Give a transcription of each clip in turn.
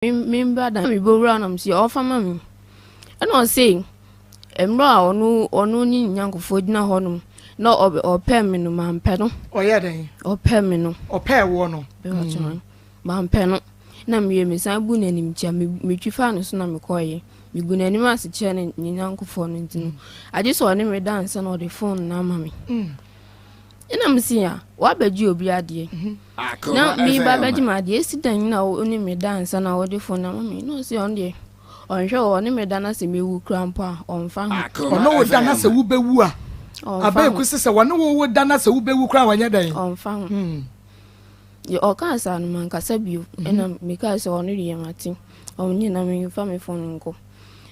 me brother me bo run am see offer mami and I say emra onu ni nyankofo gina honum na ope me no ma mpe no oye den ope me no ope wo no ma mpe no na me me san bu na nim tia me twifa no so na me koye me gu na nim ase che ne nyankofo no ntino age so ne me dance na the phone na mami ina msia wa baji obi ade na mi ba baji ma ade si dan na oni me dance na wo the phone na mami no si on de on hwe oni me dana se me wu krampa on fa ho ono wo dana se wu bewu a abai kusi se wono wo dana se wu bewu kra wanya dan on fa ho ye o ka sa no man ka sabio ina me ka se ono de yamati on ni na me fa me phone nko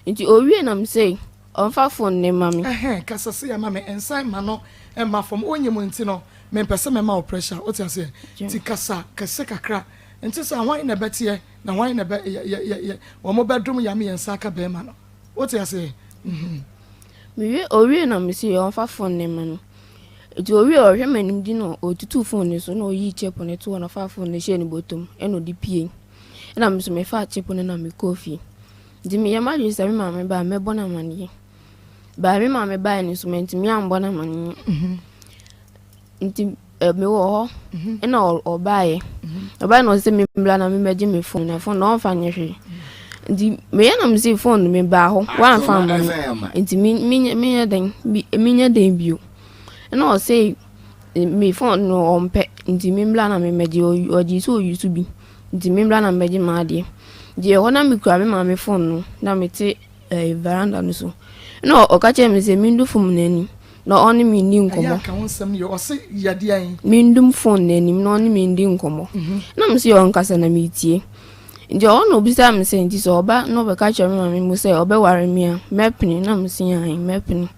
nti owie na me say on fa phone ne mami kasa se ya mami ensan ma no e ma fom onye mo nti no me pese me ma o pressure o ti ase ti kasa kase kakra nti sa hwan na betie na hwan na be wo mo bedrum ya me yensa ka be ma no o ti ase me owie na me say on fa phone ne mami eti owie o hwe manim di no otutu phone ne so na oyi chip ne to na fa phone ne she ne botom e no di pie na me so me fa chip ne na me coffee di me yama di se me ma me ba me bona mani ba me ma me ba ni so me ntimi ambona mani nti me wo ho e na obaye obaye no se me mbla na me meje me phone na phone no fa nyehwe nti me ya na me se phone me ba ho wa fa mani nti me nya den bio na o say me phone no ompe nti me mbla na me meje oji so YouTube nti me mbla na meje ma ade je ho na me kura me ma me phone no na me te veranda no so no o ka che me se mindu fum nani no oni mi ndi nkomo ya ka wonsam yo o se yade an mindum phone nani no oni mi ndi nkomo na me se yo nkasa na me tie nje o no bisa me se nti so oba no be ka che me ma me mu se obe ware me a mepni na me se yan mepni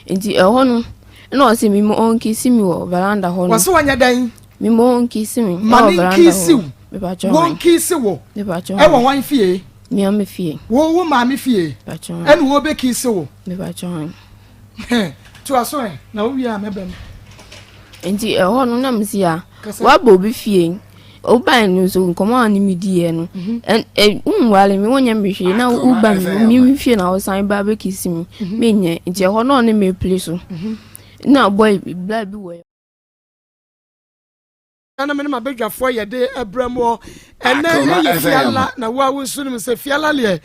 nti ho no na o se mi mo onki si mi wo veranda ho no waso wanya dan mi mo onki si mi mani kisi me ba cho won kisi wo me ba cho e wo wan fie mi am fie wo ma me fie ba cho en wo be kisi wo me ba cho to aso na wo wi a mebem nti ho no na msi a wa bo bi fie o ba ni so nkomo ani mi die no en unwale mi wonya mi hwe na u ba mi fie na o san ba be kisi mi me nye nti ho no ne me place so na boy bla bi wo ana me na badwafo ye de abramo ene ye fiala na wa wo sunu se fiala le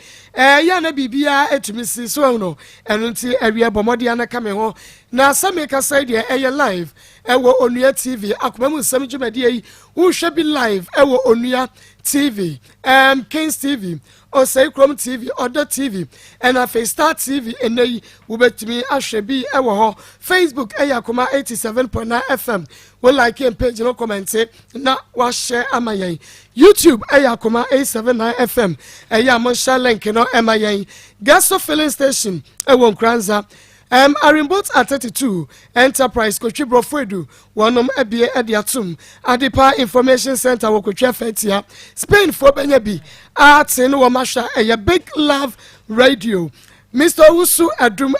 ya na bibia etumi si so no eno nti awie bomode ana ka me ho na asame ka sai de live wo onua tv akoma mu nsam dwumade yi wo hwe bi live wo onua tv Kings TV Osei Chrome TV Other TV and a Star TV enei wo betumi ahwe bi wo ho Facebook Akoma 87.9 FM wo like and page no comment na wa share amayen YouTube Akoma 879 FM mo share link no amayen gas filling station wo Nkranza Arimbot at 32 Enterprise Kochibro Fredu Wanom Ebie Ediatum Adipa Information Center Wokocha Fetia Spain for Benyabi Arts in Wamasha a big love radio Mr. Usu Adrum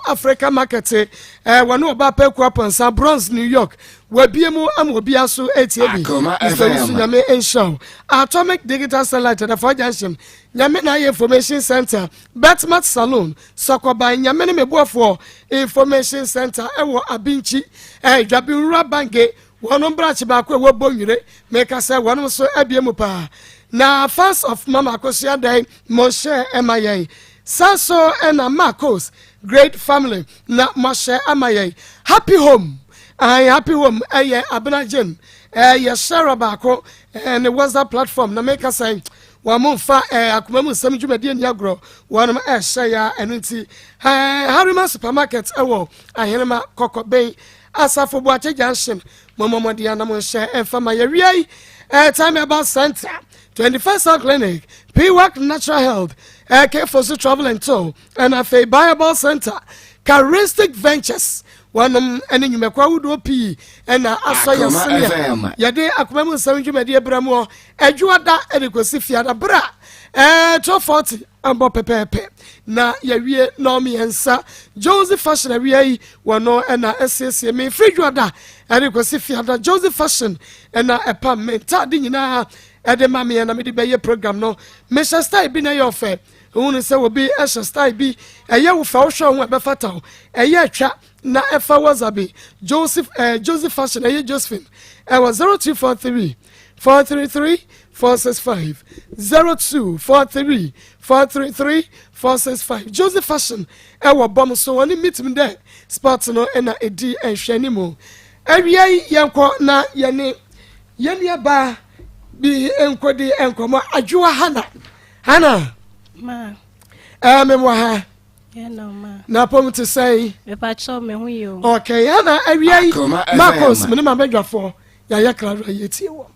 Africa Market wano ba pe kwaponsa Bronx New York wabiemu amobiaso ATB Mr. Usu nyame enshaw Atomic Digital Satellite the Junction nyame na Information Center Batmat Salon Sokoba nyame ne mebuafo Information Center ewo Abinchi Dwabinra Bange wano branch ba ko ewo Bonwire meka say wano so abiemu pa na fans of Maa Akos dai Moshe MIA Saso and Maa Akos great family na Moshe MIA happy home happy home Abenajem share bako and the WhatsApp platform na make us say wa monfa akoma mu nsam dwumade ni agro wanum share ya enunti Harima supermarket ewo ahenema kokoben asafo bo ache junction momomodi anam share enfama ya wiai time about center 21st South Clinic, P-Work Natural Health, K4C Travel and Tour, and a Bible Center, Charistic Ventures. One and you make what would be and I saw your senior. Yade Akoma Nsam Media Bramo, Edwada Adequacy Fiada Bra, 1240 and Bob Pepe. Na Yawie Nomi and Sa Joseph Fashion Away, one no and a SSC me free Juada, Adequacy Fiada, Joseph Fashion, and a pam, Tadina. ede ma me na me de be ye program no me style bi na ye ofe wonu se obi style bi eye wo fa wo hwe ho be fata ho eye atwa na efa wasabi Joseph fashion eye Josephine was 0243 433 465 0243 433 465 Joseph fashion ewo bom so oni meet me there spot no na edi ehwani mu awie yenko na yene ba bi enkodi enkomo adwoa hana ma memwa ha no ma na pom to say me pa cho me hu yo okay hana awie Maa Akos me ma bedwafo ya kra yetie wo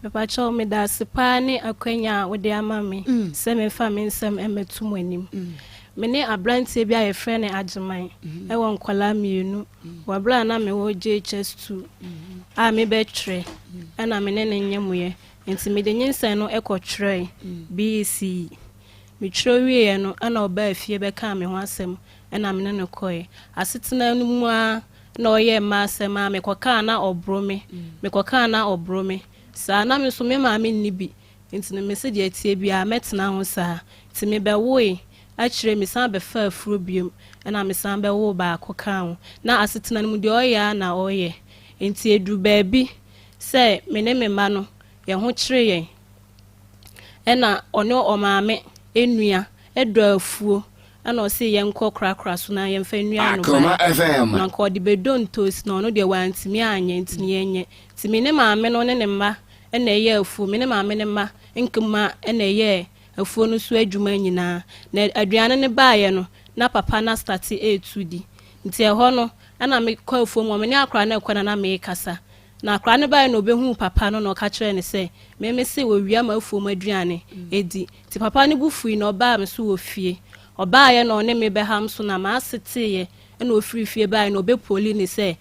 me pa cho me da sepa ni akwanya wo de ama me se me fa me nsem emetum anim me ne abrantie bi a yefre ne ageman e won kwala mienu wa bra na me wo JHS2 a me be tre na me ne nyamuye enti me de nyinsan no ekotwre BC me trowie no ana oba afie be ka me ho asem na me ne no koe asetena no mu a na oye ma asem a me koka na obrome me koka na obrome sa na me so me ma me nibi enti no me se de atie bia metena ho sa ti me be woe achire me san be fa afuro biom na me san be wo ba koka ho na asetena no mu de oye na oye enti edu baabi se me ne me ma no ye ho kire yen ena ono omame enua edo afuo ana o se yenko krakra so na yemfa enua no ba na ko de bedontos na ono de wantimi anye ntini yenye ti me ne maame no ne mma ena ye afuo me ne maame ne mma nkema ena ye afuo no so adwuma nyina na aduane ne baaye no na papa na start A2D nti eho no ana me kwa afuo mo me ne akra na ekwa na me kasa na akra ne baaye no obehu papa no na ka kire ne se me se wo wia ma afuo ma aduane edi ti papa ne bufui na oba me so wo fie oba ye no ne me be ham so na ma asete ye na ofiri fie baaye no obepoli ne se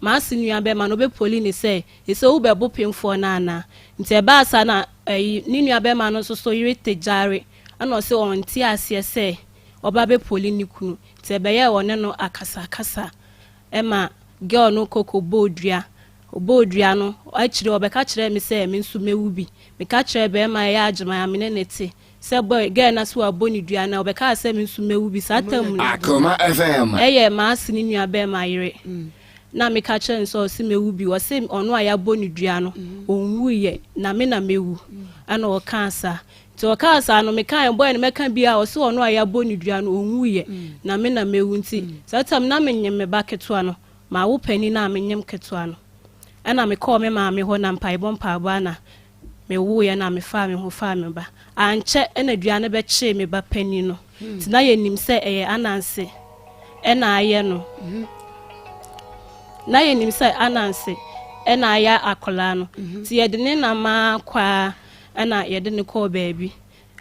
ma asinua be ma no obepoli ne se ese wo be bopemfo na ana nti e ba asa na ni nua be ma no so yire tejare ana o se on ti ase se oba be poli ni kunu nti e be ye wone no akasa ema girl no koko obodua no achire obeka kire me se me nsu mewu bi me ka kire be ma ya agema ya me ne nete se boy girl na so aboni dua na obeka se me nsu mewu bi satam Akoma FM eye ma asini nua be ma yire na me ka kire nso se mewu bi wo se ono aya boni dua no onwu ye na me na mewu ana o kansa ti o kansa no me kan boy no me kan bia o se ono aya boni dua no onwu ye na me na mewu nti satam na me nyem me ba keto no ma wo pani na me nyem keto no ana me call me ma me ho na mpaibon paaba na me wo ye na me fa me ho fa me ba anche ena duane be che me ba pani no ti na ye nim se eye ananse ena aye no na ye nim se ananse ena aya akola no ti ye de ne na ma kwa ana ye de ne call baby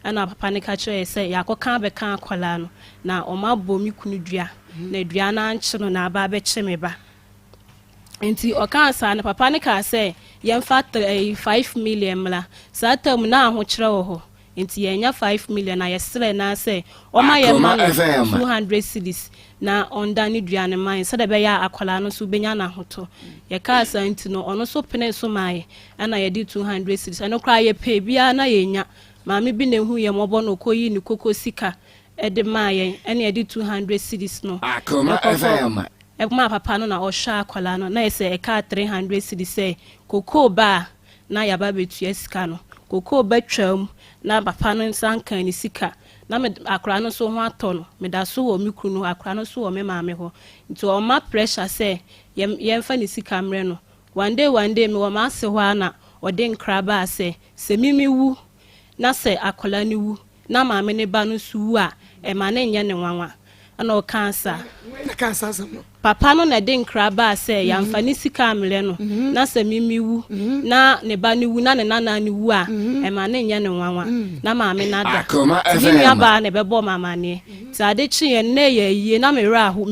ana papa ne ka kire se ya koka be kan akola no na o ma bo mi kunu dua na dua na anche no na aba be che me ba enti okansa na papa ne ka se yemfa 5 million mla satam na ho kire wo ho enti yenya 5 million na yesre na se o ma ye ma 200 cedis na onda ni duane man se de be ya akwala no so benya na hoto ye ka sa enti no ono so pene so mai ana ye di 200 cedis ano kra ye pe bia na yenya maame bi na hu ye mobo no koyi ni koko sika e de mai ene ye di 200 cedis no Akoma FM Ekuma papa no na osha akwala no na ese eka 300 cedi se koko ba na yaba betu sika no koko ba twam na papa no nsankan ni sika na me akra no so ho ato no me da so wo mikru no akra no so wo me maame ho nti o ma pressure se yemfa ni sika mre no one day me wo ma se ho ana o de nkra ba se mimi wu na se akwala ni wu na maame ne ba no su wu a e ma na nya ne nwanwa ana o cancer papa no na de nkra ba se yamfa ni sika amle no na se mimi wu na ne ba ni wu na ne nana ni wu a e ma na nya ne nwanwa na maame na da ti ni aba na be bo mama ne ti ade chi ye na ye yie na me ra ho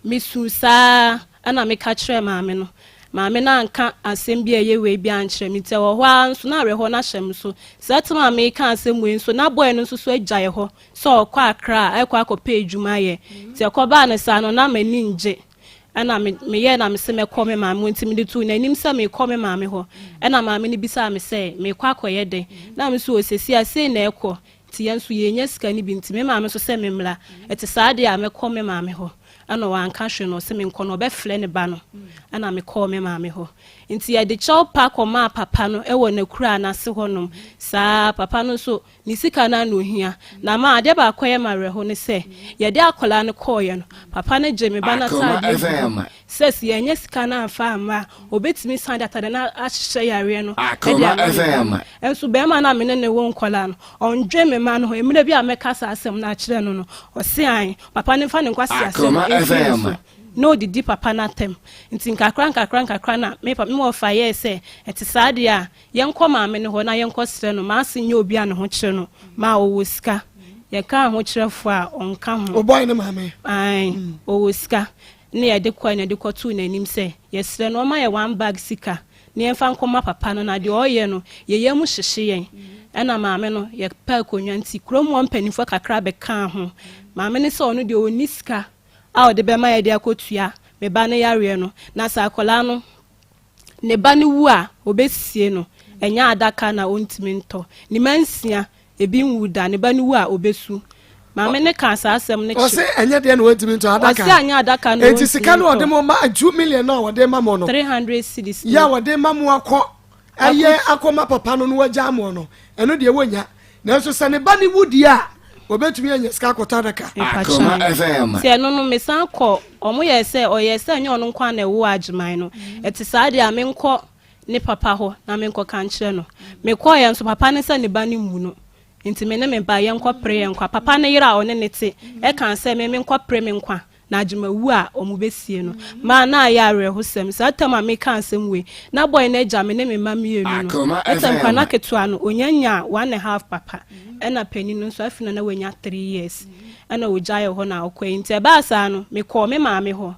misusa ana me ka kire maame no maame na nka asem bia ye we bia nkyere mi te wo ho anso na reho na hyem so satma me ka asem we nso na boy no nso so agyae ho so kwa akra ekwa akopɛ adwuma ye te akoba ne sa no na mani nje ana me ye na me se me kɔ me maame nti me de tu na nim se me kɔ me maame hɔ ana maame ne bisa me se me kɔ akɔyɛ den na me so osesi ase na ɛkɔ ti yenso ye nya sika ni bi nti me maame so se me mla eti saa de a me kɔ me maame hɔ ana wanka hwe no se me nkɔ no bɛflɛ ne ba no ana me kɔ me maame hɔ nti ya de chow pa kɔma papa no ɛwɔ na kura na se hɔ nom saa papa no so ni sika na no hia na ma ade ba akɔyɛ mare hɔ ne se ye de akɔla no kɔɔyɛ no papa ne gye me ba na saa de ses ye nya sika na afa ama obetimi san data de na ahyehyɛ yare no enso be ma na me ne wo nkɔla no ɔndwe me ma no hɔ emire bi a meka saa asɛm na akyerɛ no no ɔse an papa ne fa ne nkwasi asɛm no didi papa na tem nti nkakra na me wo fa ye se eti saade a yenkɔ maame ne ho na yenkɔ sere no ma ase nya obi a ne ho kyerɛ no ma owo sika ye ka ho kyerɛfo a onka ho o boy ne maame ai owo sika ne ye de kɔ tu na nim se ye sere no ma ye one bag sika ne yemfa nkɔma papa no na de ɔyɛ no ye yemu hyehye yen ɛna maame no ye pa konwa nti krom won panifo kakra be ka ho maame ne se ɔno de oni sika a ode be ma ye de akotua me ba ne yare no na sa akola no ne ba ne wu a obesie no enya adaka na ontimi nto ni mansia ebi nwuda ne ba ne wu a obesu maame ne ka sa asem ne chi o se enya de na ontimi nto adaka o se anya adaka no enti sika no ode mo ma 2 million na ode ma mo no 300 cedis ya ode ma mo akɔ aye akoma papa no no wagya mo no eno de wonya na so se ne ba ne wudi a obetumi anya sika kota daka Akoma FM se no mesan kɔ omo ye se oyɛ se anya ɔno nkwa na ɛwo agyeman no eti saa de a me nkɔ ne papa hɔ na me nkɔ kan kyerɛ no me kɔ yɛ nso papa ne se ne ba ne mu no nti me ne me ba yɛ nkɔ pre yɛ nkwa papa ne yira ɔne ne te kan se me nkɔ pre me nkwa na adwuma wu a omo besie no ma na ya awerɛ ho sɛm saa tama me kan sɛm we na boy na agya me ne me ma mienu no etam kwa na ketua no onyanya 1.5 papa ena pani no so afina na wanya 3 years ena ojaye ho na okwa nti ba asa no me kɔ me maame ho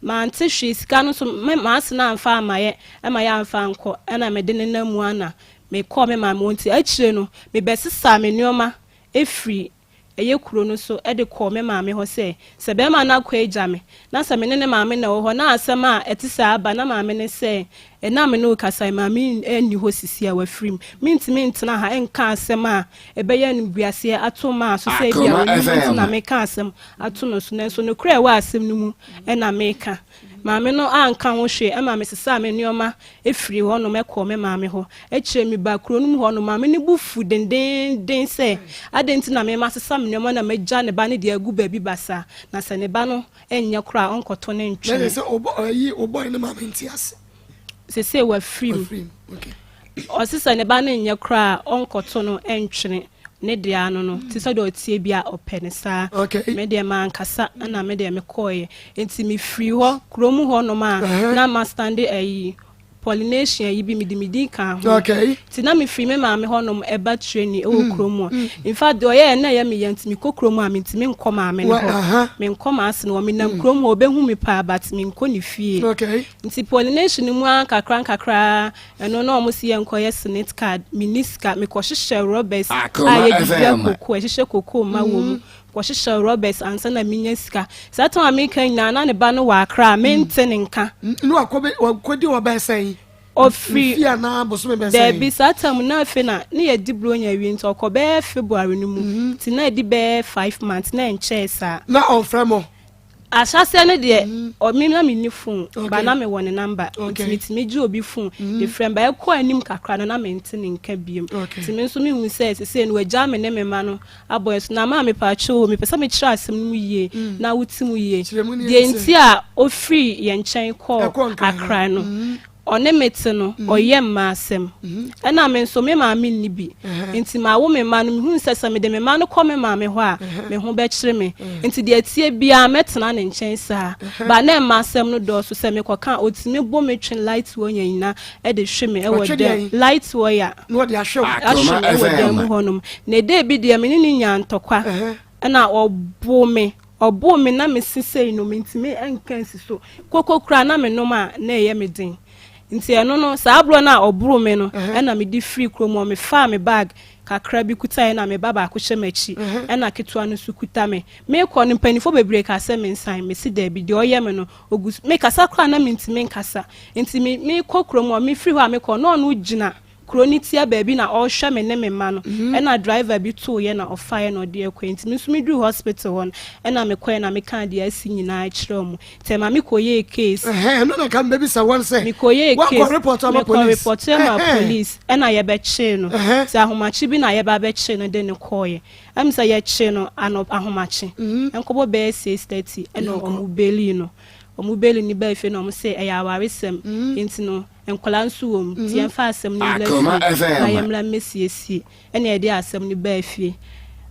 ma nte hwe sika no so me ma asena amfa amaye ema ya amfa nkɔ ena me de ne namu ana me kɔ me maame nti akyire no me besesa me nneoma efri eye kuro no so e de kɔ me maame ho se be ma na kɔ agya me na se me ne maame na wo ho na asɛm a eti sa aba na maame ne se na me no kasai maame eni ho sisi a wafrim mintimi ntena ha enka asɛm a ebeye no buase atoma so se bia wo na me ka asɛm ato no so na so no kura wa asɛm no mu na me ka maame no anka ho hwe ma me sesa me nneoma efiri ho no mekɔ me maame ho ekyire mi ba kuro no mu ho no maame ne bufu den se adenti na me ma sesa me nneoma na megya ne ba ne de agu ba bi basa na se ne ba no enya kura onkoto ne ntwe na se oboy ne maame ntiase se wa free okay o sesa ne ba ne enya kura onkoto no entwene ne de ano no ti so de otie bia opene saa me de man kasa na me de me koye enti me free ho kromu ho no ma na ma stand ayi pollination yi bi midi kan ho ti na me free me ma me ho no eba training e wo kromu in fact do ye na ya me yanti me kokromu a me ntimi nkɔ ma me no ho me nkɔ ma ase no me nam kromu obehu me pa but me nkɔ ni fie nti pollination mu an kakra eno na omo si ye nkɔ ye snake card miniska me kɔ hyehyɛ robbers a ye dibia koko hyehyɛ koko ma wo mu kɔ hyehyɛ robbers ansa na minya sika sato america na ne ba no wa akra me ntene nka no akɔdi wa ba sɛn ofri fia na bosome be there be satam na fe na ne ye di bronya wi nti okobe February no mu ti na di be 5 months na enche sa na on fremo asase ne de o mi na mi ni phone ba na me won number nti me ji obi phone the friend ba e ko anim kakra no na me ntene nka biem ti me nso mi hu se no wagya me ne me ma no aboys na ma me pa cho me pesa me kira asem no yie na wuti mu yie de nti a ofri ye nchen ko akra no one mete no oyɛ mma asɛm ɛna me nso me maame ni bi nti ma wo me ma no me hu sɛ me de me ma no kɔ me maame hɔ a me ho bɛkyere me nti de atie bia metena ne nkyɛn saa ba na mma asɛm no dɔ so sɛ me kɔka otimi bɔ me twen light wo nyina e de hwe me e wɔ de light wo ya no de ahwe e wɔ de mu hɔnom na de bi de me ni nya ntɔkwa ɛna ɔbo me na me sisei no me ntimi enkansi so kokokura na me nom a na ɛyɛ me din nti eno no saa abro na obro me no na me di free krom me fa me bag kakra bi kuta na me baba ko hye machi na ketua no su kuta me ko no panifo bebre ka se me nsan me si da bi de oye me no ogus me kasa kra na me ntimi nkasa nti me ko krom me free ho me ko no no gina kronitia baby na all hwe me ne me ma no na driver bi to ye na ofire no de akwenti me so me do hospital won na me koye na me kan de asi nyina kire mu tema me koye case no na kan baby sa one say me koye case what report am police report am police na ye be che no say ahomachi bi na ye ba be che no de ne koye am say ye che no ahomachi enkobo be 630 na omubeli no omubeli ni ba ife no mo say e ya waresem enti no enkola nso wom ti enfa asem ni lafi na yemla mesiesie ene e de asem ni ba afie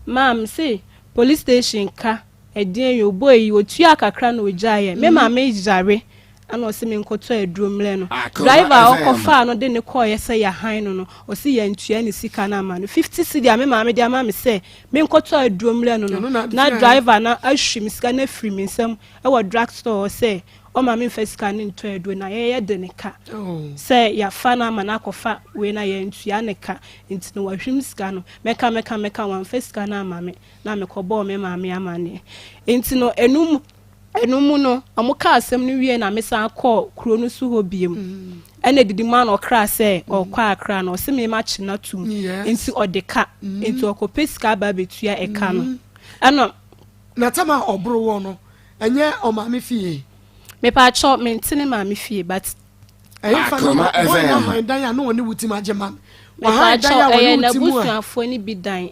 mam say police station ka edin yo boy otu akakra na ojaye me ma me jare ana o se me nkoto aduro mle no driver okofa no de ne call ye say ya han no o se ya ntua ni sika na ma no 50 cedi me ma me de ama me say me nkoto aduro mle no na driver na ahwim sika na free me nsam e wo drugstore say o ma me first can into edo na ye de ne ka say ya fa na ma na kofa we na ye ntua ne ka nti no wa hwim sika no meka wan first can na ma me na me ko bo me ma me amane nti no enum no amuka asem no wie na me san call kro no su hobiem ene didi man okra say okwa akra no se me ma chi na tum nti odeka nti okopesika ba betua eka no ano na tama obro wo no enye o ma me fie me pa cho me ntine ma me fie but Akoma FM dan ya no woni wutima agema wa ha dan ya woni wutimu abusuafo ni bi dan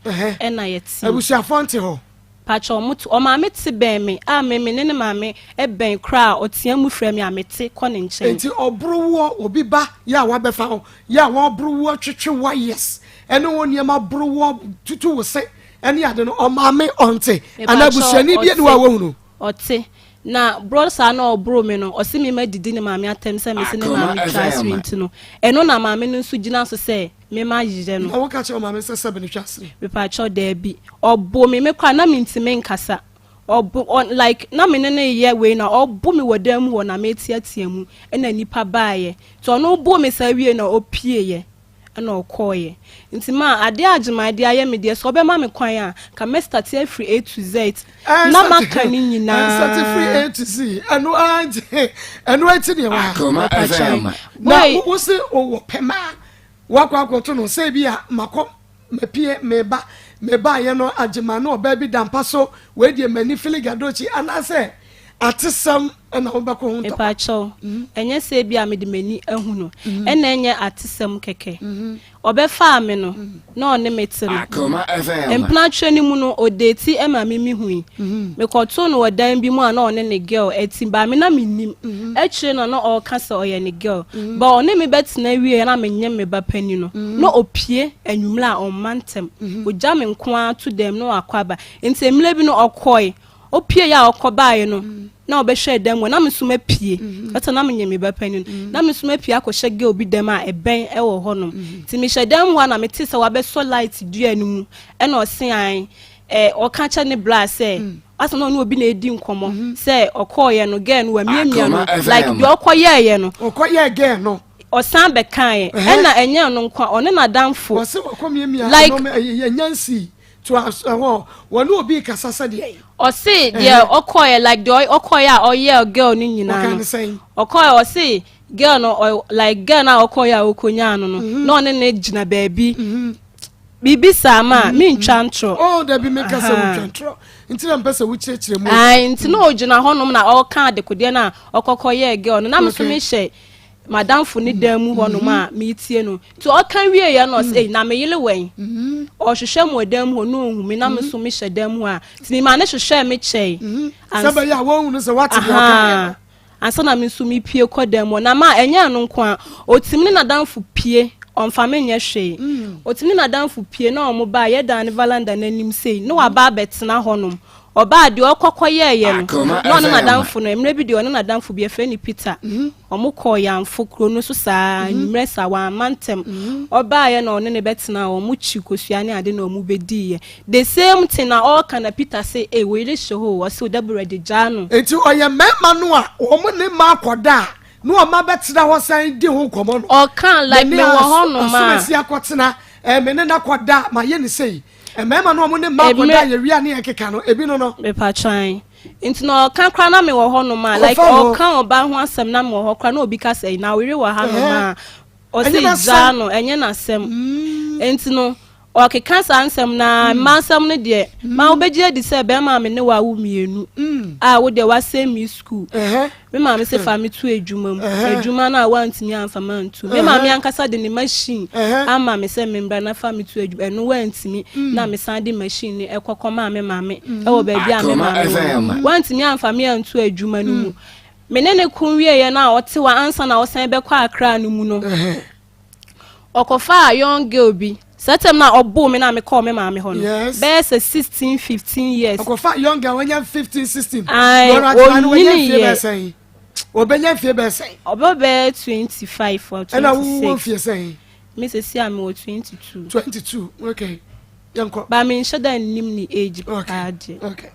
na yeti abusuafo nte ho pacho mutu o ma meti ben me a me ne maame e ben kra o tia mu fra me amete ko ne nchen enti obrowo obi ba ya wa befa ho ya wa obrowo twetwe wa yes ene woni ma obrowo tutu wo se ene ade no o ma me onte anabusuani bi ene wa wo no ote na brothers na obro me no o se me ma didi ne maame atem se me se ne maame twasri ntino eno na maame no nso gina so se me ma yire no o ka che o maame se se be ne twasri me pa cho da bi obo me kwa na me ntime nkasa obo like na me ne ye we na obo me wodam wo na me tiatiamu na nipa baaye to no obo me sa wie na opie ye na okoye nti ma ade agema de aye me de so be ma me kwan a ka me start free A to Z na maka ni nyina start free A to Z anu anje anu ati ne wa Akoma FM na wo se o pema wakwa to no se bia mako mepie meba ye no agema no ba bi dampa so we de mani filigadochi anase atesam na obako ho to pa cho enye se bia me de mani ahu no ena enye atesam keke obefa me no na one mete no Akoma FM empna twani mu no odeti ema me hui me koto no wadan bi mu na one ne girl eti ba me na menim ekire no na o kasa o ye ne girl ba one me betena wie na menye me ba pani no no opie anwumla on mantem oja me nko a to dem no akwaba enti emle bi no okoi opie ya okobae no na obehwe dem na mesuma pie ata na menye me ba pani na mesuma pie akohye ge obi dem a eben e wo honom ti me hye dem wa na meti se wa be so light dua ni mu e na osen an o ka cha ne bra se asa no obi na edi nkomo se okoye no ge no wa miamia no like de okoye ye no okoye ge no osan be kan e na enya no nkwa one na damfo o se okomiamia no enyansi to wonu obi kasasa de o se de okoye like de okoye a oye girl ni nyina no okoye o se girl no like girl na okoye a okonya no no one na gina baabi bibi sama mi ntwantro oh da bi me kasa ntwantro nti na mpesa wo kirekire mu ai nti na ogina honom na o kan de kodie na okokoye girl no na me so me hye madam fu ni damu honom a me tie no to o kan wie ye no say na me yele wen o hwehwe mo damu ho no hu me na me so me hye damu a ti me ma ne hwehwe me chei saba ya wo hu no se what be o ansa na me so me pie kodamu na ma enya no nko a otimni na damfu pie onfa me nya hwe otimni na damfu pie na omo ba ye dan valanda nanim sei no wa ba betena honom oba de okokoye ye no no na damfu no emre bi de ono na damfu bi efe ni Peter omo koyamfo kro no so saa nyimre sa wa mantem oba ye na ono ne betena omo chikosua ne ade na omo bedi ye the same thing na all kana Peter say we really show o so double ready jano enti oye mema no a omo ne ma akoda no ma betida ho san di ho komo no o kan like me wo ho no ma so akotena me ne na koda ma ye ne sei mema no mo ne ma koda ye wi ane ekeka no ebi no no me pa twan into no kan kra na me wo ho no ma like o kan oba ho asem na me wo ho kra na obi ka say na we wo ha no ma o se ja no enye na asem into no o ke cancer ansem na mansam ne de ma obeje di se be ma me ne wa wu mienu wo de wa same me school me ma me se fa me tu edwuma mu edwuma na wa ntimi amfa ma ntu me ma me ankasa de ne machine ama me se me mbra na fa me tu edwuma no wa ntimi na me san de machine ne ekokọ ma me wo ba bia me ma wa ntimi amfa me ntu edwuma no mu me ne kunwie ye na o te wa ansa na o san be kwa akra no mu no okofa young girl bi Satem na obo me na me call me mama hono. Best 16 15 years. Okofa younger when you 15 16. Obenya fie be say. Obobe 25 or 26. And I fie say. Mrs. Siam 22. 22. Okay. Yanko. Ba me nshada nim ni age okay. Okay.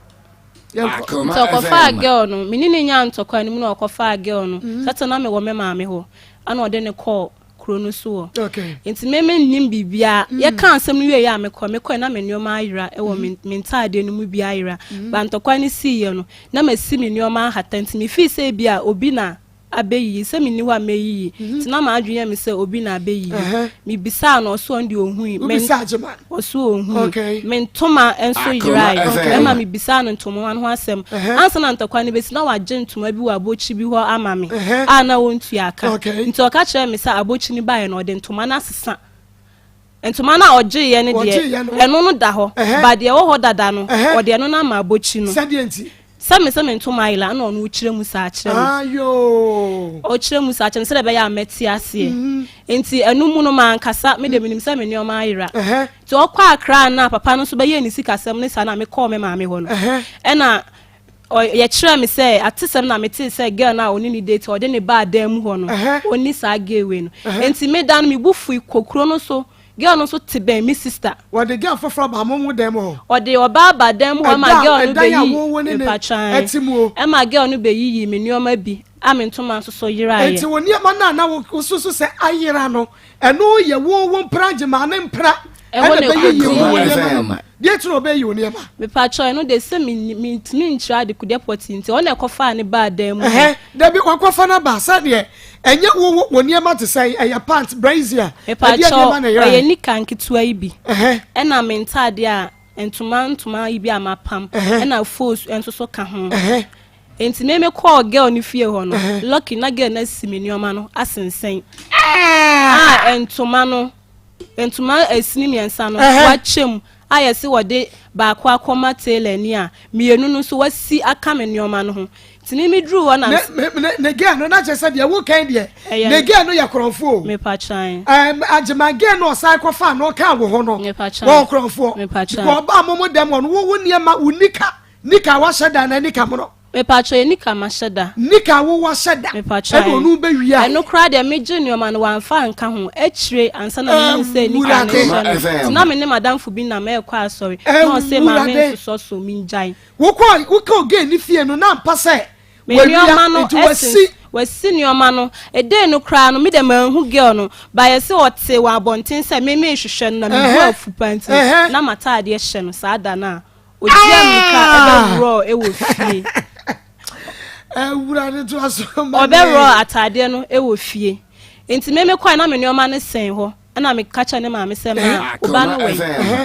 Yanko. So okofa girl no, me ni nya ntokwa ni mu na okofa girl no. Satem na me wo me mama ho. Ana ode ne call krono so okay enti meme nim bibia ye kan asem no wie ya me kɔ na me nneoma ayira e wo mentade no mu bi ayira ba ntokwa ni si ye no na masi me nneoma hata enti me fi se bia obi na abeyi se me ni ho ameyi ti na ma adwenya me se obi na abeyi me bisa no so ndi ohun me bisa agema oso ohun me ntoma enso yirai e ma me bisa no ntoma ho asem ansa na ntokwa ni besi na wa je ntoma bi wa abochi bi ho ama me ana wontu aka nti o ka kire me se abochi ni bae no de ntoma na sesa ntoma na oje ye ne de eno no da ho ba de wo ho dada no o de no na ma abochi no sadienti Some ntoma ila na onu kire mu sa kire ayo o kire mu sa kire se de be ya meti ase enti enu mu no man kasa me de minim se me nneoma ayira ti o kwa akra na papa no so be ye ni sikasem ne sa na me call me ma me ho no e na ye kire me se atesem na me ti se girl na oni ni date o de ne ba adam ho no oni sa gewe no enti me dan me bufu ikokro no so girl no so te ben me sister what the girl for ba mo dem ho o de oba ba dem ho ma girl no be yi etimu e ma girl no be yi me nneoma bi amenttoma so so yira ye enti woni ma na wo so se ayira no eno ye wo mprange ma na mpra e wona be yi wo de tro be yi woni ma me pacha no de se me nchira de kude potinti o na ekofa ne ba dem de bi kwakofa na ba sa de enye wo woni ma te sai e pant brazier e pacha e nika nkitua yi bi e na mentade a ntoma yi bi amapam e na force enso so ka ho enti me call girl ni fie ho no lucky na girl na simi nneoma no asensen entoma asini miensa no wachem ayese wode ba kwa Akoma tailor ni a mienu no so wasi aka me nneoma no ho tini mi dru ho na ne girl no na chese de wo kan de ne girl no ya kronfo me pa chan agema girl no sai kofa no kan wo ho no wo kronfo ko ba momo dem no wo niema unika nika wa sheda na nika mo me pacho nika masheda nika wo wa sheda me pacho e no be wia no kra de me junior no wan fa nka ho echire ansa na me say nika na na me ne madam fu bi na me kwa asori no say ma me so mi njai wo ko ge ni fie no na mpa say me nneoma no wasi nneoma no ede no kra no me de manhu girl no ba ye se ote wa abonten say me hwehwe no na me afu panti na matade ye hye no saada na odia mika ebe ro e wo fie wura ne to aso ma obe ro atade no e wo fie enti me kwa na me nneoma ne sen ho na me kacha ne ma me se ma oba no we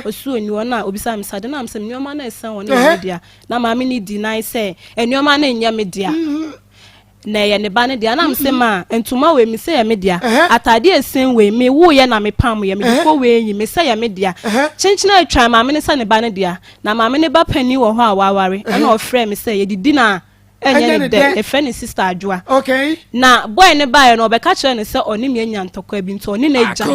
osu oni wona obisa me sade na me se nneoma na sen wona media na ma me ni deny say nneoma na nya media na ye ne ba ne dia na me se ma entuma we me se ye media atade esen we me wo ye na me pam ye me ko we yi me se ye media chinchina atwa ma me ne se ne ba ne dia na ma me ne ba pani wo ho a waware na ofre me se ye didi na enye de e friend sister adwa okay na boy ne ba ye no be ka kire ne se oni me nya ntokwa bi nto oni na eja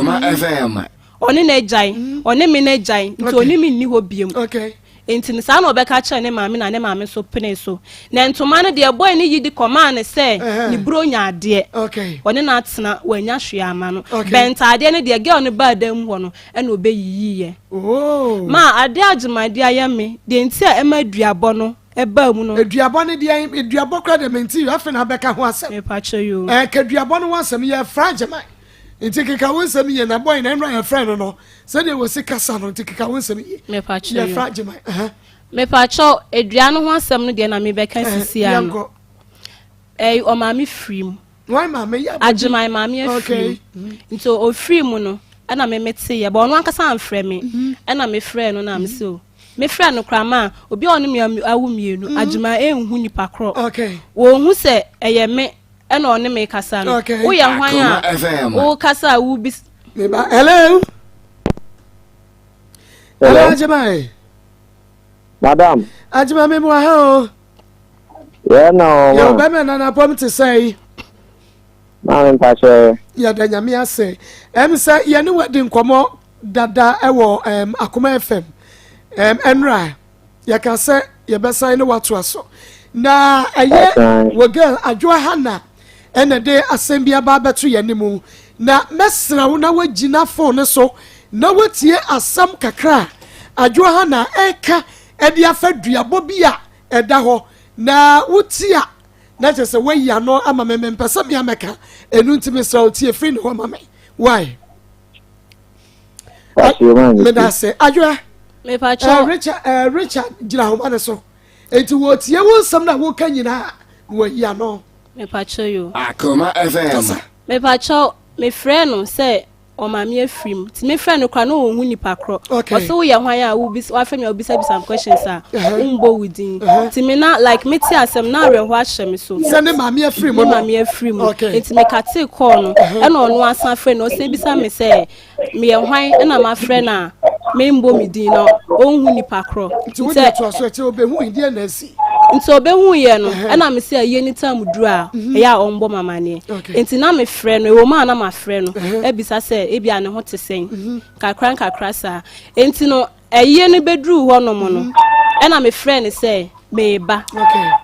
oni na ejai oni me na ejai nto oni me ni ho biem okay enti ne sa na obeka kire ne maame na ne maame so pene so na ntoma ne de boy ne yidi command se ni bro nya ade okay oni na atena wanya hwe ama no benta ade ne de girl ne ba dam ho no e na obeyiyi ye oh ma ade agimade ayame de enti a ema duabo no eba mu no eduabo ne de eduabo kra de menti afi na beka ho asem me pa cho you ka eduabo no wasem ye fragile nti keka wonsem ye na boy na emra ye friend no se de wo sikasa no nti keka wonsem ye me pa cho ye fragile me pa cho eduano ho asem no de na me beka sisi am o ma me free mu why ma me ya ajimai ma me free nti o free mu no ana me mete ye ba ono ankasa amfrɛ me ana me frɛ no na me so me frɛ no krama obi ono me awu mienu ajima enhu nipa kro wo hu se eye me ena ono me kasa no wo ye hwan a wo kasa wo bi me ba hello ajima madam ajima me mo ha yeah no yo be me na pom to say man pastor ya da nyame ase say ye ne wadi nkomo dada ewo Akoma FM enra ya ka se ye be sai ne watu aso na eye wo girl adwo hana ene de asembia ba betu ye nimu na mesra wo na wagina phone so na watie asam kakra adwo hana eka edi afaduabo bia eda ho na wutia na chese we ya no ama me mpesa me ameka enu ntime so utie free no ma me why me da say adwo me pa cho Richard jira ho ma so enti wo tie wo nsam na wo ka nyina we ya no me pa cho you Akoma FM me pa cho me friend no say o ma me afrim ti me friend no kwa no hu nipa kro o so ye hwan a wo bi wa fa me obisa some questions a umbo within ti me na like me ti asem na re ho ahye me so say ne ma me afrim no ma me afrim enti me ka te call no e na ono asan friend no say bisa me say me ye hwan e na ma friend a me mbo mi din no o hu nipa kro ti wo dey to so ti obehu indi na si nti obehu ye no e na me say aye ni time duru a e ya ombo mama ne enti na me friend no e wo ma na ma friend no e bisa say e bia ne ho te sen kakra sa enti no eye ne bedru ho no mo no e na me friend say me ba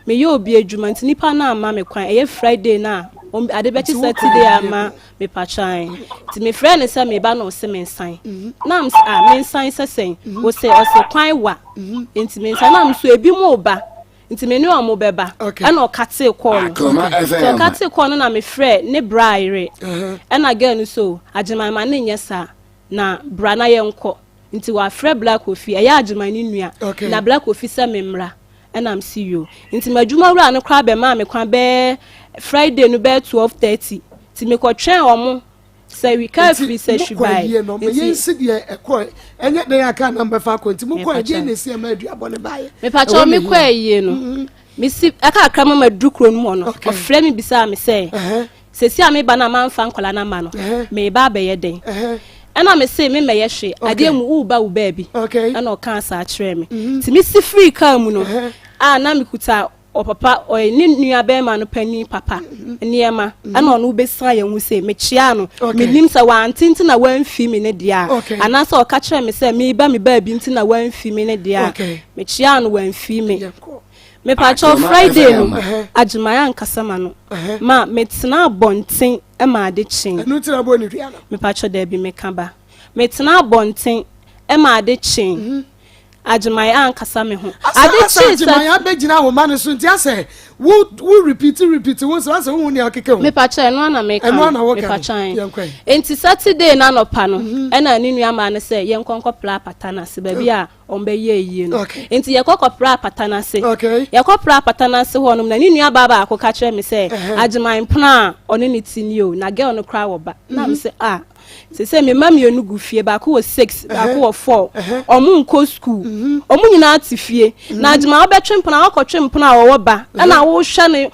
me ye obi adwuma nti nipa na ama me kwan eye Friday na ade beti Saturday ama me pachan ti me friend say me ba no se me nsan na am me nsan sesen wo se o se kwan wa enti me nsan na am so ebi mo ba nti me ni o mo beba e na o kate call so kate call na me friend ne braire e na girl so ajiman ma ne nyesa na bra na ye nko nti wa frɛ black coffee e ya ajiman ni nua na black coffee se me mra and I'm see you nti madwuma wura no kra be ma me kwan be Friday no be 12:30 ti me ko twen omo say we can free say she buy no me yensi de ekọ enye de aka number fa ko nti mo ko je na si ma aduabo ne bae me pa cho me ko aye no me si aka aka ma madukro no mo no o frɛ me bisa me say se me ba na ma mfa nkola na ma no me ba be ye den ana me say me meye hwe ade mu u ba bi ana o kan sa kire me ti me si free car mu no na me kuta o papa o ni nua be ma no pani papa niema ana ono be san ya hu say me chia no me nim sa wa antinti na wan fi me ne dia ana sa o ka kire me say me ba bi nti na wan fi me ne dia me chia no wan fi me me pa cho Friday no ajimaya nkasama no ma metena bonten e ma ade chin enu tira bo ni dua no me pa cho da bi me ka ba metena bonten e ma ade chin ajimaya nkasa me ho ade chin sa ajimaya be gina wo ma no so nti ase wo repeat wo so ase wo ni akeke me pa cho eno na me ka me pa cho enti Saturday na no pa no e na ni nua ma no say ye nkonko pla patana se ba bi a ombe ye no enti ye kokopra patana se ye kokopra patana se ho no na ni nua baba akoka kire me say ajiman pna oni ni tinio na girl no cry wo ba na me say se me mami enu gu fie ba ko 6 ba ko 4 omu nko school omu nyina atifie na ajiman obetwe mpna akotwe mpna wo ba na wo hwe ne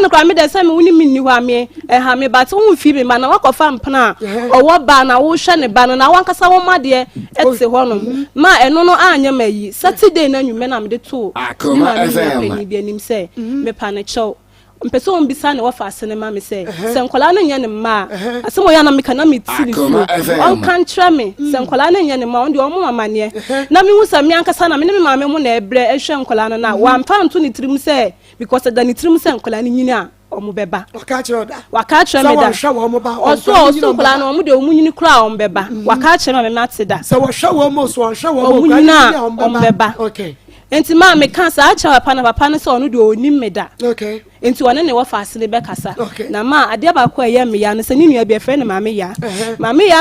kra me de se me woni minni ho ame ha me ba te wo fie me ma na wakofa mpna owo ba na wo hwe ne ba no na wankasa wo made etse ho no ma eno no anya mayi Saturday na nwume na me de to Akoma FM bi anim se me pa ne chew mpese on bisa ne wafa asene ma me se nkola no nya ne ma asemo ya na me kana me tiri so on kan tra me se nkola no nya ne ma on de omo amane na me hu sa me ankasa na me ne me ma me mu na ebre ehwe nkola no na wa mpa nto ne tirim se because da ne tirim se nkola no nyina omo beba waka kire da me da oso nkola no omo de omo nyini kura omo beba waka kire me mate da se wo hwe wo mo so hwe wo mo nyina omo beba enti ma me kan sa acha papa no se onu de onim me da okay enti one ne wo fa asile be kasa na ma ade ba ko ya me ya no se ni nua be friend ma me ya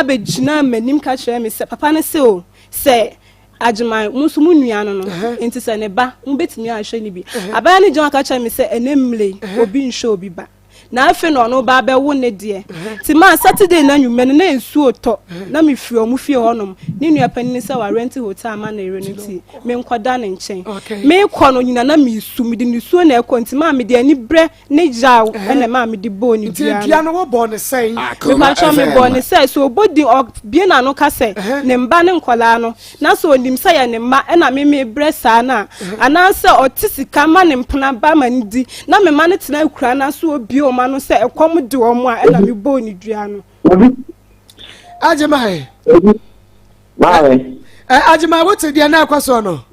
be gina manim ka kire me se papa no se o se ajima musu mu nua no enti se ne ba mbetimi ahwe ni bi aba ne jon ka kire me se enemle obi nsho obi ba na afi no no ba be wo ne de ti ma Saturday na nwume no na ensu oto na me firi omu fie honom ni nua panini se wa rent hotel ma na ere no ti me nkwada ne nchen me kɔ no nyina na me su me de ne su na ekɔ nti ma me de ani bre ne jaw na ma me de bo ni bia ti no wo bo ne sen me ba cho me bo ne se so obodi bie na no ka se ne mba ne nkwala no na so onim se ya ne mma na me bre sa na ana se otisika ma ne mpena ba ma ndi na me ma ne tena akura na so obi o no se ekom de o mo a na me bo ni dua no Ajima Mawe Ajima what dey na akwaso no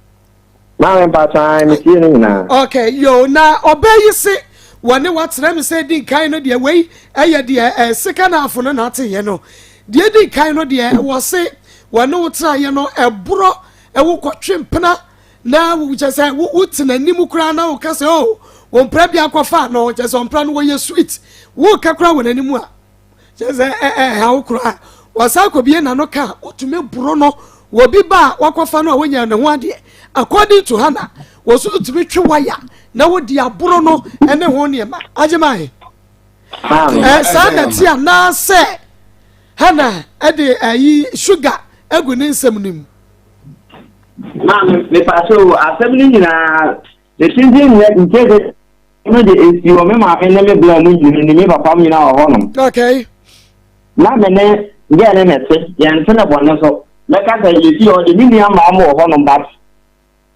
Mawe pa time me tie ni na okay yo na obeyi se wone watrem me say din kan no de wei eye de sika na afo no na ate ye no de din kan no de wo se wone wotra ye no ebro ewo kwotwempena na wo je say wo tena nim kura na wo ka se o won pra bia kwafa no je so mpra no wo ye sweet wo ka kura won animu a je say ha wo kura wasa ko bie na no ka otume buro no wo bi ba wakwafa no wonya ne ho ade according to Hana wo so tumi twe waya na wo di aburo no ene ho ne ma agemai sa na ti na se Hana ede ayi sugar egu ne nsam nim me paso asem ni na the thing nke no de esi o me ma fe na me bla mu ni me papa mi na ho no okay na me ne ge ne mete ya ntena bonno so me ka ta yesi o de ni ama mo ho no bat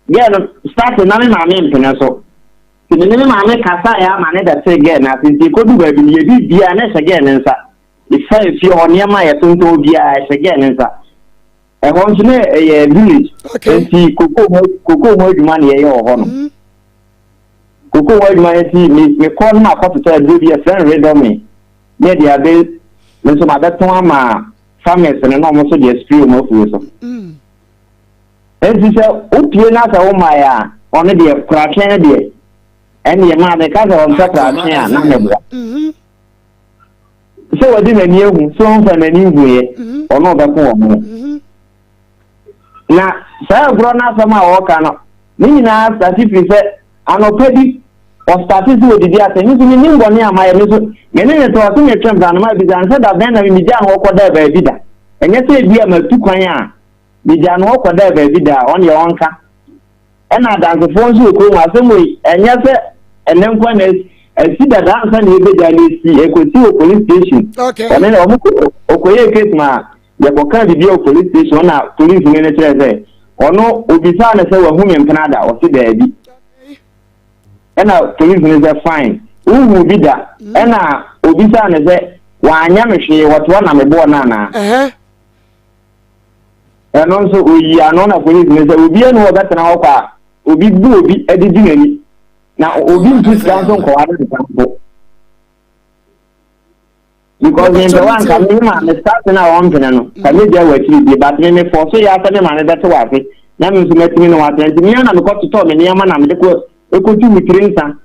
ge no start na me ma me mpena so ti ne me ma me kasa ya ma ne da se ge na ti ko du ba bi ye bi bia na se ge ne nsa ifa fi o ne ma ye tonto bia se ge ne nsa e ho ntine e village ti koko mo aduma ne ye ho no koko wa aduma ye ti me call na ko to do bi e friend read me ne dia be me so ma beton ama farmers ne no mo so dey spray mo fu so enti se o pie na sa o ma ya ono dey kratwen dey eni ma de ka so on kratwen a na me bua so wadi na ni ehu so on fa na ni hu ye ono be ko mo na sa bro na sa ma o ka no ni na certificate anopedi o status wo didi ate ni ni ngoni amaye ni so mene to aso me twem dan ma bi dan se da ben na mi jan ho koda ba bi da enye se bi ama tu kwan a bi jan ho koda ba bi da on ye onka ena dan fo nso ko ma se mo enye se enen kwa na si da dan sa na ebe da ni si ekosi o police station okay ene o mo ko ye case ma ye ko ka bi o police station na police ne ne tere ono obisa na se wa hu me mpena da o se da bi ena police ne ze fine uhu bida ena obisa ne ze wa anya mehwe woto na mebo na eno nso oyi ano na police ne ze obi enu obetena ho kwa obi bu obi adidi nani na obi ntu sanso nko wa de tanko because in the one can me ma me start na on pena no ka me dia wati bi but me for so ya ta me ma ne beto wa fe na me nso metimi no wa tenti me na me ko to me ne ma na me de ko ekotu mitiri nsa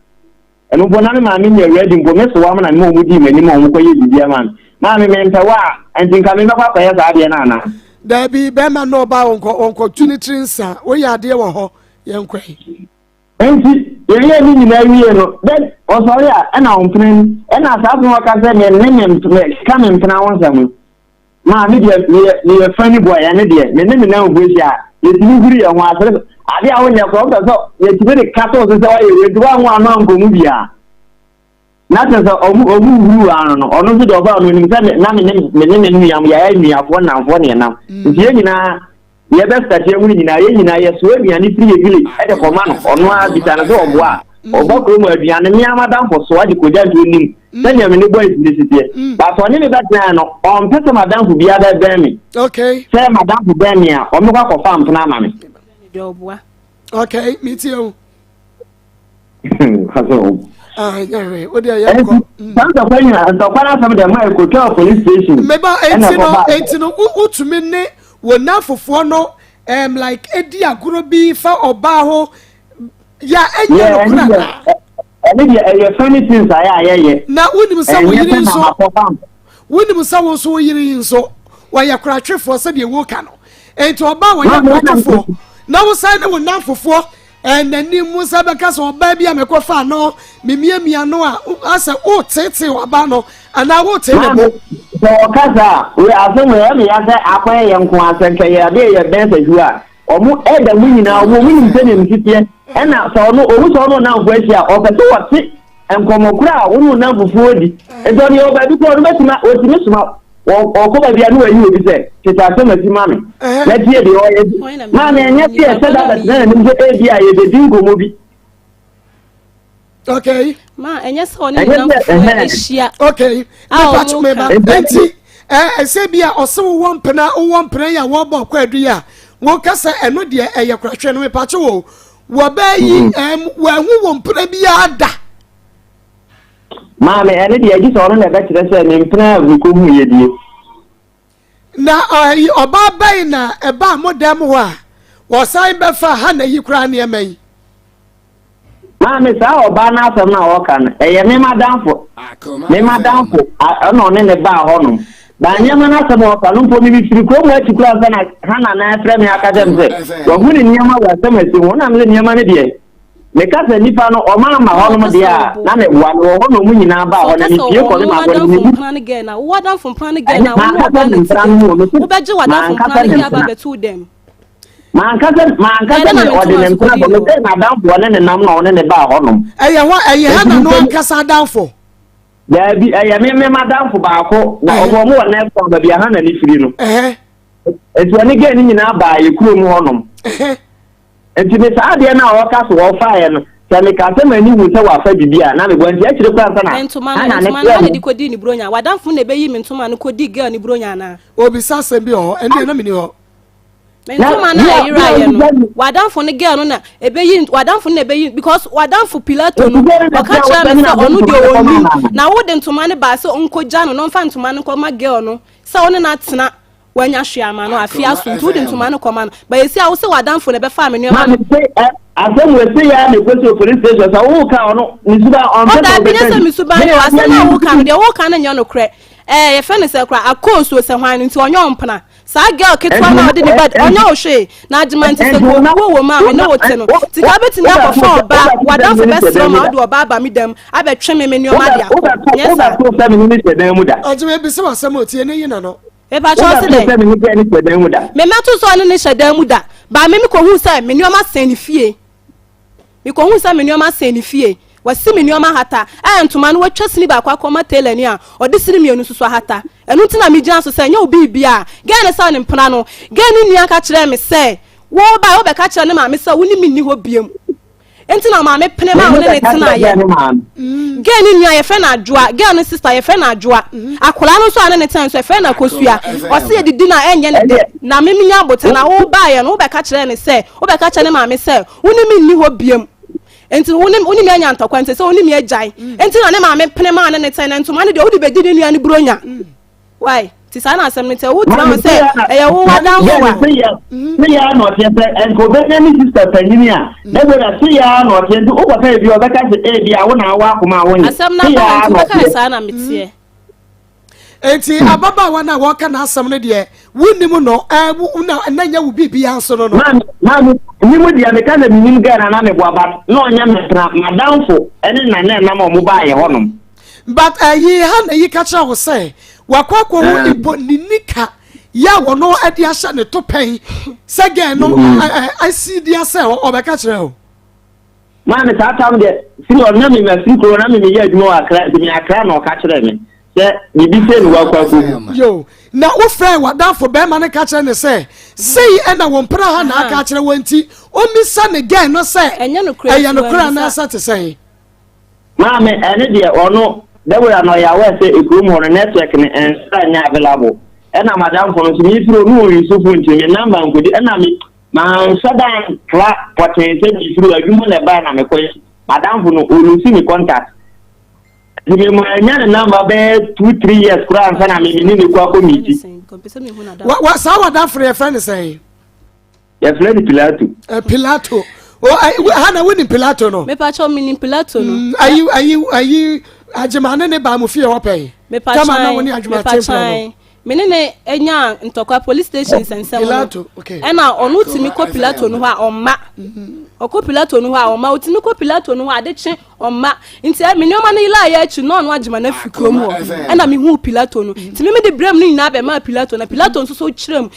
eno bona me ma me ne ready mbo me so wa na me omudi mani ma omko ye bibia man ma me menta wa antinka me bakwa ya za ade na na da bi be ma no ba onko tunitiri nsa wo ya ade wo ho ye nkwa enti ye ni na wiye no then o sorry a na ompren na sa so ka se me ne ka me mpena won sam ma me de me funny boy ya ne de me ne na obuji a ye tini guri ya ho asere ade a wonya ko so ye tini de kato so se wa ye duwa ho anu anko mu bia na te so omu anu no ono so de oba no ni se na me ne yam ya ya afo na afo ne na ye nyina ye be start ye wuni nyina ye nyina ye so aduane free ye village e de koma no ono a bitana so obo a obo ko mu aduane mi amadam fo so ade koja do nim sanya me ne boys ni sitie ba so ne be batna no on pese madam fo bia da ben mi okay say madam fo ben mi a o me kwa ko fam tena ma me okay meet you haso yeah what dey ya ko santa kwanya to kwara sam de mai ko to police station me ba 18 no utumi ne wona fofo no like edi agoro bi fa oba ho ya enya no kuna edi e funny things aye na woni musa wo yiri nso woni musa wo so yiri nso wa ya kratwefo se de wo ka no enti oba wa ya kratwefo na wo sai ne wo nanfofo nani musa beka so oba bia mekofa no memiamia no a asa o tete oba no ana wo tete no so kaza we azumu ya me ya say akwan ye nko asenke ya de ye bensa jua omu eda mu nyina omu nim se ne mtitie ena so no owu so no na ngwashi a opeto wati enkomokura a wonu na bufuo di edo ni oba bi ko no betima otimi suma okoba bia no ayi obi se teta se matima me na tie de oye ma na enye tie se da na nim se ebi a ye de dingo mo bi okay ma enye se oni na ehia okay patch me ba enti se bia ose wo mpena ya wo bo kwadu ya wo kasa eno de eye kwahwe no me patch wo ba yi wo hu wo mpena bia da ma me ene de agi so no na be kire se me mpena ko hu ye die na oba bai na eba modam ho a wo sai be fa ha na yi kura ne eman ma me sa oba na asem na wo kan eye me madamfo ono ne ba ho no ba nyama na asem wo kan mpo mi firi ko mo atikura sa na hana na afre me akadem se wo hu ni nyama wa asem esi wo na me nyama ne de me ka se nipa no o ma ho no de a na me wa no ho no mu nyina ba ho na mi tie ko ne ma go ni plan again na wo dan fun plan again na wo ba ni wo be ji wa dan fun plan again ba be to them man kasa me ordinary plan bo me na dan bo ne nam na one ne ba ho no eye ha na no kasa dan fo da bi eye me madam fo ba ko na obo mo na ko ba bi ha na ni firi no etu ani ge ni nyina ba ye kuro mu ho no enti me sa de na o ka so wo fa ye no se me ka se mani hu se wa fa bibia na me gwanti akire kwa sana entuma na de kodi ni bronya wadamfo na be yi me ntuma no kodi girl ni bronya na obi sase bi ho ende na me ni ho mentuma na ira ye no wadamfo ne girl no na ebe yi wadamfo na ebe yi because wadamfo pilato no oka cha me se onu de onu na wo de ntuma ne ba se onko ja no mfa ntuma no ko ma girl no se onu na tena wanya hwe ama no afia so ntu de ntuma no koma no ba yesi a wo se wadamfo ne be fa me nyoma no asem we se ya ne kwese police station so wo ka ono nisuba on be oda bi ne se misuba ne asem na wo ka me de wo ka na nya no kre ye fe ne se kra Akos so se hwan nti onyo mpena sa girl ketwa na odi ni bed onyo hwe na agiment se ko wo ma me no wote no ti ka beti na ko fo ba wadamfo be se ma odi oba ba mi dem abetwe me nyoma dia yes sir so 7 minutes dem muda ojime bi se wasem otie ne yina no e ba cho se de me meto so ne shedan mu da ba me ko hu se me nyoma sen ni fie me ko hu se me nyoma sen ni fie wasi me nyoma hata ntoma no watwasini ba kwa Akoma tailor ni a odi sini mienu susu hata enu ntina me gyan so se nya obi bia ga ne sa ne mpena no ga ni nia ka kire me se wo ba wo be ka kire ne ma me se wo ni mi ni ho biem enti na ma me pene ma wo ne tina ye ga ni nia ye fe na adwoa ga ne sister ye fe na adwoa akola no so ane ne tina so ye fe na kosua o se didi na enye ne de na me nya abote na wo ba ye no wo be ka kire ne se wo be ka kire ne ma me se wo ni mi ni ho biem enti woni me anya ntakwa enti se woni me agyan enti na ne ma me pene ma ne ten ntoma ne de wodi bedi ne nua ne bronya why ti sa na asem ne te wo tra se e wo wadan fo wa se ya no te se en ko be ne sister panyinia ne go da se ya no te ndu o ka bi o be ka se e bi a wo na wa akoma wo ni asem na ba ntu be ka sa na metie enti ababa wa na wo ka na asem ne de wunnim no na nya wo bibia so no man ni mo dia me ka na minim ga na me boa ba na onya me tra madamfo ene na mo ba ye honom but yi ha na yi ka cha wo say wakwakwo wo ibo ninika ya wo no ade ahya ne to pen se gen no asidia se o be ka kire o man ta tam de si o na me ma fi ko na me ye adwuma wa akra bi akra na o ka kire me se bibi se ni wakwakwo yo na wo frɛ wadafo be ma ne ka kire ne se sei ena wo mpra ha na aka kire wanti o misa ne gen no se enya no kra na sa te sei ma me ene de ono they were no ya we say ekrum ho network ne nya available ena madam for no mi firo no Yusuf nti me number nkodi ena me man sadan kla potense mi firo adwuma le ba na me ko madam for no olusi mi contact di me nya ne number be 2-3 years kura ansa na me ni ne kwa committee wa sa wada frɛ friend say your friend Pilato. Pilato. Oh, Hannah winning Pilato no. Me pacho mini Pilato no. Are you Ajamana ne ba mo fie opay. Me pacho menene enya ntokwa police station sensem Pilato, okay. Ena onu timi ko Pilato no ha omma. Oko Pilato no ha omma, otimi ko Pilato no ha adeche omma. Nti me nyoma no ila ya achi no ajima na fikrom ho. Ena me hu Pilato no. Timi me de brem no nyina be ma Pilato na Pilato nso so kirem.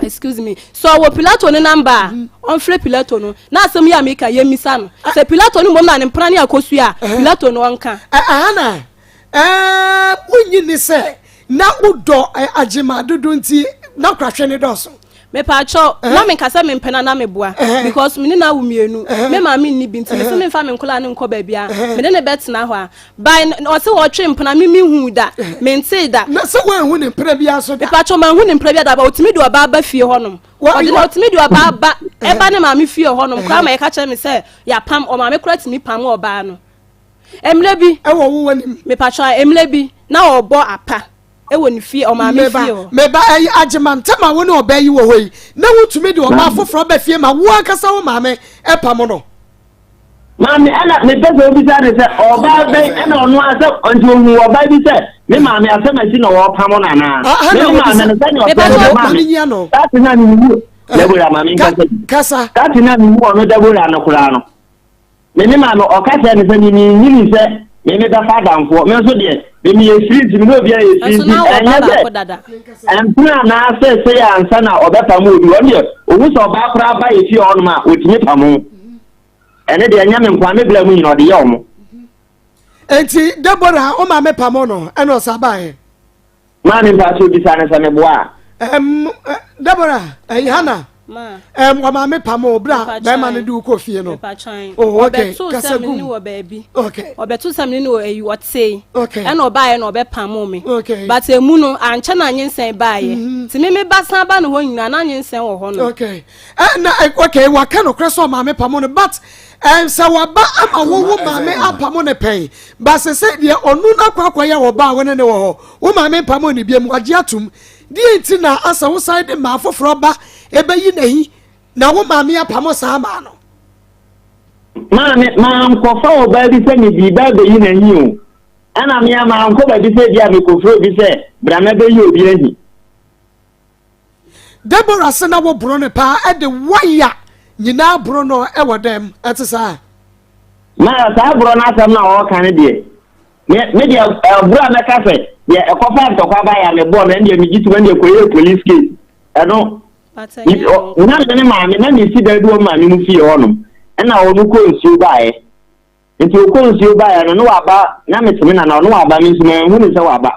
Excuse me. So wo Pilato no number, on free Pilato no. Na asem ya me ka yemisa no. Se Pilato no mom na ne mpra ne akosu a, Pilato no onka. Ana. Munyi ni se na udo ajima dudu nti na kwahwe ne doso me pacho na me kasa me mpena na me boa because me na wumienu me ma me ni binti me se me fa me nkola ne nko ba bia me ne betina ho a by o se wo twe mpena me hu da me nti da na se wo hu ne mpena bia so da me pacho ma hu ne mpena bia da ba otimi do ba fie honom o de otimi do ba e ba ne ma me fie honom kwa ma e ka che me se ya pam o ma me kura timi pam o ba no emle bi e wo wo wani me pacho emle bi na obo apa ewo ni fie o ma me fie o me ba ajimanta ma wo ne obayi wo hoyi na wutumi de oba foforo ba fie ma wo akasa wo ma me e pam no ma me ana me pese obi sa de se oba be na onu ase onti ohu oba bi se me ma me ase ma si no wo pam na na me ma me se no oba ni nya no that na ni wu debora ma me kasa that na ni wu no debora no kura no me ma no okasa ne se ni se me da father mfo me so de me street me no bia street empna na se ya ansa na obeta mu obi onye owu so ba kra ba efi onu ma otimi pamo ene de anya me nkwa me bla mu nyina ode ye omo enti Deborah o ma me pamo no ene osaba he ma ni pa so bi sa na se me boa Deborah Hannah ma wa ma me pamo bra ba ma ne du ko fie no oh okay kasa gu ni wo baabi okay obetu sam ni wo ayi what say okay and obaye na obe pamo me okay but emu no ancha na nyensen baaye ti me basan ba no ho nyina na nyensen wo ho no okay na okay wa ka no kreso ma me pamo no but sa wa ba ama wo ma me apamo ne pen ba se de onu na kwakwa ya wo ba wo ne wo ho wo ma me pamo ni biem agye atum di enti na asa wo side ma foforo ba ebe yi nahi na wo ma me apamo sa ma no ma ko fa o ba bi se ni bi ba be yi nahi o ana me ma ko ba bi se dia me ko fro bi se bra na be yi obi ahi Deborah se na wo bro ne pa e de waya nyina bro no e wodem etisa ma sa bro na asam na o kan de me dia bro na ka fe ye e ko fa to kwa ba ya me bo na ndie mi gitu ndie ko ye police case eno na ne ma me na ni si da du ma me mu fi honom na o mu ko nsi ba e nti o ko nsi ba ya no wa ba na me tumi na no wa ba mi nsi me hu ni se wa ba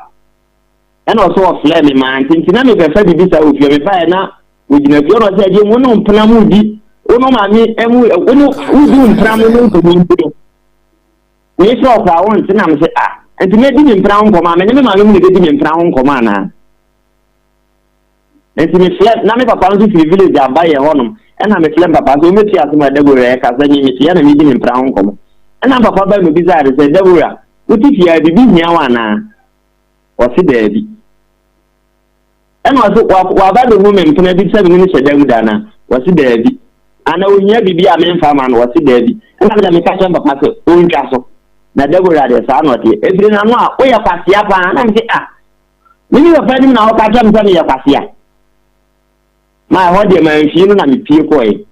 ena o so o fle me ma nti na me be fa bibi sa o fi me ba na o gina fi o se je mu no mpna mu di o no ma mi emu o no u du mpna mu no ko mu di ni so kwa won nti na me se nti me di mi mpra ho nkoma me ne me ma me mu de di mi mpra ho nkoma na nti me fle na me papa nso fi village abaye honom ena me fle papa so me ti asema Deborah ka sa ni me ti na me di mi mpra ho nkoma ena papa ba me bi za de Deborah uti fi ya bibi nya wa na o si da bi ena so wa ba de mu me mpna bi sa me ni se Davuda na o si da bi ana onya bibi a me mfa ma na o si da bi ena me ka so papa so o ntwa so na Deborah de sa no te ebiri na no a o ya kwasia pa na me se mini wa fadi na o ka tam sa me ya kwasia ma ho de ma nfi no na me pie ko e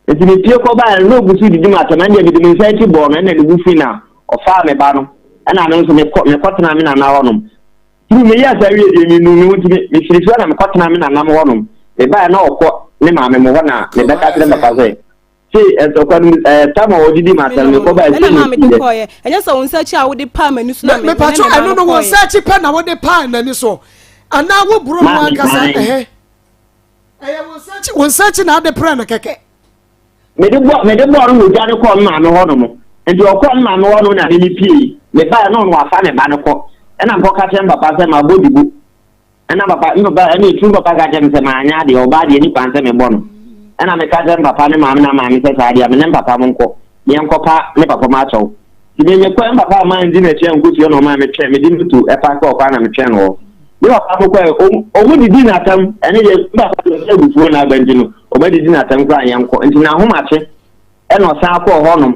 eti me pie ko ba no gusu didi ma ta na de bi me sai ti bo na de gufi na o fa me ba no ana no so me kwatena me na honom ti me ya sa wie de mi nu me wuti me firi so na me kwatena me na honom e ba na o ko ne ma me mo ho na me da ka tire ba pa se to ko tama o didi ma ta me ko ba se na me di ko ye enya so won search a wo de pa manu so na me pa cho I no won search pa na wo de pa na ni so ana wo bro no akasa won search na de pra na keke me de bo no ja ne ko ma me ho no mo enti o ko ma me ho no na ni pie me ba no no afa me ba ne ko ena ko ka tem papa se ma bodibu ena papa no ba eni tu papa ka tem se ma anya de o ba de ni pan se me bo no ena me ka tem papa ne ma me na ma me se sa dia me ne papa mo nko me nko pa ne papa ma chaw ti me ko en papa ma ndi na che nko ti no ma me tre me di tu e pa ko pa na me tre no ni papa mo ko o mu di na tam eni de papa se bu fu na banji no obedi di na tem kra yanko nti na ahomache e no san akọ honom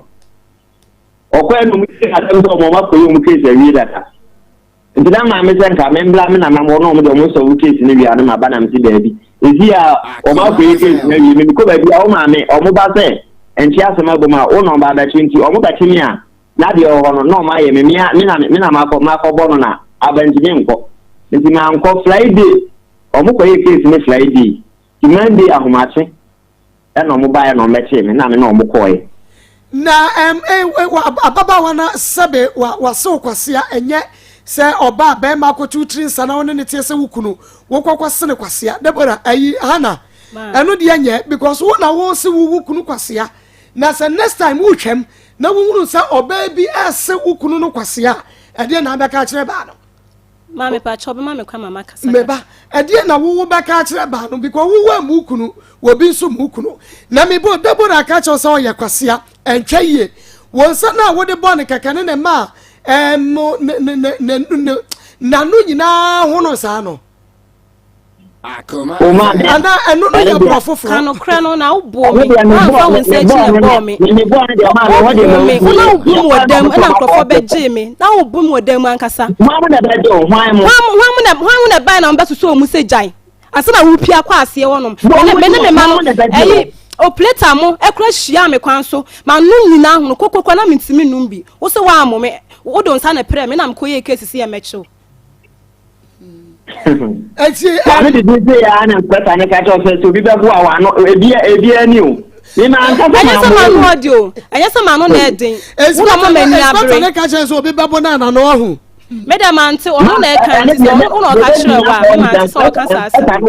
okwa no mu atem so mo makoyo mu case awie data nti na ma me senka me mbla me na ma mo no mo de mo so case ni wi anu ma ba na me ti baabi ezi a o makoyo case na wi me ko baabi a o ma me o mo ba se enti asema bo ma o no ba da chi nti o mo ba chi mi a na de o hono no ma ye me na ma ko bo no na abanti nko nti na nko Friday o mo koyo case ni Friday ti Monday ahomache e no mo ba ya no meche me na me no mo koy na ababa wana sabe wa so kwasia enye se oba be ma ko tutri sana woni ne tie se wukunu wo kwakwa ne kwasia Deborah ayi hana eno de enye because wo na wo se wukunu kwasia na se next time wo twem na wo hunu se oba bi ase wukunu no kwasia e de na abeka kire ba no mama pa chobe mama kwa mama kasa meba e de na wo beka kire ba no because wo wa mu kunu wo bi nso mu kunu na me bo Deborah ka cho se o ye kwasia entwaye wonsa na wo de bon kakane ne ma nanu nyina hono sa no Akoma ana enu no ya brofofo kano kra no na wo me fa won se ji na bo me ni bo an de ma wo de me na wo bum wodam na nkrofo be ji me na wo bum wodam ankasa mo na be do hwan mo na ba na mbeso so mu se jan asa na wo pia kwa ase wonom me ma no eyi o pleta mo ekra hia me kwan so ma no nyina hono kokokwa na mentimi num bi wo se wa mo me wo don sa na pre me na mkoye case se ya mecho eti ani de de ya na kweta ne ka to se so bi be bo awa no ebi ani o ni ma anka anya se ma no audio anya se ma no na edin wo na mo mani abre ne ka che so bi be bo na na no ahu meda mante ono na e kan se ono ka kire wa ma se o ka sa sa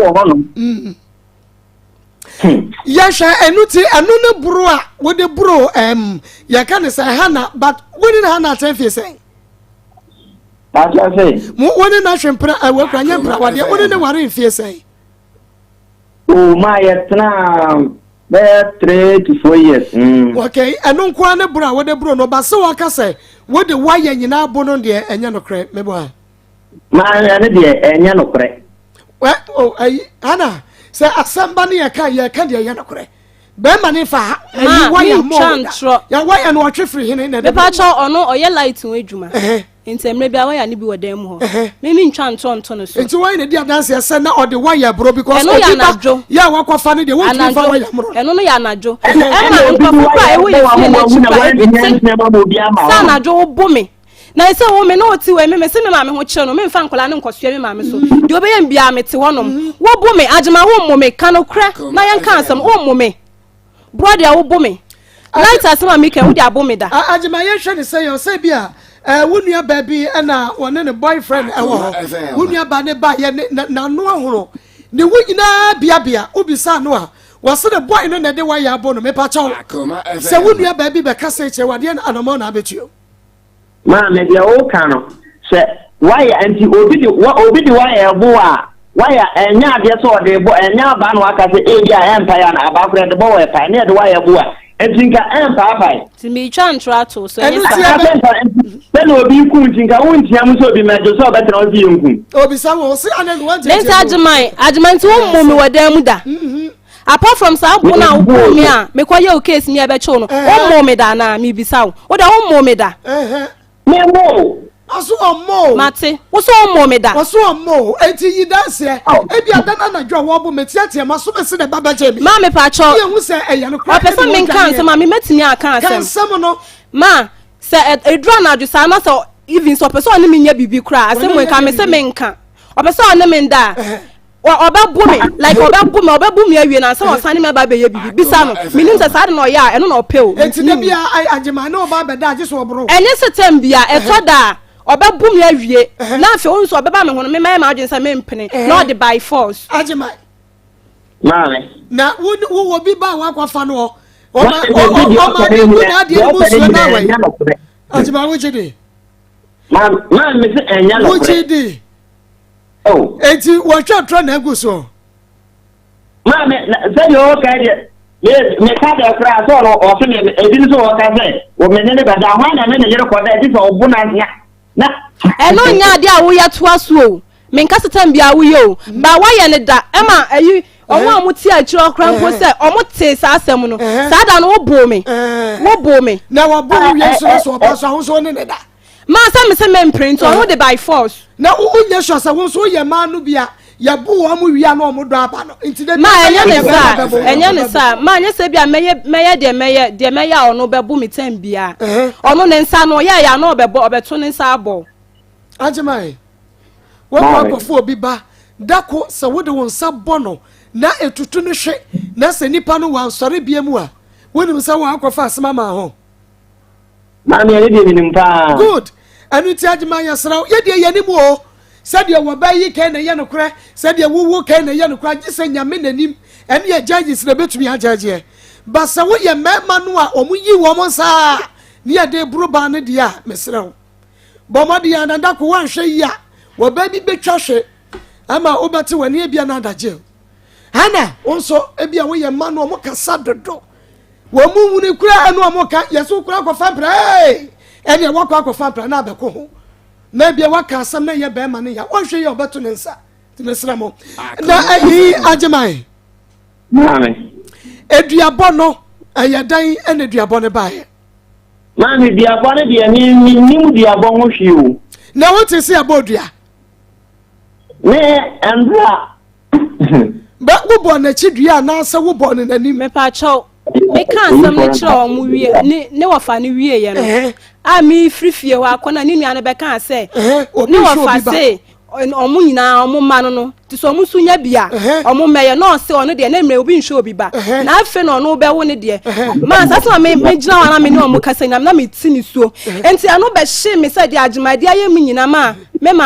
yasha enuti enu ne buru a wo de buru ya kan se hana but woni na hana ten fie say that's what I say mo woni na hwempra we kwanya bra wade woni ne ware fie say oh my etna be 3 to 4 years okay enu nko ne buru a wo de buru no ba se wo ka say wo de waya nyina bo no de enya no kre mebo a ma ne de enya no kre we oh ai hana se asamba ne ya ka de ya no kre be ma ne fa ayi waya mo ya waya no atwefiri hene na de pa cho ono oye light won adwuma entemre bia waya ne bi wodam ho me ntwa ntonto no so enti waya ne dia dance ya se na ode waya bro because eno ya najo ya wakwafa ne de won twa fa waya mro eno no ya najo e ma nko kwa e wo ye fi na chipa sa najo wo bome na ise wo me na oti we me se me ma me ho kire no me mfa nkola ne nkosua me ma me so de obeye mbia me te wonom wo bome agema wo mmome kanokra na yanka asam wo mmome brother wo bome light asema me kan wo de abome da agema ye hwe ne se yo se bia wunua baby na wone ne boyfriend ewo wunua ba ne ba ye na no ahoro ne wunyina bia obisa no a wose the boy no na de wa ya abo no me pa chawo se wunua baby be kase che wade na anamo na abetuo ma me dia o kano se why anti obi di why ebo a why enya ade so de bo enya ba no aka se e ya empire na aba kure de bo we pa ne de why ebo a etinka empire ti me twa ntrato so yes ben obi ku ntinka wontia mu so obi mejo so betra obi nku obi sa wo se anan wanje let's adjumant wo mmomi wadam da apart from sa bo na wo me a me kwaye o case ni abecho no wo mmomi da na me bisa wo da wo mmomi da memo aso ommo mate wo so mmomi da aso ommo enti yi dance e bia dana na dwo wo bo metiatia maso be se de baba jemi ma me pa cho ye hu se eya no kwa pesa me kan se ma me metimi aka asem kan sem no ma se edro na adu sa na so even so pesa oni me nya bibi kra asem we ka me se me nka o pesa oni me nda oba bumi like oba bumi awie na se o sane me ba be ye bibi bisa no minim se sa de no ya eno na opeo enti de bia agema na oba be da je so obro enye setem bia eto da oba bumi awie na afi onso obeba me hono me ma adwen se me mpene na ode by force agema mame na wo bi ba wa kwafa no o ma de na de bu so na we agema wo chede man me se enya no wo chede oh enti wo twa na egu so mame se yo ka de me ka de kra so no o se me edin so o ka se wo me ne ba da hwan na me ne yere ko da edi so obu na na eno nya de a wo ya to aso o me nka setam bia wo yo ba wa ye ne da e ma ayi omo amuti achiro krampo se omo te sa asem no sa da no wo bo me na wo bo wi so oba so ahun so ne da ma se me print omo de by force na unye so sa won so ye ma no bia ya bu wo mu wi ano omo do aba no nti de ma enye ne sa ma anya se bia meye de meye ono be bu mi tem bia ono ne nsa no ya no obeto ne nsa abo ajimai wo ko fo obi ba dako se wo de won nsa bono na etutu no hwe na se nipa no wan sore bia mu a wonim se wo akwafa asema ma ho ma me ye de minim pa good anu ti ajimai yasra ye de ye ni mu o said you were by ye can a yanokra, said you woo can a yanokra, just saying your men and him, and your judges the bit to me a judge. But so what your man manua, or you woman, sir, near de Bruban, dear, Miss Row. Bomadia and Dako one shay ya, well, baby big trash. I'm a over to an Ebia another jail. Hannah, also, Ebia, way a man or mocha sad the door. Well, moon will cry and no mocha, yes, so crack of family, and you walk out of family another coho. Maybe a waka some na ye be mane ya won hwe ye obeto ne nsa ti mesra mo na ayi ajemai mame eduabo no ayadan ene eduabo ne bae mame duabo ne de ni nim duabo ho hwe o na won ti se abodua me andra ba wo na chi dua na se wo bo ne nani me pa cho me kan sam ne kire o mu wie ne wafa ne wie ye no a mi frifie wa akona ni nua ne be kan se ne wafa se omu nyina omu ma no ti so omu sunya bia omu meye no se ono de na mre obi nhwe obi ba na afe no no be wo ne de ma sasa me gina wa na me ne omu kasa nyam na me ti ni suo enti ano be hye me se de agimade aye mu nyina ma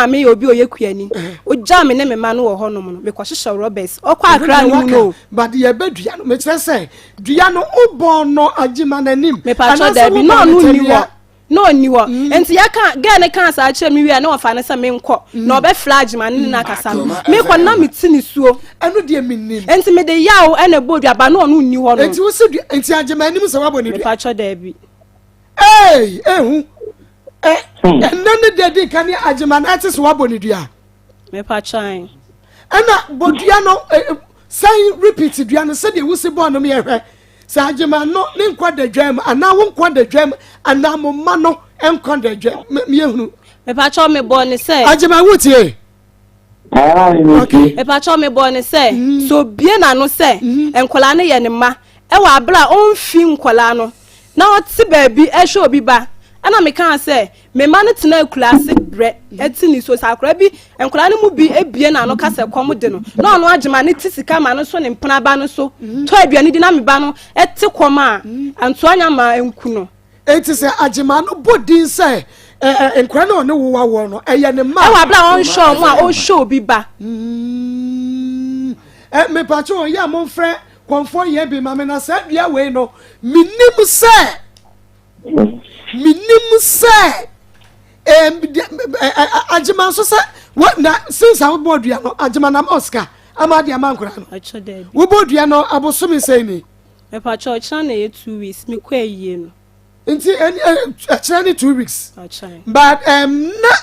me obi oyekuani o ja me ne me ma no wo ho no no me ko hye Roberts okwa akra ni mu no but ye bedua no me kire se dua no ubon no agima nanim me pa cho da bi no ni wo no ni wo enti ya kan ga ne kan sa ache mi wi na wafa ne se me nko na obe flag man ni na kasa no me ko na me ti ni suo enu de minim enti me de yawo ene bodua ba no ni wo no enti wo se enti agima nanim se wabo ni me pa cho da bi ehu nane de di kan agima na ati se wabo ni dua me pa chan ana bodua no say repeat dua no se de wo se bo no me hwe sa agima no ne nkwa da dwam ana wo nkwa da dwam ana mo ma no enkwa da dwam me ehunu me pa cho me bo ne se agima wutie okay me pa cho me bo ne se so bie na no se enkola ne ye ne ma e wa abra on fi nkola no na o ti ba bi e hwe obi ba ana me kan se me ma ne tena class bre eti ni so sakra bi enkola ne mu bi ebie na no kase kwom de no na ono agima ne tisika ma no so ne mpena ba no so to aduane di na me ba no eti kwom a anto anya ma enku no eti se agima no bodin se enkora no ne wo wa no eye ne ma e wa bla on show mu a o show bi ba me pacho ya mo frɛ konfo ye bi ma me na sa dua we no minim se agima so se what na since I board you no agima na Oscar amadi amankura no acho dey wo board you no aboso me say ni me pa cho chan na 2 weeks me kwa yie no nti actually 2 weeks acho but na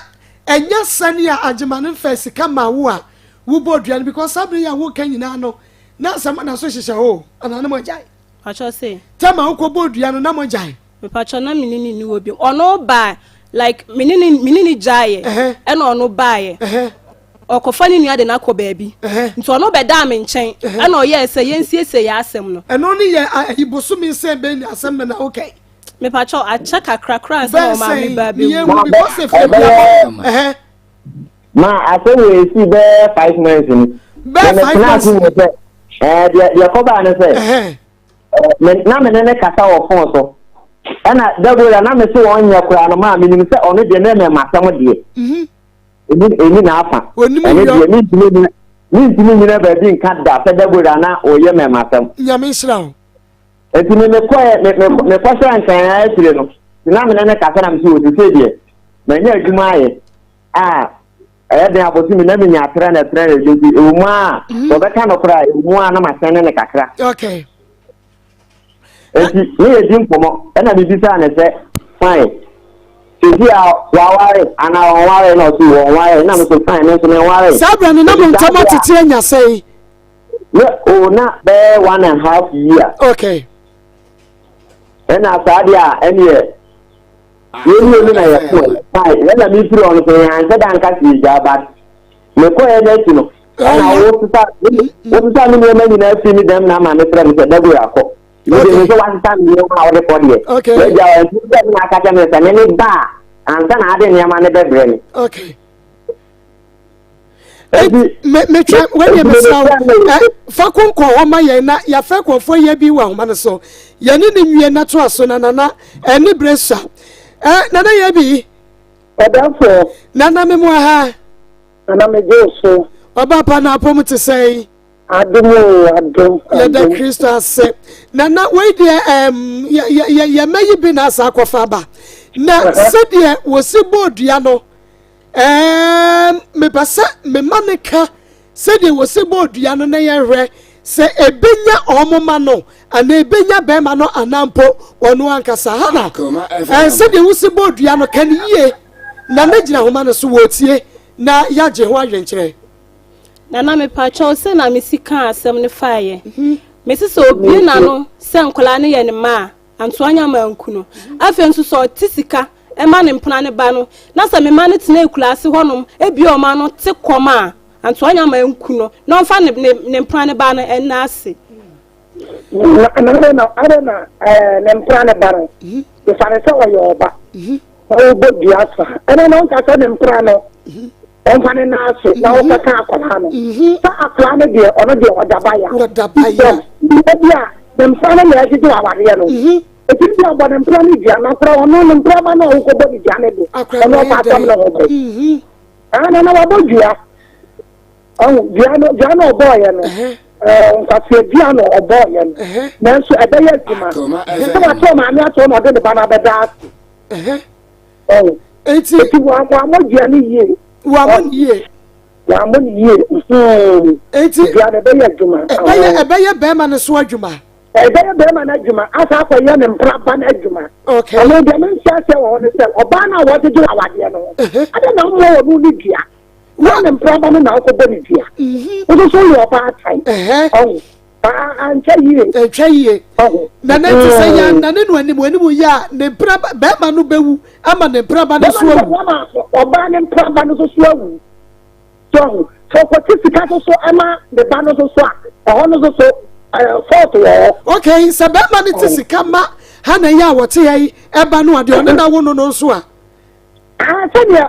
enya sani a agima no first kama wo a wo board you because sabri ya wo kan nyina no na sama na so hyehyɛ ho ana na mo jai acho say tema wo ko board you no na mo jai me pa cho na minini ni obi ono ba like minini jaye e no ono baye okofa ni nua de na ko baabi nti ono be da me nchen e no ye se yensiesie ya asem no e no ni ye iboso mi se be ni asem na okay me pa cho a chaka krakra se o ma mi baabi because if ma ase we see be 5 months ni be 5 months de ko ba na se na me ne kasa wo fon so ana dabura na me se won nya kura no ma me nim se ono de na me masam de eni na afa eni de ni ntimi na ba bi nka da se dabura na oye me masam nya me shira enti me ko se ankan ya tire no na me ne kasa na me se o de se de me nya adwuma aye de abosi me na me nya atra na de e mu a o be ka no kura e mu a na masam ne kakra okay enti ni edin pomo na bi bisa na se fine ti a waware ana waware na so waware na me so fine na so me waware sabra ni na mo ntama tete anya sei Oh, not there 1.5 years. Okay. And I said, yeah, and yeah. You know, let me put on the answer and catch you, but you know. And I want to start. What is happening when you see them now? My friend said, "That we are caught." You know, one time you know how the body. Okay. You are putting my academics and any bar, and then I didn't have any brain. Okay. Me try when you miss out. Fakun ko homa ye na ya fa ko fo ye bi wa homa no so. Ye ni ni nwie na to aso na nana eni bresa. Nana ye bi. Therefore, Nana me mo ha. Nana me go so. Oba pa na apom te say. Adum. Ya da Christa say. Nana we there ya meyi bi na asa akwafa ba. Na se de wo se bodua no. Me pasa me manika se de wo se bodua no na ye hwe se ebenya omoma no ana ebenya be ma no anampo wono ankasa hana se de wo se bodua no kan yie na megina homa no so wotie na yaje ho adwenkyere na me pacho se na me sika asem ne faaye me se so obi na no se nkola ne ye ne ma anto anya manku no afi nso so tisika ema ne mpona ne ba no na se me ma ne tena ekulase honom ebi o ma no te koma anto anya manku no na onfa ne mpona ne ba no enna ase na arena ne mpona ne ba no de fane se wo yoba o bo diasa ena no ka se ne mpona no onfa ne na ase na o ka akola no sa akola ne de ono de odabaya ebia ne mpona ne ya ji aware no If you are born in Pramija, no Prama, no Bobby Janet, no Patam, no. And I know about you. Oh, Giano boy, and Giano or boy, and then so a day at I told my natural, I did the Banabada. Oh, it's one more journey, 1 year. 1 year. It's a Bayer Beman, a Swajuma. Management, as I for young and Management. Okay. I know the man says, Obana, what to do? I don't know more who live here. One and problem now for Bolivia. What is all your part time? Oh, I'll tell you. Oh, the next say, and then when we are the Bamanu Bewu, I'm an improbable Obana and Prabanu slow. So, for Tissicato, so Emma, the banners of swag, the honors of so. Okay, so Batman is a kama, Hana ya what say, Ebanu, the other one on so. I tell you,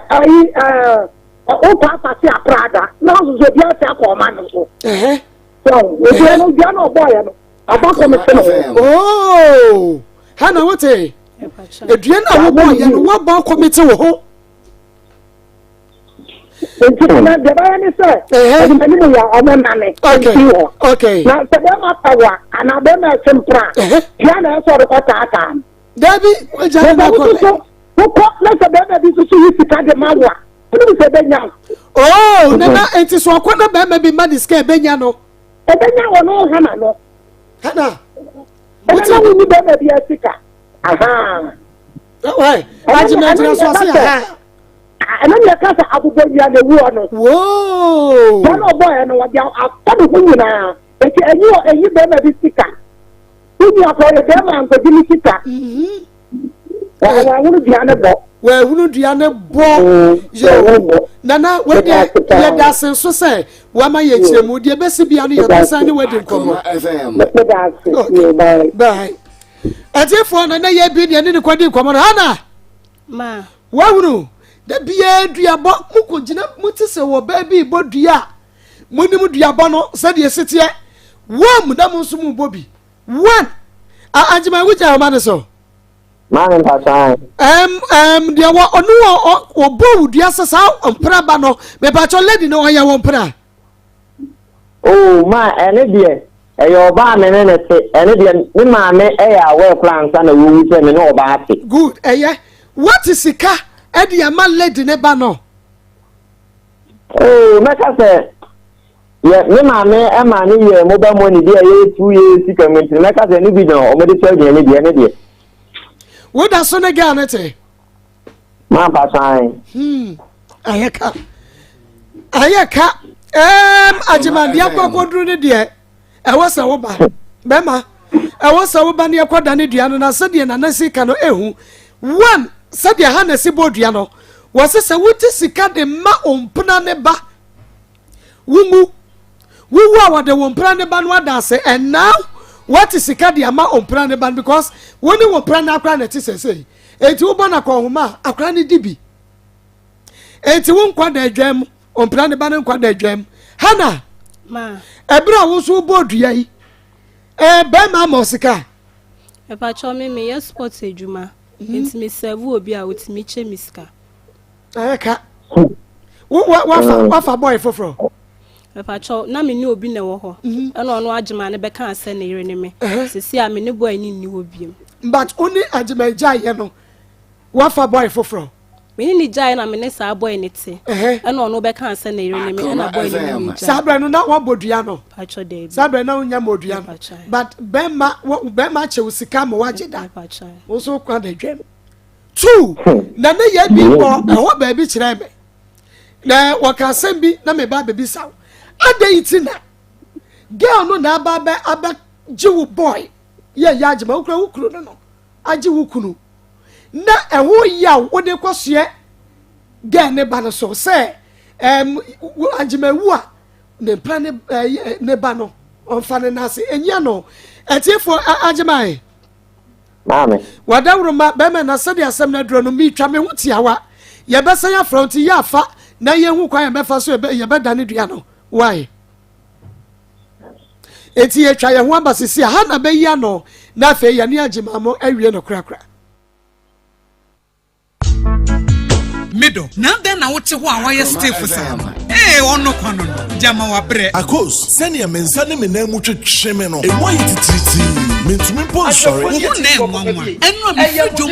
oh, Papa, Prada, now the Akoma. So, we are no piano boy, about the oh, Hana, what a Diana boy, and what about committee? Okay. Now, power and I don't know some pra. Piano sort of attack. Debbie, let's a baby to see you to cut the mawa. Oh, never, and it's one quarter baby money scare Benyano. A Benyano, no, Hannah, no. Hannah, what's up with the baby? A sticker. Aha. That way, I and then your cousin Abu Baby and the water. Whoa! One boy and what you are coming now. And you better be sticker. You are for a devil and for Jimmy Sticker. I want to be on a ball. Well, who do you on a ball? Nana, where the dancing so say, why my age, would you best be on your design wedding come? Bye. As if one and I be the end of the quadri common Hannah. Ma, wow. The beard diabo mukujina mutise wo baby bodua munimu diabo no said ye sit here one da munsumu bobi one ajima which are man so man patai dia wo onu wo bowu dia sasa ompra ba no me ba cho lady no ya wo mpra oh ma ene die e yo ba me ne te ene die ni ma me e ya we plan sa na wo se me no ba ate good what is sika Eddie, a man lady never know. Oh, Maka said, yeah, me, mammy, and money, mobile money, dear, 2 years, you can make Maka any video or medical, any. What does son again, it? Mamma, sign. Ayaka. Ajaman, the uncle go through the dear. was a woba bema was a woba near Quadani Diano Sadian and Nancy Cano Ehu one Sadia Hana Sibodiano was a witty sika de ma umpunaneba wumu what the umpraneban say and now what is sika de ama umpraneban because when you were prana cranet say it will ban a coma a cranny dibi it won't quite a gem umpraneban and quite a gem Hannah Ma Ebra was so bored ye Bema Mosika e pa cho me yes sports ejuma enti me serve obi a wotimi che miska Aka what boy for Pacho na me ni obi na wo ho e na ono agema ne beka ase na yire ne me sisi a me ne boy ni obiem but only agema jai ye no what boy for me ni jai na me ne sa boy ne te e na ono beka ase na yire ne me e na boy ni sabra no na one bodua no Pacho dey sabra na unya modua but bema che usika mo wageda wo so kwa da dwem two na ne ye bi bo e ho ba bi kire me na wakasem bi na me ba baby saw adaitina girl no na aba jiwu boy ye yagema ukuru no ajiwu kunu na eho ya wo de kwosue girl ne ba no so say agema wu a ne plan ne ba no onfa ne na se enya no etifo agema e mame wadawroma be me na sade asem na dro no mi twa me hutiawa ye besan ya front ye afa na ye hu kwa ye befa so ye be dane dua no why eti ye twa ye ho abasisi ha na be ya no na fe ye ne agema mo awie no krakra mido na den na wote ho a waye stay for say ono kwano no jama wa bre Akos senior mensa ne menamu twetwe no emu ayi titiriti mentumi pon sori wo na enwanwa enu am fidum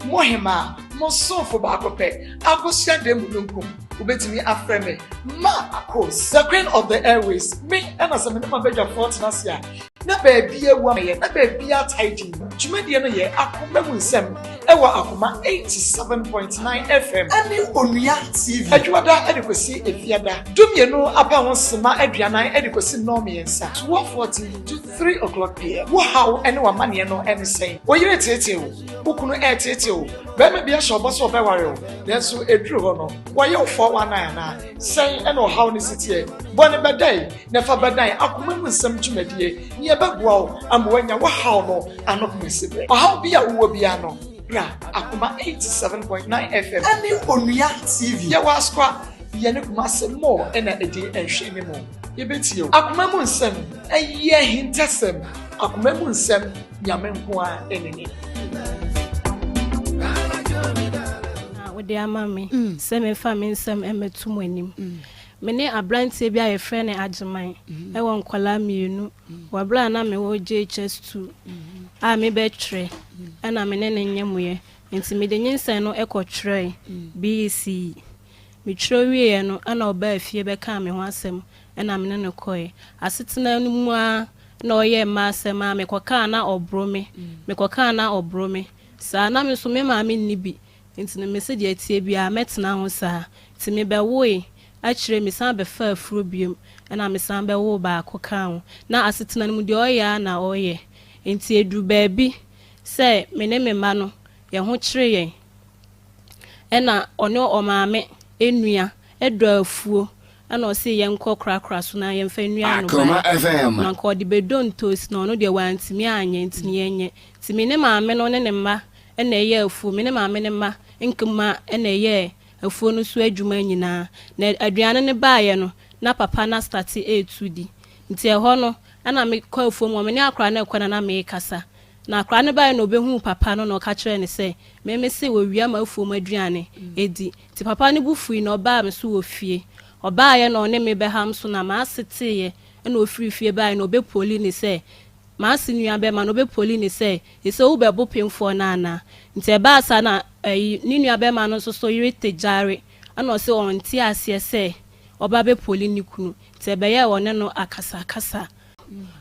mohema mo sofo ba akopɛ akosia dem nunkum ubetimi afreme Maa Akos the queen of the airways me and as a minimum beja fortness ya na baby ewa me na baby tidy twumedie no ye Akoma munsem ewa Akoma 87.9 FM ani onua TV adwada edikosi efiada dumie no aba won sema aduanan edikosi nomiensa 12:40 to 3 o'clock p.m. Wow ene wa mane no ene sei wo yire tete wo ukunu tete wo be me bia shobo so be ware wo nenso eduru ho no wo ye 419 na sei ene o haw ne sitie bone bedai ne fa bedai Akoma munsem twumedie ye begua wo amwanya wo haw no anokomesibe o haw bia wo bia no bra Akoma 87.9 FM ani onua TV ye waskwa ye ne kuma se mo ena edi enhwe me mo ye betio Akoma munsem eye hintasem Akoma munsem nyame nko a eneni wode amame se me fa me nsem emetum anim mene abrantie bia ye frɛ ne agyeman e won kwala mienu wabra na me wo JHS2 a me betwre ana mene ne nyamuye enti me de nyinsan no ekotwre BC me twre wie no ana oba afie beka me ho asem ana mene ne koe asetena no mu a na oye ma asem a me koka na obrome me koka na obrome sa na me so me ma me nibi enti ne message atie bia metena ho sa ti me bewoe achire mi san be fa afuro biom na mi san be wo ba akoka ho na asetena no mu de oya na oye enti edu baabi se mene me ma no ye ho kire yen na ono o maame enua edo afuo na o se ye nkọ krakra so na ye mfa enua no ba na ko de bedontos na ono de wantimi anye ntini yenye ti mene maame no ne ne mma na ye afuo mene maame ne mma nkema na ye afuo no so adwuma nyina na aduane ne baaye no na papa na start A2D nti eho no ana me kwa afuo mo me ne akra na ekwa na me kasa na akra ne baaye no obehu papa no na ka kire ne se me se wo wia ma afuo mo aduane edi ti papa ne bufui na oba me so wo fie obaaye no ne me be ham so na ma seteye na ofiri fie baaye no obepoli ne se ma sinua be ma no obepoli ne se ese wo be bo pemfo na ana nti e ba sa na ni nua be ma no so yire tejare ana o se on ti ase se oba be poli ni kunu te be ye wone no akasa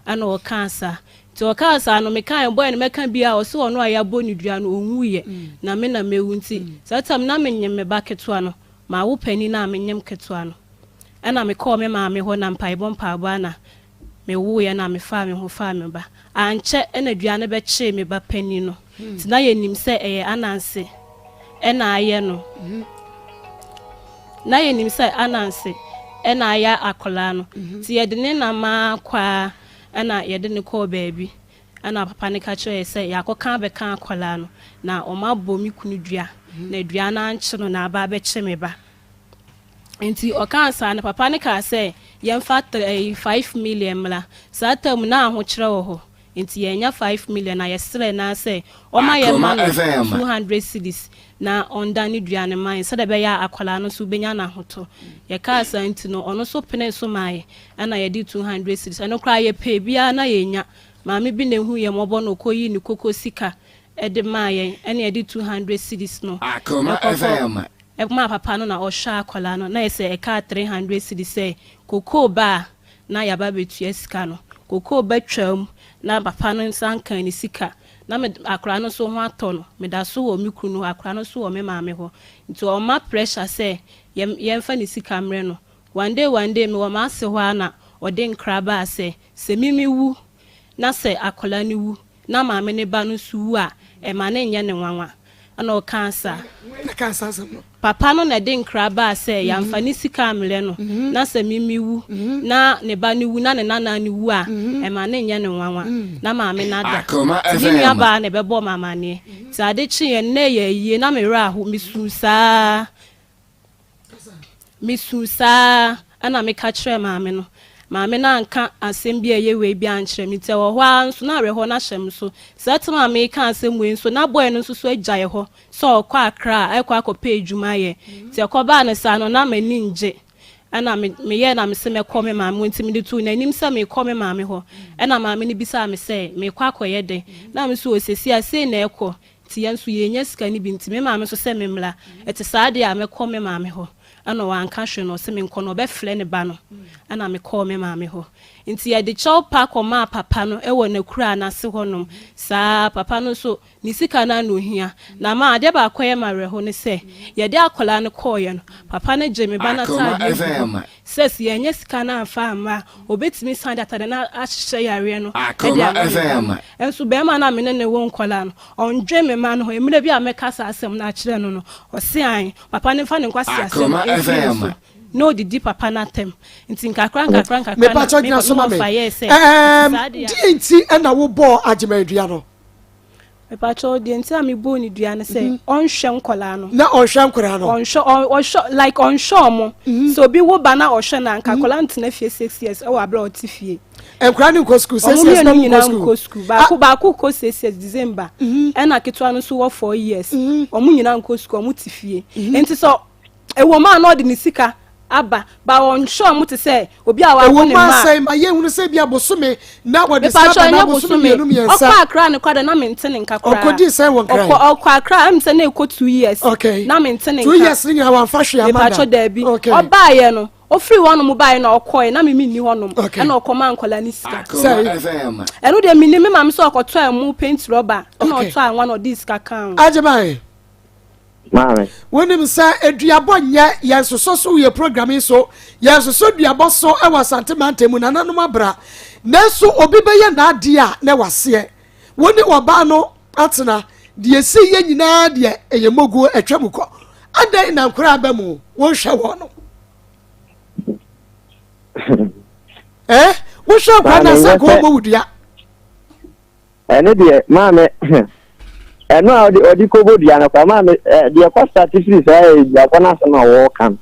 ana o kansa te o kansa no me kan boy no me kan bia o se ono aya bo ni dua no onwuye na me na mewu nti satam na menyem me baketo ano ma wo pani na menyem keto ano ana me call me ma me ho na mpai bompa aba na me wo ye na me fa me ho fa me ba anche na duane be che me ba pani no ti na ye nim se eye ananse na aye no na ye nim se ananse na aya akola no ti ye de ne na ma kwa na ye de ne ko baabi ana papa ne ka che se ya koka be kan akola no na o ma bo mi kunu dua na dua na anche no na ba be che me ba enti o kan sa na papa ne ka se ye mfa 5 million mla sa tam na ho kire wo ho enti ye nya 5 million na ye sere na se o ma ye ma 200 cedis na onda ni dua ne man se de be ya akwala no so benya na hoto ye ka sa enti no ono so pene so mai ana ye di 200 cedis ano kra ye pe bia na ye nya maame bi na hu ye mobo no koyi ni koko sika e de mai ene ye di 200 cedis no Akoma FM ma papa no na o sha akwala no na ye se e ka 300 cedis se koko ba na ya ba betu sika no koko ba twam na papa no nsan kan ni sika na me akra no so ho ato no me da so wo mi kunu no akra no so wo me maame ho nti o ma pressure say ye mfa ni sika mre no one day me wo ma se ho ana o de nkra ba se mimi wu na se akola ni wu na maame ne ba no su wu a e ma ne nye ne nwanwa ana o cancer papa no na de nkra ba se ya mfa ni sika mre no na se mimi wu na ne ba ni wu na ne nana ni wu a e ma ne nya ne nwanwa na maame na da ni aba na be bo mama ne ti ade chi ye na ye yie na me ra ho misusa ana me ka kire maame no maame na nka asem bia ye we bia nkyere mi te wo ho anso na reho na hyem so setma me ka asem we nso na boy no so agyaye ho so kwa akra ekwa akọpa ejuma ye te koba ne sa no na mani nje ana me ye na me se me kọ me maame nti me de tu na nim se me kọ me maame ho ana maame ni bisa me se me kwa akọye de na me so osesi ase na ekọ ti yanso ye nya sika ni bi nti me maame so se me mla ete saade a me kọ me maame ho ana wanka hwe no se me nkọ no be fle ne ba no ana me kọ me maame ho nti ye de chow park o ma papa no e wo na kura na se honom sa papa no so ni sika na no hia na ma ade ba akoye mare ho ne se ye de akola no kọ ye no papa ne je me ba na ta ses ye nya sika na afa ma obetimi san data na ahye yare no e de ama enso be ma na me ne wo nkola no ondwe me ma no ho emire bi a me kasa asem na akire no no o se an papa ne fa ne kwasi asem no the deep papa na tem nti nkakra me pa chọ na so ma me DNT na wo bo ajemadua no me pa chọ DNT a me bo ni dua no se onhwe nkola no na onhwe nkora no onhwe like onhwe mo so bi wo ba na ohwe na nkakola ntena fie 6 years e wa bra otifie enkra ni ko school 6 years na ko school ba ko 6 years December e na ketwa no so wo 4 years omu nyina nko school omu tifie enti so e wo ma no de ni sika aba ba on show mu te say obi a wa ko ne ma say ma ye hunu say bia bosome na wo de saba na bosome enu mi ensa okwa akra ne kwada na mentene nkakra okodi say won kra okwa akra am say na eko 2 years na mentene 2 years ni ha wan fa hwe amanda pacho da bi oba ye no o free one mu ba ye na okoy na me ni honom e na okoma nkola ni sika enu de mi ni me ma me so okoto amu paint rubber na oto an one of these kakan ajebai Mame. When him say eduabo nya yensoso so ye programming so yensoso duabo so e wasante mantemu na nanom abra nanso obi be ye na ade a na wase woni oba no atena de esi ye nyina de eyemogu atwamuko adan na nkora ba mu won hwe wo no wo hwe kwa na se ko mo wudua ene de mame no odi kobo dia na kwa ma de kwa statistics ya kwa na so na wo kan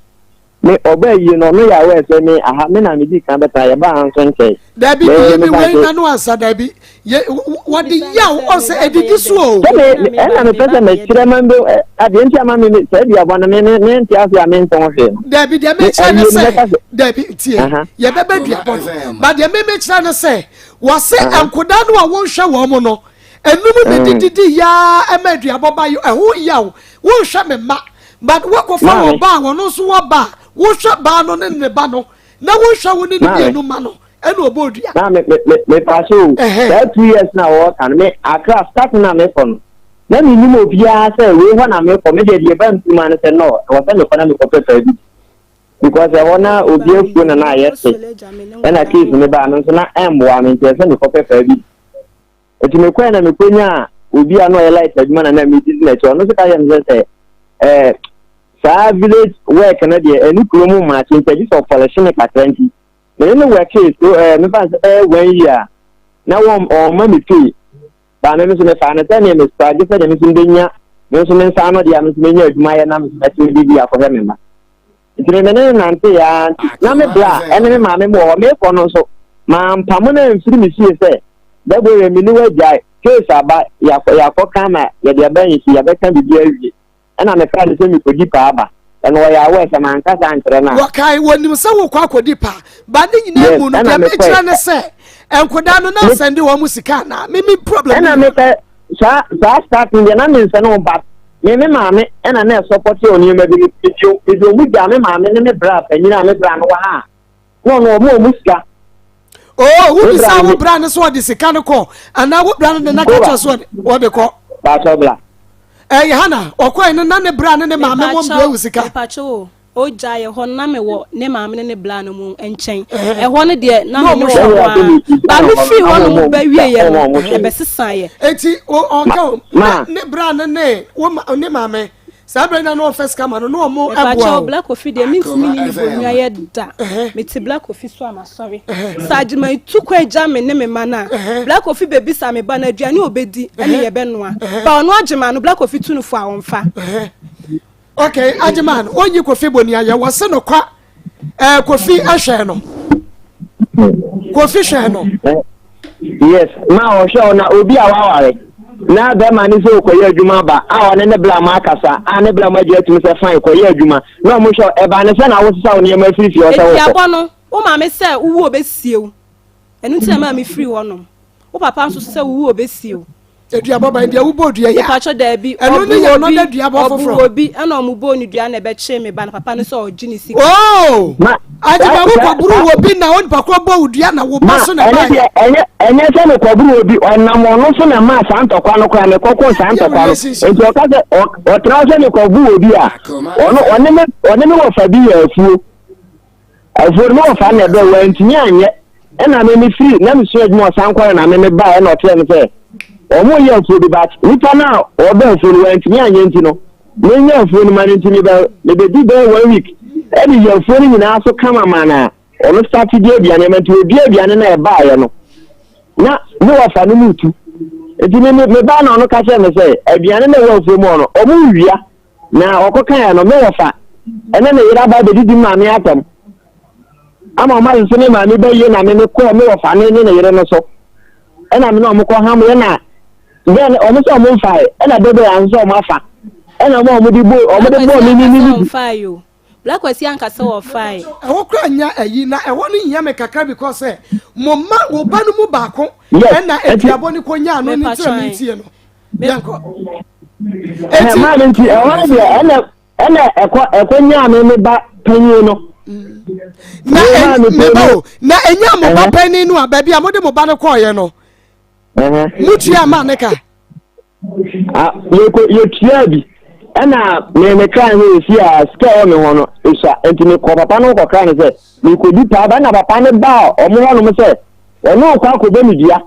me oba yi no me ya we se me aha me na me di kan beta ya ba hanso nke dabi me we na no ansa dabi ye wodi ya wo se edidi so o na me pese me kire mambe ade nti ama me se dia bona me nti afia me nton fe dabi de me chana se dabi tie ye beba dua bona ba de me chana se wo se ankoda no a wo hwe wo mo no enum de didi ya emadu aboba yo eho ya wo hwe me ma but wo ko fa wo ba wo no so wo ba wo hwe ba no ne ba no na wo hwe wo ne ni enu ma no enu obodua na me pass o 2 years na wo kan me akra start na me for na me ni mo bia say we ho na me for me de ba ntuma na say no wo say me ko na me ko pepa bi because I wanna obi phone na yes and a case me ba no so na emboa me nti me ko pepa bi eti me kwa na me konya obi ano e light adwuma na me business no so ka yem say sa village work na de eni kromo ma change for polishing ka 20 me no work is me ba 1 year na won o ma me pay ba me so me fa na tell me start just say me so ndenya me so me sa no de am so me nya adwuma ya na me so me bi akọ he me ma Tremene nante ya na me bra ene me ma me mo me ko no so ma mpamo na mfiri me sie se da bo ye mi ni wajai case aba ya ko kama ya de ban yi ya beka bi awie ena me ka se mi ko di pa aba eno ya we se man ka san tre na wakai woni se wo kwa akodi pa ba ni nyina mu no me kira ne se enkoda no na sende wo musika na me problem ena me ka sa starting ya na me se no ba me maame ena na support oni ma bi video mu ja me maame ne bra panyina me bra no wa ha no mo musika wo bisa wo bra ne so de sika ne ko ana wo bra ne na ka so wo de ko ba so bla hana okoi ne na ne bra ne maame mo bra wo sika pacho o jaye ho na me wo ne maame ne bla no mu enchen ho ne de na me wo ba me fi ho no mu ba wie ye e be sesan ye eti o ne bra ne wo ne maame sabra na no first come no mo abo pacho black coffee de mint mi ni bo nwa ye da me ti black coffee so am sorry sajima tu kwa eja me ne me mana black coffee baby sa me ba na aduane obedi ene ye be noa ba ono agima no black coffee tu no fo awonfa okay ajiman onyi kofi boni aye wose no kwa kofi ahwe no kofi hwe no yes ma o show na obi awaware na be ma ni so koye adwuma ba a one ne bla ma akasa a ne bla ma je atumi se fine koye adwuma na mo show e ba ne se na wo sa wo ne ma free o sa wo ya bono o ma me se wo obesiew enu ti na ma me free wo no o papa nso se wo obesiew eduabo ba ndia wo bodua ya pacho da bi enu ne ye no da duabo foforo obi ana o mu bo ni dua na be che me ba na papa no so o gini sika ajiba wo ko buru wo bi na won pa ko bo udua na wo ba so na ba enye se no ko buru obi onam ono so na ma santo kwa no kwa me kokko santo kwa no enti o ka se o tra se no ko buru obi a one me wo fa bi ya afuo no fa na do wa ntini anye na me free na me so adwuma sankwa na me ba e na o tle me se omo ye afuo bi ba nipa na o ba afuo wa ntini anye ntino me nya afuo ni ma ntini ba me be di ba 1 week eni ye afuo ni nyina so kama mana ono start di aduane ma nti odi aduane na e ba ye no na me wa fa no mutu enti me ba na ono ka se me se aduane na wa afuo mu ono omo wia na okoka ya no me wa fa ene na yira ba be di ma me atam ama ma nso ne ma me ba ye na me ko me wa fa ne na yira no so ena me na omo ko ha mo ye na then omo so omo fa ena bebe anso omo afa ena mo omo di bo ni fa yo black was yan kase wo fa e wo kra nya ayi na e wo no nya me kakra because mo ma wo ba no mu ba ko ena eduabo ni ko nya no ni tira mi tie no yanko ma nti e wo de ena eko nya me ba panyi no na enya mo ba panyi no ababi a mo de mo ba no ko ye no mutu ya ma neka yo tiabi ana me kan he si a scale me hono isa enti me ko papa no ko kan se me ko di pa ba na papa ne ba o mo hono me se ono kwa ko be media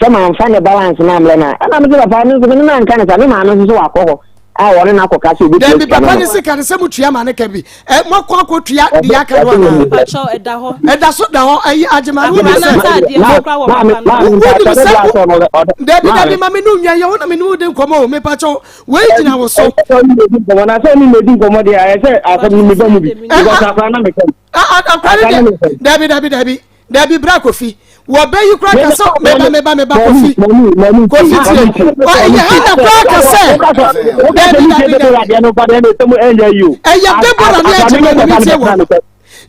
se ma nfa ne balance na amle na ana me papa ne so me na kan se me ma no so akoko a wona na ko ka se obi dem papa ne se kan se mutu ya ma neka bi mo ko akotua di aka no na pacho eda ho eda so da ho ayi agema wo na sa di akra wo papa Dabi mami nu nya ya wona me nu de nkomo me pacho we gina wo so na se ni me di nkomo de ya se asa ni me ba mu bi because akra na me kan Dabi bra kofi wo be yi kra ka so me ba kofi kofi tie o ye hana kra ka se Dabi no pa de no enye you ya debora ni agema ni tie wo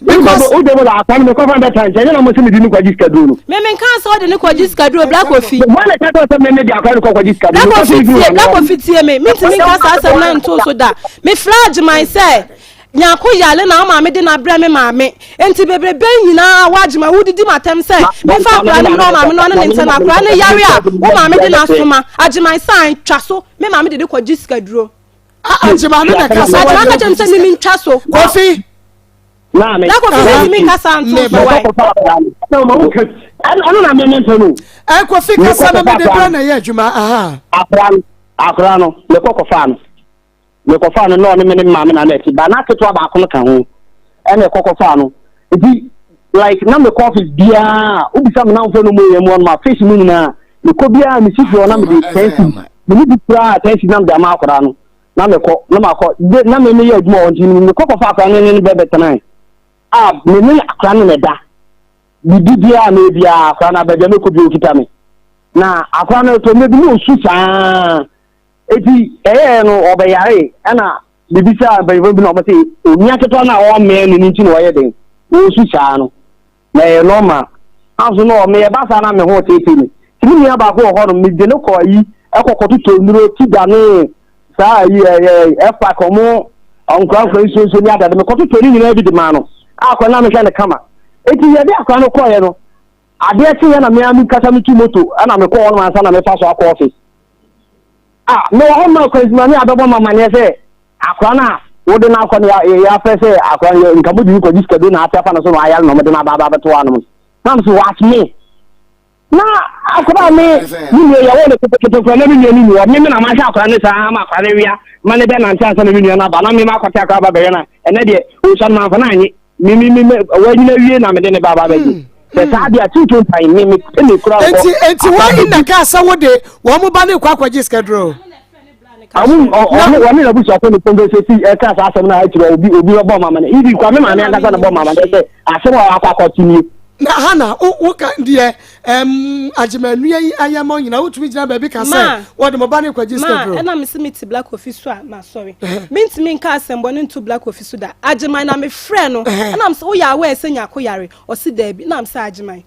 because o de mo la kan me ko fa betan je na mo se me di ni kwa jiska duro me kan so de ni kwa jiska duro black coffee mo na ka to se me di akwa ni kwa jiska duro black coffee tie me tin ka sa na nto so da me flag myself nyako yale na ma me de na bra me ma me enti bebrebe nyina wagima wudidi matem se me fa bra ne no ma me no na nte na bra ne yare a wo ma me de na soma agima san twa so me ma me de kwa jiska duro agima no na ka sa agima ka jem se me ntwa so kofi na me na ko fi mi kasa nto so why no ma wo anu na me ntonu e ko fi kasa na me de bra na ye adwuma akra no me ko fa no no ne me ma me na na ti ba na keto ba ko ka ho e me ko fa no edi like na me coffee bia obi sam na mfo no mo ye mo ma fish mu na me ko bia me sifo na me de tensi me ni bia tensi na me ma akra no na me ko na ma ko na me ye adwuma on ti me ko fa akra ne bebe tanan me ni akra no me da bibia na bia akra na bebe me ko bi okita me na akra no to me bi no su saa eti no obeyare na bibisa ba bi no mo say onia keto na o me ni nti no ye den o su saa no na ye normal aso no me ba sa na me ho tete ni timi ni aba ko ho no me de no ko yi ekokoto to nuro ti da ne saa yi fa komo onkran so ni ada me ko to ni na bi de ma no akwa na me hwe ne kama eti ye de akwa no ko ye no ade ti ye na me ami kasa mi tu moto ana me ko ho no ansa na me fa so akwa office me ho ma ko izma ni adabo mama ne se akwa na wo de na akwa ya fa se akwa nka mo di ko jiska do na afa na so no ayal no me de na baba beto anu nam so watch me na akwa me ni ya wo ne keto ko na mi ni wo me na ma sha akwa ne sa ma akwa ne wia ma ne be na ntia sa na mi na ba na me ma kwata akwa ba be na ene de o sha ma fa na anyi mi wa ni na wie na me de ne baba be ji se sa dia tutu pai me ne kura ko enti wa ina ka sa wo de wo mo ba ne kwa jiska dro wani na busa ko ni pombe se ti e ka sa asem na ha obi bo mama ne idi kwa me ma ne anga na bo mama ne se asem wa akwa tini na hana wo ka die ajimanu yi ayamo nyina wo tumi gina ba bi ka say wo de mo ba ne kwa jiska dro na me se meet black office so ma sorry minti min ka asem no into black office da ajiman na me frɛ no na am se wo ya we se nya ko yare o si da bi na am se ajiman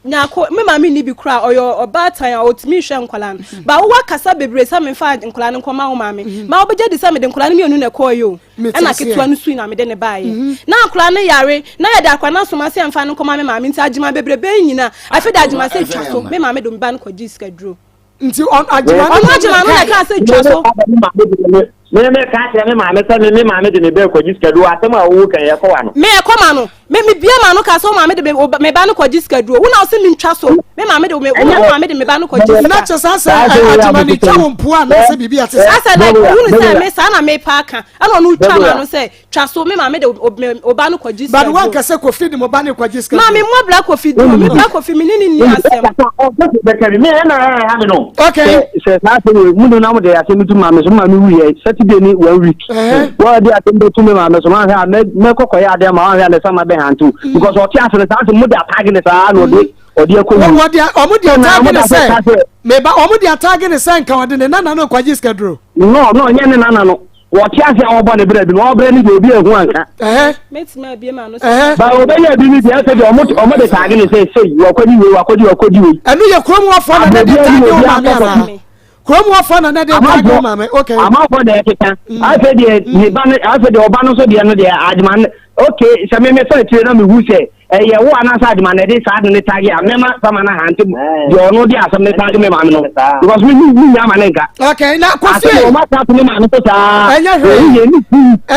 nyako me mama ni bi kura oyo obatan a otimi hwe nkwala no ba wo kasa bebre sa me fa nkwala no nkoma wo mama ma obeje di sa me de nkwala no mienu na koyo na ketua no sui na me de ne baaye na nkwala no yare na ya da akwa na so ma se mfa no nkoma me mama nti agima bebre be nyina afi da agima se twa so me mama do mba no kwaji skadro nti on agima no na ka se twa so me ka se me mama se me mama de ne be kwaji skadro atem a wo kan ye ko wa no me e koma no me bia ma no ka so mama de me ba no kwaji skadro wo na o se me ntwa so me mama de mama de me ba no kwaji na cha sa agima ni twa mpo a na se bibia te asa like who say me sa na me pa ka ana no twa ma no say twa so me mama de o ba no kwaji skadro but one ka se ko feed mo ba ne kwaji skadro ma me mo black coffee do me black coffee me ni asem me na ha me no okay se sa se mu no na mo de asem tu mama so mama wi ye Saturday ni 1 week wa de asem tu me mama so ma ha me kokoya ade ma ha le sama be hantu because o ti asem sa so mu de atag ne sa no de odi akowu odi omudi atag ne say me ba omudi atag ne say nka odi ne nana no kwaji skadro no nye ne nana no wo ti ase a obo ne bre bi no obre ni obi ehu anka metima bia ma no ba obe ya bi ni dia se de omo de tag ne say wo kwani we wakodi we enu ye krom wo fo na de tag wo ma na krom wo fo na de tag wo ma me okay ama fo de keka afi de ni ba ne afi de oba no so de no de adman okay se me fa tire na me hu se ye wo anasa adman de sa de tag ya me ma sama na hanti de ono de asem ne tag me ma no because me ni ya ma ne nka okay na kofi o ma ta me ma no so sa enya he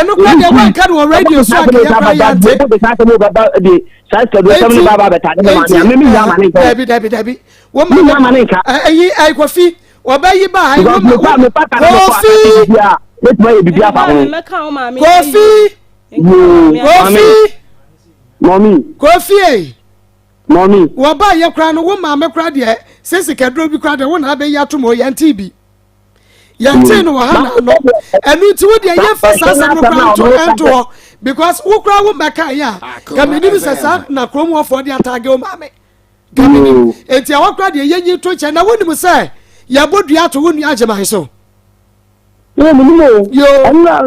enu kwa de wan ka no radio so aka ya fa ya de sa te mo baba de sa ka do sa me baba beta de ma me ya ma ne nka dabi wo ma ne nka ayi ai kofi obayi ba hai wo me pa ka kofi let me bibia fa ho kofi mommy wo ba ye kra no wo ma me kra de sesi kadro bi kra de wo na be ya to mo ya ntibi ya nti no ha na no enu ti wo de ye fa sasa no kra to ento because wo kra wo meka ya kamini bi sasa na krom wo for de atage wo ma me kamini enti a wo kra de ye nyi to che na woni mu sai ya bodua to woni agema so yo ana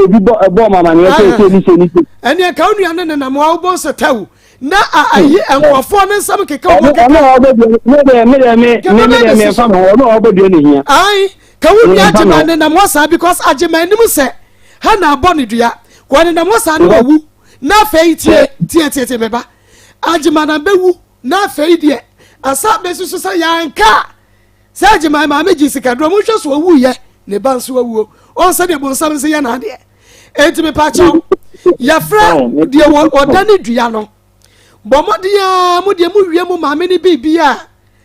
bi bo mama ne se ni ene ka onua ne na mo wo so tawu na ayi enwofo ne nsam keka wo keka me fa mo no obodu ne hia ai ka wo ya agema ne na mo sa because agema nim se ha na abo ne dua ko ne na mo sa ne wu na fei tie beba agema na bewu na fei die asa be susu sa yanka sa agema ma meji sika do mo hwe so wu ye ne ba nso wu on se de bonsam se ya na de enti me pa chaw yafra de odani dua no bomodia mo de mu wie mu maame ni bibia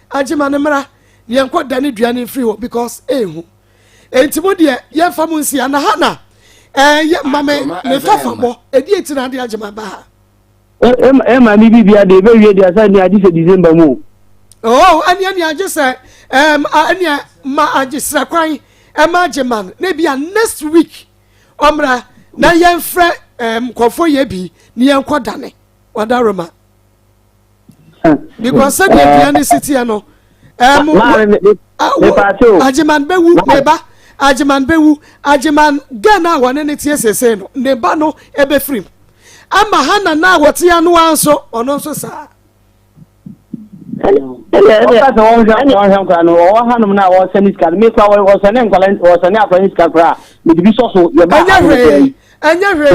agema ne mra ye nkɔ dani dua ne free ho because ehu entimo de ye fa mu nsia na hana ye mame me fafa bo edi etina de agema ba ma mi bibia de be wie de asa ni adi se December mu oh ani agese ani ma agesra kwan ma agema na bia next week omra na ye mfrɛ kofo ye bi ni ye nkɔ dane wadaroma because said the city no ajiman bewu neba ajiman bewu ajiman gana wane ne tie sese no neba no ebe free ama hana na wote ya no anso ono nso saa anya hwe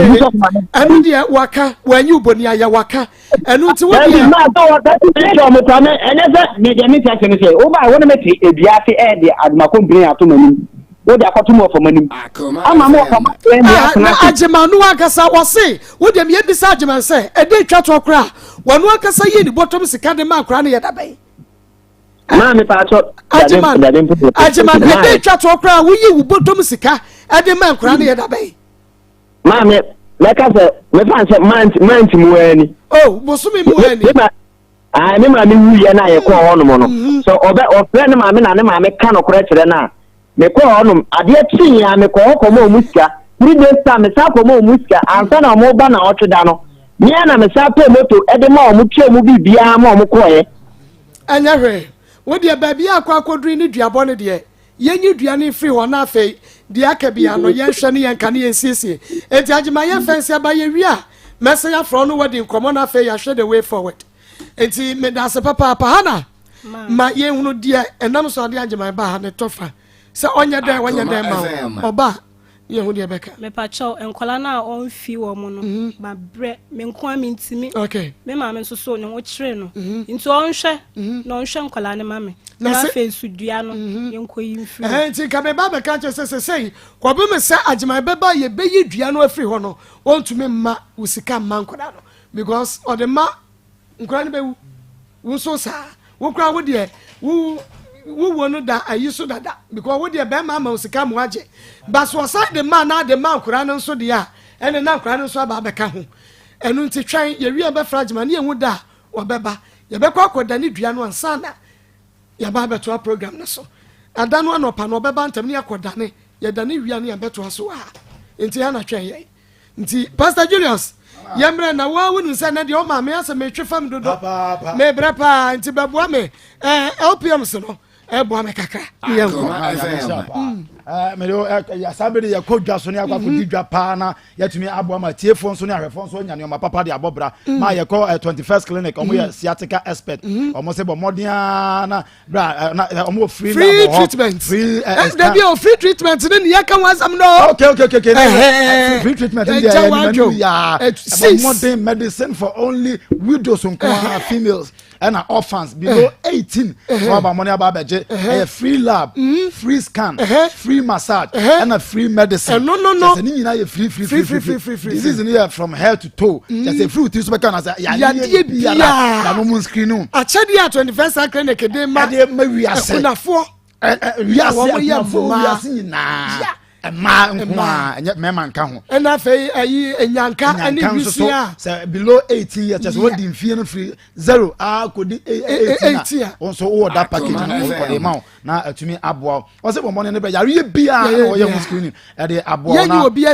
anu de waka wanyu boni aya waka anu ti wodi ma to waka ti o meta me enese me de me tiake me say o ba wona me ti ebiase e de admako brin ato mani wo de akoto mo fomani ama mo fama na agema no akasa wose wo de me ebisa agema se e de twa to kra wonu akasa yi ni bottom sika de ma kra na ye dabai ma me pa to agema e de twa to kra wo yi wo bottom sika e de ma kra na ye dabai Mame, meka se me fan se man muani. Oh, bosumi muani. Me ma me wuye na ye ko hono mo no. So ofre ne ma me na ne ma me ka no kore kire na. Me ko hono ade tin ya me ko mo musika. Ni de sta me sa ko mo musika. Ansa na mo ba na otweda no. Ni na me sa pe moto e de ma o mu twa mu bibia ma o mu ko ye. Anya hwe. Wo de ba bia akwa akodru ni duabo ne de. Yenyi duane free ho na afei de akabia no yenhwe ne yenka ne yensiesie enti agema ye fancy abaye wia messenger from no wedding komo na afei ya share the way forward enti me da se papa hana ma ye hunu dia enam so de agema ba ha ne tofa se onye den ma oba ye hu dia beka me pa cho enkola na on fi wo mu no ba bre me nko am ntimi okay me ma me so ne wo kire no nti on hwe na on hwe enkola ne ma me na fe sudua no yenko yi fi enti ka me ba be ka che se kwa be me se agema be ba ye be yi dua no afiri ho no on tumi ma usika man koda no because o de ma nkora ne be wu so sa wo kra wo de wo no da ayiso dada because wo de be ma usika mo age but so side the man na the man nkora no so de a ene na nkora no so aba be ka ho enu nti twan ye wi be fragment ne hu da wo beba ye be kwa koda ne dua no ansa na ya ba beto a program na so adanu anopa no beba ntam ne akoda ne ye da ne wia ne ya beto so a enti ya na twen ye enti Pastor Julius yemre na wa wonu nsa na de o ma me asa me twefam dodo me brepa enti beboa me LPM so no eboa me kakra ye nko me do ya sabede ya kodwa so ne akwa kodwa pa na ya tumi aboa ma tiefo nso ne ahwefo nso nya ne ma papa de abobra ma ye ko 21st clinic omo ya sciatica expert omo se bo modern na bra na omo free treatment free free treatment ne ya kan wasam no okay free treatment ya modern medicine for only widows and females and orphans below 18 for about money about budget free lab free scan free massage and a free medicine no free this is here from head to toe just a fruit is better as ya no moon screen no a chedi at 21st clinic de ma we are unafo we are seeing ma nkwa enya mema nka ho na fei ayi enyanka ani bisia so below 18 years just what the fee no free 0 kodi 18 also wo that package no for the amount na atumi aboa o se bomone ne be yare bia na wo ye ho screening e de aboa na ye obi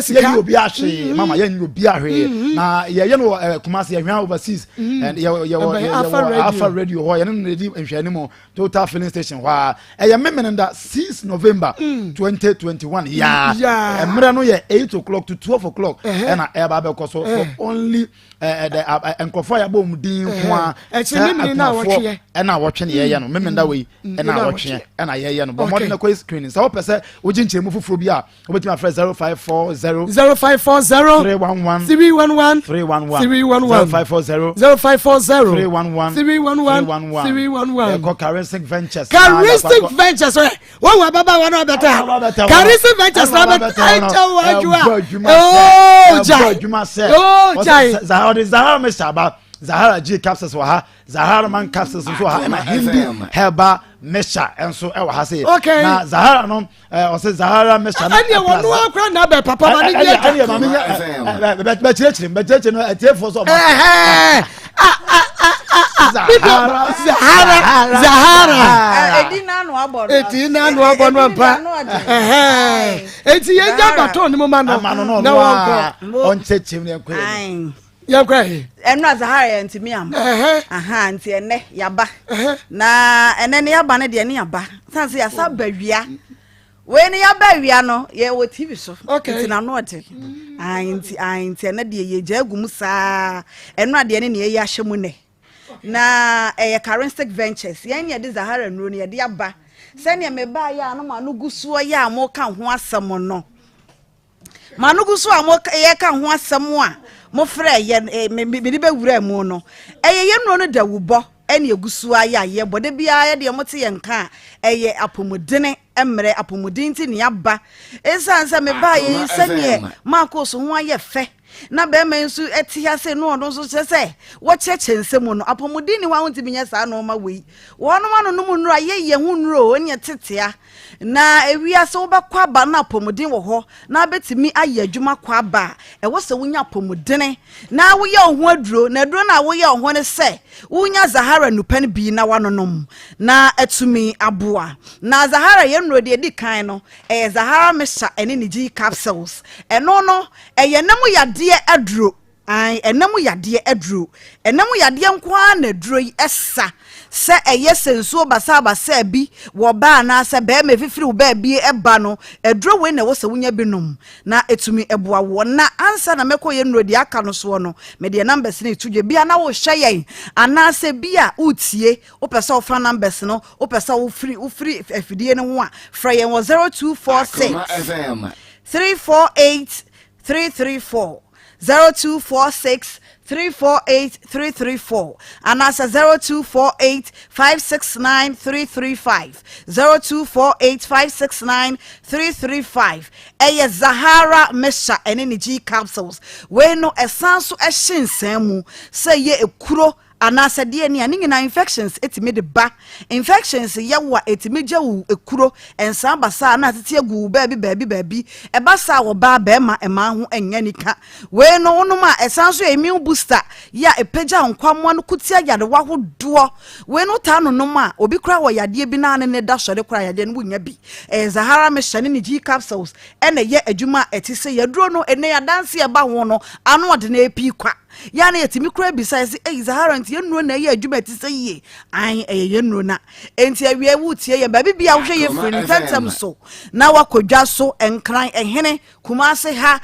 ahwe mama ye obi ahwe na ye no Kumasi ye hwan overseas and ye Alpha Radio ho ye no ready nhwane mo total filling station ho e ye memene that 6 November 2021 emre no ye 8 o'clock to 12 o'clock and eba be koso for only the enkofo ya bom din ho a na wotwe na wotwe ne ye no memenda we na wotwe na ye no but modern quiz screening so pese oginche mu fufuro bi a obetuma fresh 0540 311 311 Charistic Ventures one wa baba one better Charistic Ventures na be taita wajua Zahara Meshaba Zahara G capsules wa ha Zahara man capsules so ha na Hindi Heba Mesha enso e wa ha say na Zahara no o say Zahara Mesha na ani wonu akra na be papa ba ni dia be chire no atiefo so Zahara Edina no abono mpa eti ye ja bato ni mo ma no na wonko on chechim ne kwa yakwa eno Zahara ya ntimi am nti ene yaba na ene ne yaba ne de ne yaba sanse ya sabawia we ne yaba wia no ye wo TV so nti na no ode nti ene de ye jagum saa eno ade ne ne ye ahyemu ne na Charismatic Ventures yan ye de Zahara nuro ne ye de yaba sene me ba ya no ma no gusuo ya mo ka ho asem no ma no gusuo a mo ye ka ho asem a mo frɛ ye me be wura mu no ye nuro no da wubo ene egusuo ya ye bode bia ye de mo te ye nka ye apomudene emre apomudin ti ne yaba esansa me ba ye sene Maa Akos ho aye fe na be men su eti ase no odon so se wo chechensem no apomudin ni wa wonti binya sa no ma wei wono ma no mu nuro ye hu nuro onye tetea na ewia se wo bekwa ba na apomudin wo ho na betimi aye adwuma kwa ba e wo se wonya apomudin na wo ye ho aduro na aduro na wo ye ho ne se wonya Zahara nupan bi na wanonom na etumi aboa na Zahara ye nuro de di kan no Zahara Mesha ene ni G capsules eno no ye namu yade aduro enam yade aduro enam yade nkwa na aduro yi esa se eye sensuo basa bi wo ba na se be me fifiri wo ba bi eba no aduro we na wo se wonya binom na etumi eboa wo na ansa na mekoye nro de aka no so no me de numbers na etudwe bia na wo hwe yen ana se bia utie wo pese wo fra numbers no wo pese wo free afidie no ho a fra yen wo 0246 348 334 0246 348 334 and as 0248 569 335 0248 569 335 Zahara Mesha ene G capsules we no esanso ehyensamu say ye ekuro anasa de ni ani na infections etime de ba infections ye wa etime gya wu ekuro ensan basa na tete agu baabi e basa wo ba ba ma ema ho enya nika we no wonom a esanso immune booster ya epagya nkwamwa no kutia yade wa hodo we no ta no nom a obi kura wo yade bi na ne da sore kura yade no bunya bi Zahara Mesha ne G capsules ene ye adwuma etise yaduro no ene ya dance e ba ho no ano ode na epi kwa ya na yetimi kura besides Zahara nti yenuro na ye adwuma ti seye yenuro na enti awie wutie ye ba bibia wo hwe ye free ntantem so na wakodwa so enkran ehene kumase ha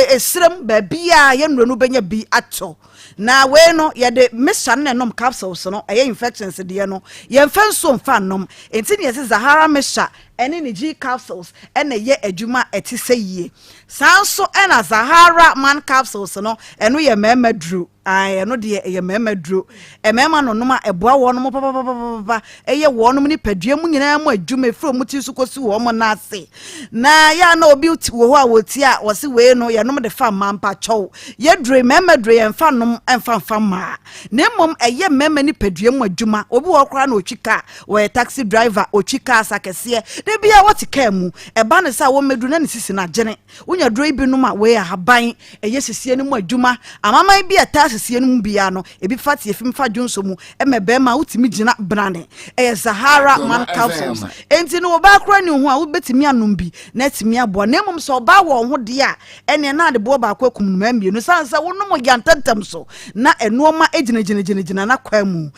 esrem ba bia yenuro no benya bi ato na we no ye de Mesha na nom capsules no infections de no ye mfa so mfa nom enti ne ye Zahara Mesha ene ni G capsules ene ye adwuma eti seye sanso ena Zahara man capsules no eno ye memadru eno de ye memadru mema no noma eboa wo no papa eye wo no ni padua mu nyina mu adwuma efro mu ti su kosi wo mo na ase na ya na obi wo ho a woti a wo se we no ye nom de fa mampa chow ye dre memadru ye mfa nom emfa ma na mom eye mema ni padua mu adwuma obi wo kra na otwika wo taxi driver otwika asakese de bia woti ka mu eba ne sa wo medu na ne sisi na gene wonya dro ibi no ma we ahaban eye sisie ne mu adwuma amama bia ta sisie no mu bia no ebi fati efim fa dwonso mu emebe ma wotimi gina brane Zahara man capsules enti no oba kra ne ho a wo betimi anom bi na timi aboa na mom so oba wo ho de a ene na de bo ba kwa kum no mamienu sansa wonom yantantam so na enoma egina na kwa mu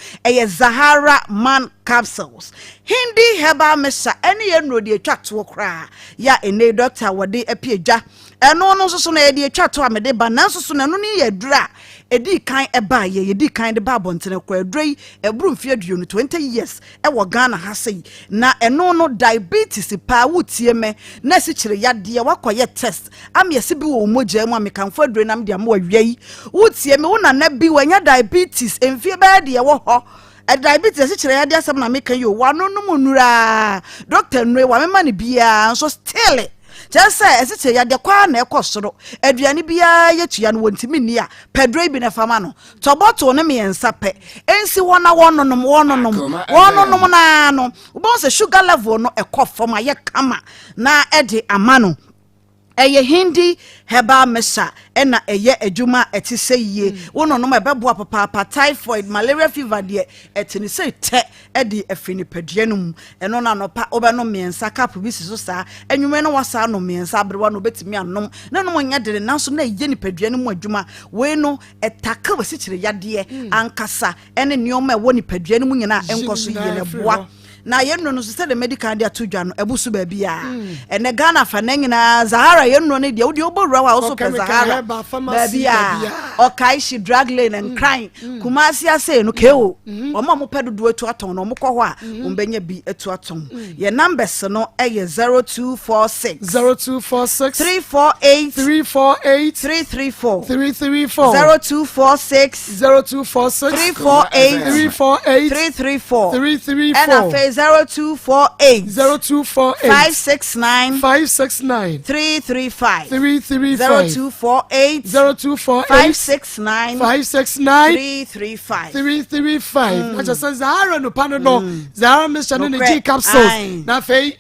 Zahara man capsules Hindi Heba Mesha ene ye no de atwato kra ya ene doctor wode apiedwa eno no so na ye de atwato amede ba nanso so na no ne ye dura edi kan eba ye di kan de ba bontene kwa adrei ebru mfie aduo no 20 years e wo Ghana ha sei na eno no diabetes pa wutie me na si kire yade wakoye test am ye se bi wo mogya mu amekanfo adrei nam de am wa wiai wutie me wona na bi wanya diabetes emfie ba de ye wo ho diabetes kire yade asem na mekan yo wano no munura doctor nwe wa mema ne bia so still just say ese ya de kwa na ekosoro aduane bia yetua no wontimi ni a pedro bi na fama no toboto ne me ensa pe ensi wona wononom na no wo se sugar level no ekofom aye kama na ede amano eye hindi heba mesha ena eye adwuma etise yie wononom ebeboa papa typhoid malaria fever de etini say te ede afini paduanum eno na no pa obeno miensa cap bi siso sa enwume no wasa no miensa abrewa no betimi anom na no nya de nanso na eye ni paduanum adwuma we no etaka wasikyire yade ankasa ene nioma e woni paduanum nyina enkoso yie ne boa na yenno no se the medical dia to dwa no ebusu ba bia ene Ghana fa na nyina Zahara yenno ne dia wodi obowura wa also pe Zahara ba bia okay she drug lane and crime Kumasi ase no keo omo mo pedodo atu aton no mo kɔ hɔ a ombenya bi atu aton ye numbers no eye 0246 348 334 0246 348 334 and a face 0248 569 335 0248 569 335 Acha say Zahara no pano no Zahara mission no G capsules na fei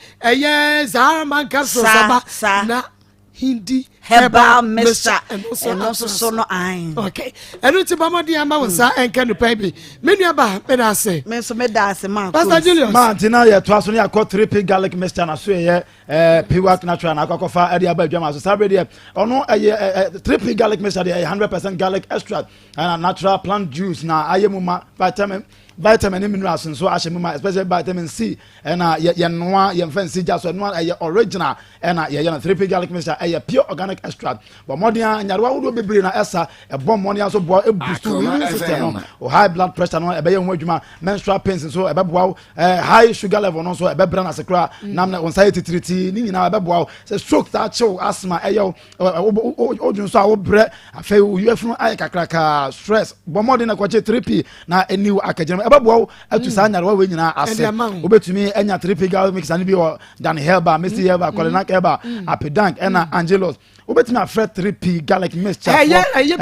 Zahara man capsules aba na hindi Heba Mr. and also so no I. Okay. And it's about the amount and can you pay me? Many about me say. Men so me da se man. Pastor Julius. Man tina ya twaso ne akọ 3p garlic mixture na so ye piwak natural na akọ fa ade aba adwama so sabre de ono 3p garlic mixture de 100% garlic extract and natural plant juice na ayemuma vitamin and minerals so ashemuma especially vitamin C and ye noa ye fancy just so no original and ye 3p garlic mixture pure organic extract but modern nyarwa wo bebre na esa e bom money so bo e boost immune system no high blood pressure no e be ye ho adwuma menstrual pains so e be boa high sugar level no so e be bra na sekra nam na anxiety treat ni nyina e be boa say stroke that chill asthma e yo odun so a wo bre afei ufunu ay kakraka stress bo modern na kwache 3p na eniw akagem e be boa atu sa nyarwa we nyina ase obetumi enya 3p gal mix ani bi o Dan Helba Mr. Helba Kolenak Helba Apedank ena Angelos obetumi afre 3p garlic mixture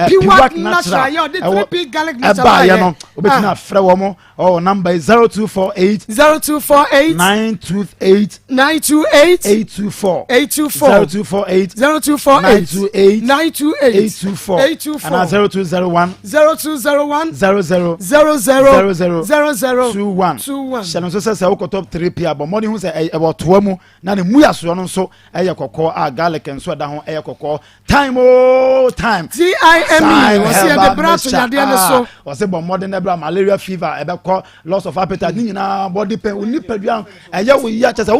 pure natural yo the 3p garlic mixture ba ya no obetumi afre wo mo number is 0248 928 824 0248 824 and 0201 00 shall so say we top 3p abo money hu say about to mu na ne mu yaso no so eye kokko garlic enso da ho eye kokko time time time we see the brass ya de no so we say bon modern malaria fever e be call loss of appetite ni nyina body pain oni padua eye wo ya chese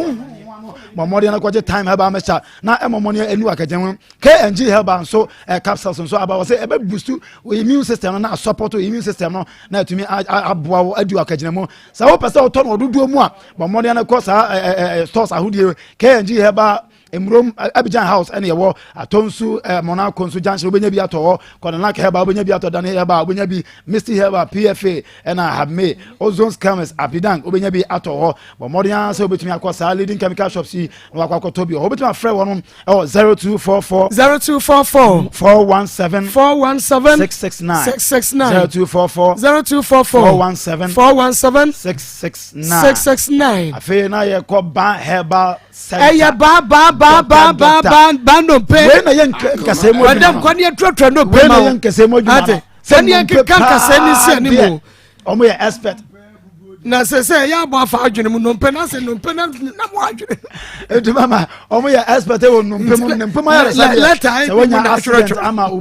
Mamori na kwaje time heba mecha na emomoni enu akajen KNG heba so capsules so about say ebe boost immune system na support immune system no na atumi aboa adu akajen mu sa wo pese oto no odudu mu a mamori na kwa sa stores ahudie KNG heba Emrom Abidjan House ene yewo atonsu Monaco nso junction obenya bi ato Kolenak Heba obenya bi ato Dan Heba obenya bi Mr. Heba PFA ena Habme Ozone Scammers Apidank obenya bi ato bo modian se obetumi akosa leading chemical shops no akwa tobi obetumi afre wono 0244 417 669 0244 417 669 afi na ye ko ba Heba ba no pe we na yen kase mo madam kwani atwatwa no pe ma yen kase mo djuma sani yen kan kase ni si ani mo omo ye expert na se ya bo afa adwene mu no pe na se no pe na mo adwene e mama omo ye expert e no pe mu no pe ma ya se wonya accident ama no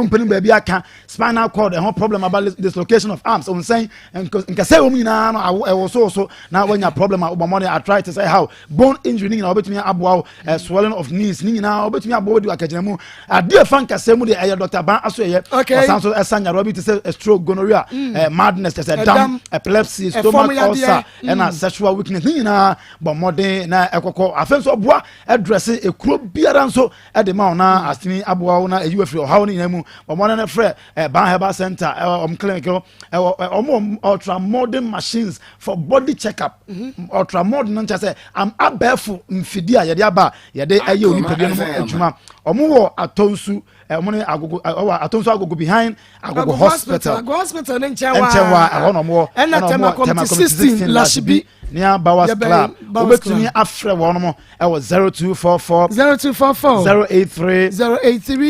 pe ni ba bi aka spinal cord e problem about dislocation of arms on saying nkase omo nyina no e wo so na wonya problem about money arthritis say how bone injury ni na obetumi aboa swelling of knees ni nyina obetumi aboa di akagena mu ade fan kase mu de Dr. Ban aso ye osanso esanya robi to say stroke gonorrhea madness say dam epilepsy stomach ulcer and sexual weakness ni na bo modern na ekoko afenso boa address ekuro biara nso e de ma na asini aboa na eyi afiri ohaw ni namu bo modern na frɛ ban herbal center clinic ultra modern machines for body checkup ultra modern no say am abefu mfidi a yede aba yede aye oni pebia no adwuma wo atonsu omone agogo atonsu agogo behind agogo hospital nchewa ahono mo na tema 16 lashibi near Bowers Club obetumi afre wono mo 0244 083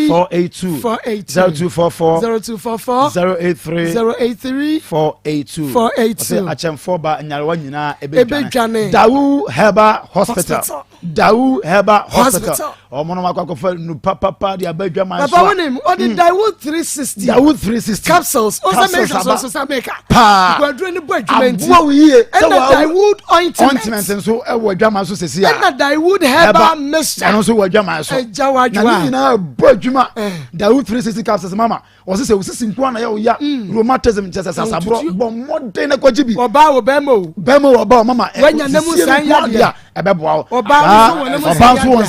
482 083 482 achem foba nyarwa nyina ebedwane Dawu Heba Hospital Dawu Heba Hospital omono makwakofa nu papa dia badwama so papa wonim odi Dawu 360 capsules o sa make pa gwadru ni badwumenti abo yiye Dawu ointment so ewo adwama so sesi a na Dawu Heba mixture ano so wadwama so jawadwa na badwuma Dawu 360 capsules mama wose se wosisi nko na ya rheumatism chese sasabro bo modern na kwajibi oba wo bemo oba mama wanya namu sanya dia ebeboa oba so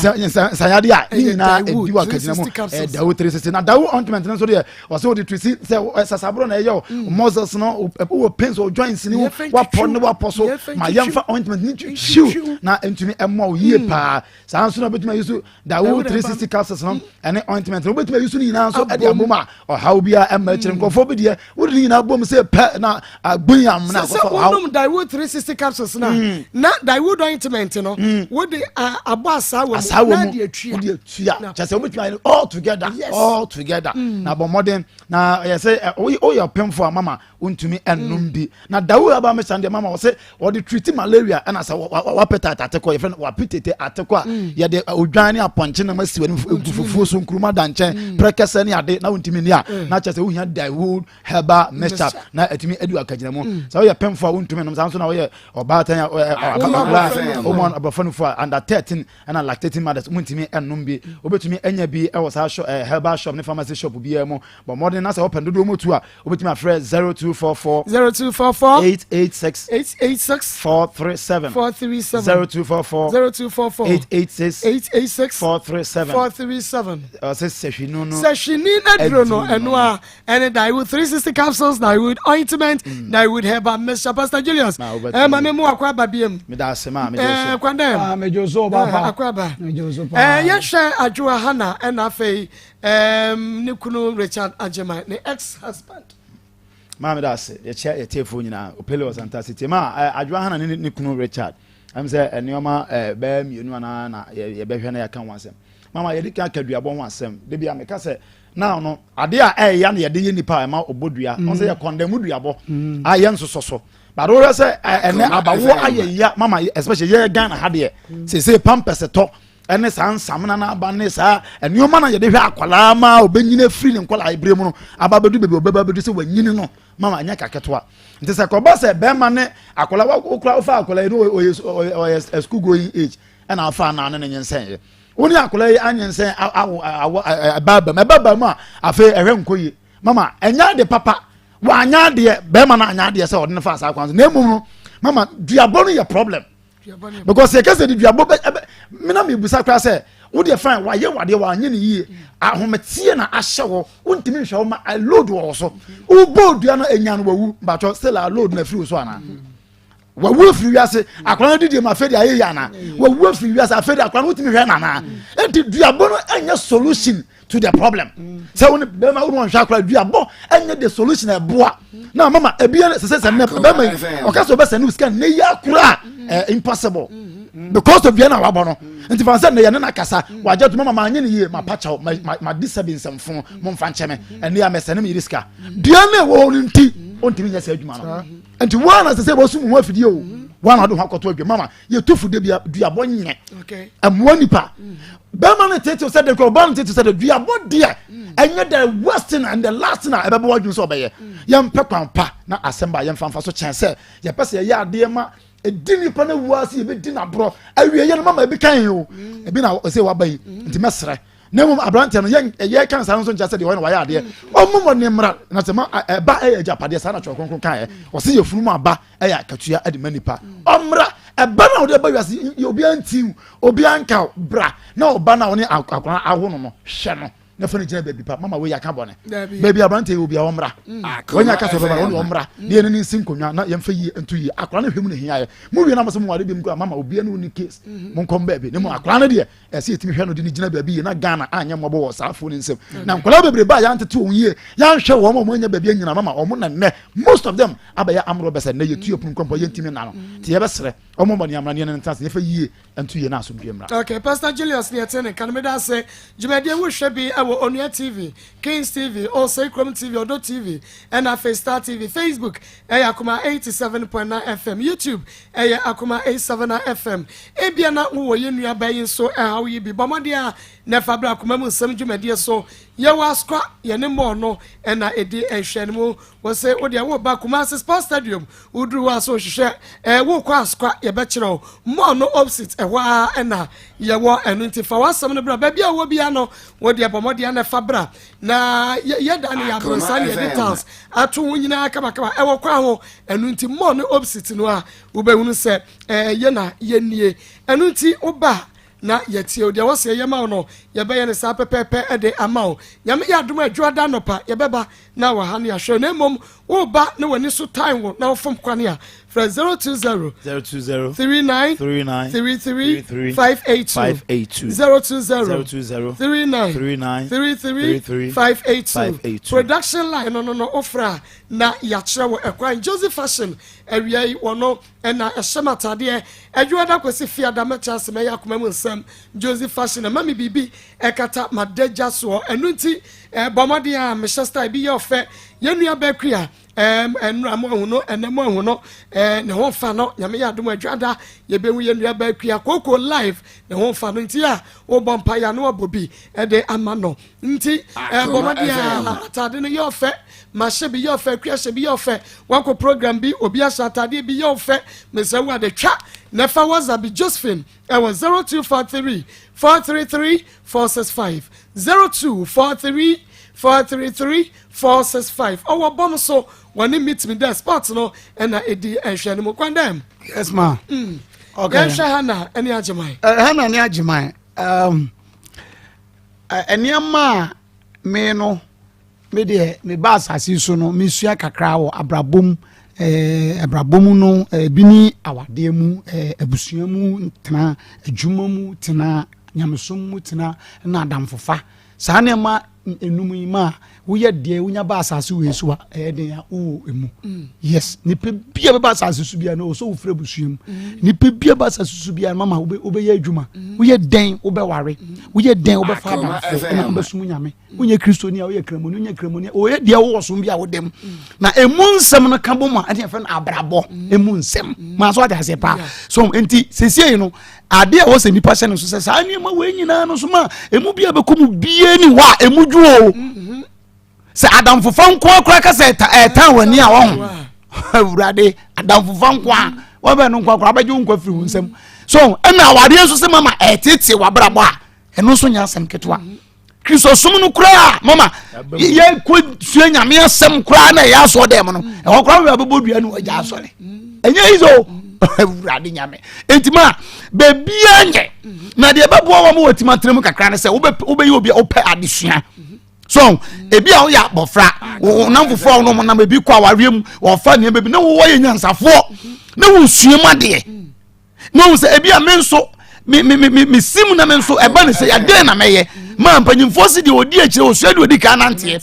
sanyade a ni na ebi wa kadina mu Dawu 360 na Dawu ointment no so de wose wo de twisi se sasabro na ye muscles no wo pains or joints ni wa pon wa poso ma yemfa ointment ni chiu na entumi emo yie pa sanso na betuma yusu Dawu 360 capsules no ene ointment no betuma yusu ni na so e de aboma how be a merchant nkofo bi de wodi na bom say pe na agbonyam na so how Dawu 360 capsules na Dawu ointment no wodi abasa wo na de atua just we all together na bo modern na you say o your pemfo mama untumi enum bi na Dawu aba me sande mama wo say wo de treat malaria and asa wa peta atakọ your friend wa pitete atakọ ye de odwan ni aponche na masi wani fufufu so nkruma danche prekese ni ade na untumi ni a na chese wo hia Dawu Heba mixture na etimi edu akagina mu so ye pemfo untumi no so na wo ye obatan omon abafanu for under 13 and lactating mothers untumi enum bi obetumi enya bi e wo sa Heba shop ne pharmacy shop bi mo but modern na say open do mo tu a obetumi afre 0244 886 437 0244 886 437 say seshinu no seshini na dro no eno a ene Dawu 360 capsules Dawu ointment Dawu Heba Mr. Pastor Julius ma me mu akwa ba biem me da sema me do kwanda mejozo baba akwa ba mejozo ye hwe adwoa hana ena afei ne kunu Richard Ajema ne ex husband me da se ye che ye tefo nyina opele was fantastic ma adwoa hana ne kunu Richard am say enioma ba mienu na ye behwe na ya kan wansem mama ye dika kaduabon wansem de bia me ka se now no ade a ya na ye de ye nipa ma obodua on say ye condemn duabo a ye nsososo but we say ene abawo ayeya mama especially ye Ghana ha de say pampers to ene san samna na aba ne sa enioma na ye de hwe akwala ma obenyine free ne nkwala ibre mu no ababedu bebe obebedu se wanyini no mama anya kaketwa nti se ko ba se be ma ne akwala okura ofa akwala no school going age and afa na ne nyensen woni akwala anyensen baba ma afa ehwe nkoyi mama enya de papa wa anya de be ma na anya de se odne fa sa kwanso na emu mama duabo no ye problem because you can say the duabo me na me busa kra say wo de fine wa ye wade wa anye ne yie ahometie na ahye wo wontimi hwe wo ma I load wo so wo bodua no enya no wawu but still I load na free so ana wawu free wiase akran didi ma fedi aye ya na wawu free wiase afedi akran wotimi hwe na na enti duabo no anya solution to the problem so when be ma wo hwe akran duabo anya the solution e boa na mama ebia se ne be ma okaso be se no scan ne ya kura impossible because of Vienna wabono nti fanse ne ye na kasa waje to mama anye ne ye ma pacha ma disturbance mfo mo mfa ncheme ene ya mesene me riska dia na wo nti ontimi nya sa adwuma no nti wana se bo sumu afidie o wana do hakoto adwa mama ye tufu de bia duabo nye okay amwa nipa be ma ne tete se de ko ba ne tete se de duabo de enye the western and the last na ebebo wadwu so obeye ye mpe kwampa na asemba ye mfa so chense ye pese ye ade ma edini pa na wuasi e be dina bro awie ye no mama e be kan o e be na o se wa bai nti mesre nemu abrante no ye kan sa nso ncha se de wo na waya ade omomo ne mra na se ma ba japade sa na chokon kan e o se ye funu mu aba ya katua ade manipa omra eba na wo de ba wiase obi antiu obi anka bra na oba na wo ne akwa awono no hwe no na fani jina baby pa mama we ya ka bone baby abrante obi a omra wonya ka so ba wo omra ne ne sinkonwa na yemfa yi entu yi akwa na hwemu ne hiaye mu wi na mo so mo ware bi mko mama obi anu ni case mo nkom baby ne mo akwa na de ese etimi hwe no de ni jina baby na Ghana anya mo bo safo ni nsem na nkola bebre ba ya ntete on yi ya hwe wo mo anya baby anyina mama o mo na ne most of them abaya amro besa na yetu epun nkom yentimi na no te ye besere o mo bani amra ne ne ntase ye fa yi entu yi na aso biemra. Okay, Pastor Julius Niatene kan me da say jumade wo hwe bi Onua TV, Kings TV, also Chrome TV, Odo TV, and Star TV, Facebook, Akoma 87.9 FM, YouTube, Akoma 87 FM. Ebiana wo ye nua bayin so how ye bi bomadia na fabra akoma mu nsam dwumadie so ye waskwa ye ne mo no na edi ehwe mu wo se wo dia wo ba kuma Sports Stadium udru wa so hwehwe wo kwa askwa ye be kire mo no opposite ehwa na ye wo enu ntifa wasam no bra ba bia wo bia no wo dia bomadia na fabra na ye da ne ya bronsan ye details atu nyina kama wo kwa ho enu nti mo no opposite no a wo be hunu se ye na ye nie enu nti oba na yeti o de wo se yema no ye be ye ne sa pepepe ede ama o nyame ya dum adwoada no pa ye beba na wa ha ne ahwe na mom wo ba na wani so time wo na wo fom kwane a fra 020 39 33 582 020 39 33 582 production line no ofra na ya kire wo ekwan Joseph Fashion awia wono na ehyematade adwoada kwesi fiada ma chance me yakoma mu nsam Joseph Fashion na mami bibi ekata madeja so enunti bomade a Manchester bi ye ofe yenua bakria enra mo huno enemo huno ne ho fa no nyame ya dum adwada ye bewu yenua bakria koko live ne ho fa no nti a wo bompa ya no obobi de ama no nti bomade a atade no ye ofe mashe bi ye ofe kria she bi ye ofe wako program bi obi a atade bi ye ofe mesewa de twa nefa WhatsApp Josephine was 0243 433 465 0243 433 465 our bomb so when he meets me there spots no and edi ehwe mo kwandam. Yes ma. Okay. Yensha hana eni agimai. Hana ni agimai. Eniama me no me de me ba asase so no me sua kakra wo abrabom abrabom no bini awade mu abusua mu tena adwuma mu tena nyamesom mu tena na adamfofa saa ne ma enum yi ma wo ye de wonya ba asase we so a den ya wo emu yes ni pe bia ba asase so bia no so wo fra busuam ni pe bia ba asase so bia mama wo be ye adwuma wo ye den wo be ware wo ye den wo be fa ba na wo be sum nyame wo ye kristoni a wo ye kramoni wo ye kramoni wo ye de wo so bia wo dem na emu nsem no ka bom a den fa na abrabo emu nsem ma so ade pa so enti sesie no ade a wo se nipa se no so se sa ani ma we nyina no so ma emu bia be komu bia ni wa emu juo se adam fofan kwa ka se tan wani a wo urade adam fofan kwa wo be no kwa abaje nkwa firi nsem so ena awade so se mama etete wabrabo a eno so nya asem ketwa kristo sum no kura mama ye ko sua nyame asem kura na ya so dem no e ho kura we abodua no ja so ne enye izo urade nyame entima bebia nye na de bebo wo mo watima trem kakra ne se wo be yi obi ope adesua so ebi a wo ya bofra wo namfofo no mo na ebi kwa warem wo fa ne bebi na wo ye nyansafo na wo suema de na wo se ebi a menso me sim na menso eba ne se ya de na meye ma mpanyimfo si de odi akire wo sua de odi ka nante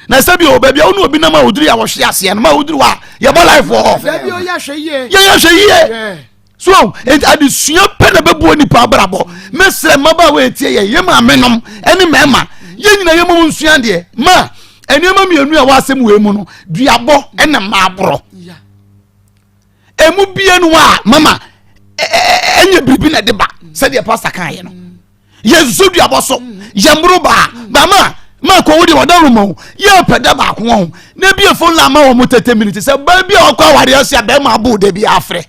na sabi o bebi a wo no obi na ma oduri a wo hwe ase na ma oduri wa ye bo life wo bebi o ya hwe ye ya hwe ye so adesua pe na bebu oni pa brabo mesre maba we tie ye ma menom eni mema ye nyina ye mo nsua de ma enema mienu a wasem we mu no duabo ena ma abro emu bie no a mama enye bibi na de ba se de pastor kan ye no yesu duabo so yemro ba mama ma ko wodi wadan mo ye peda ba ko ho na bie phone la ma wo mo 30 minutes se ba bia o kwa ware asia be ma bu de bi afre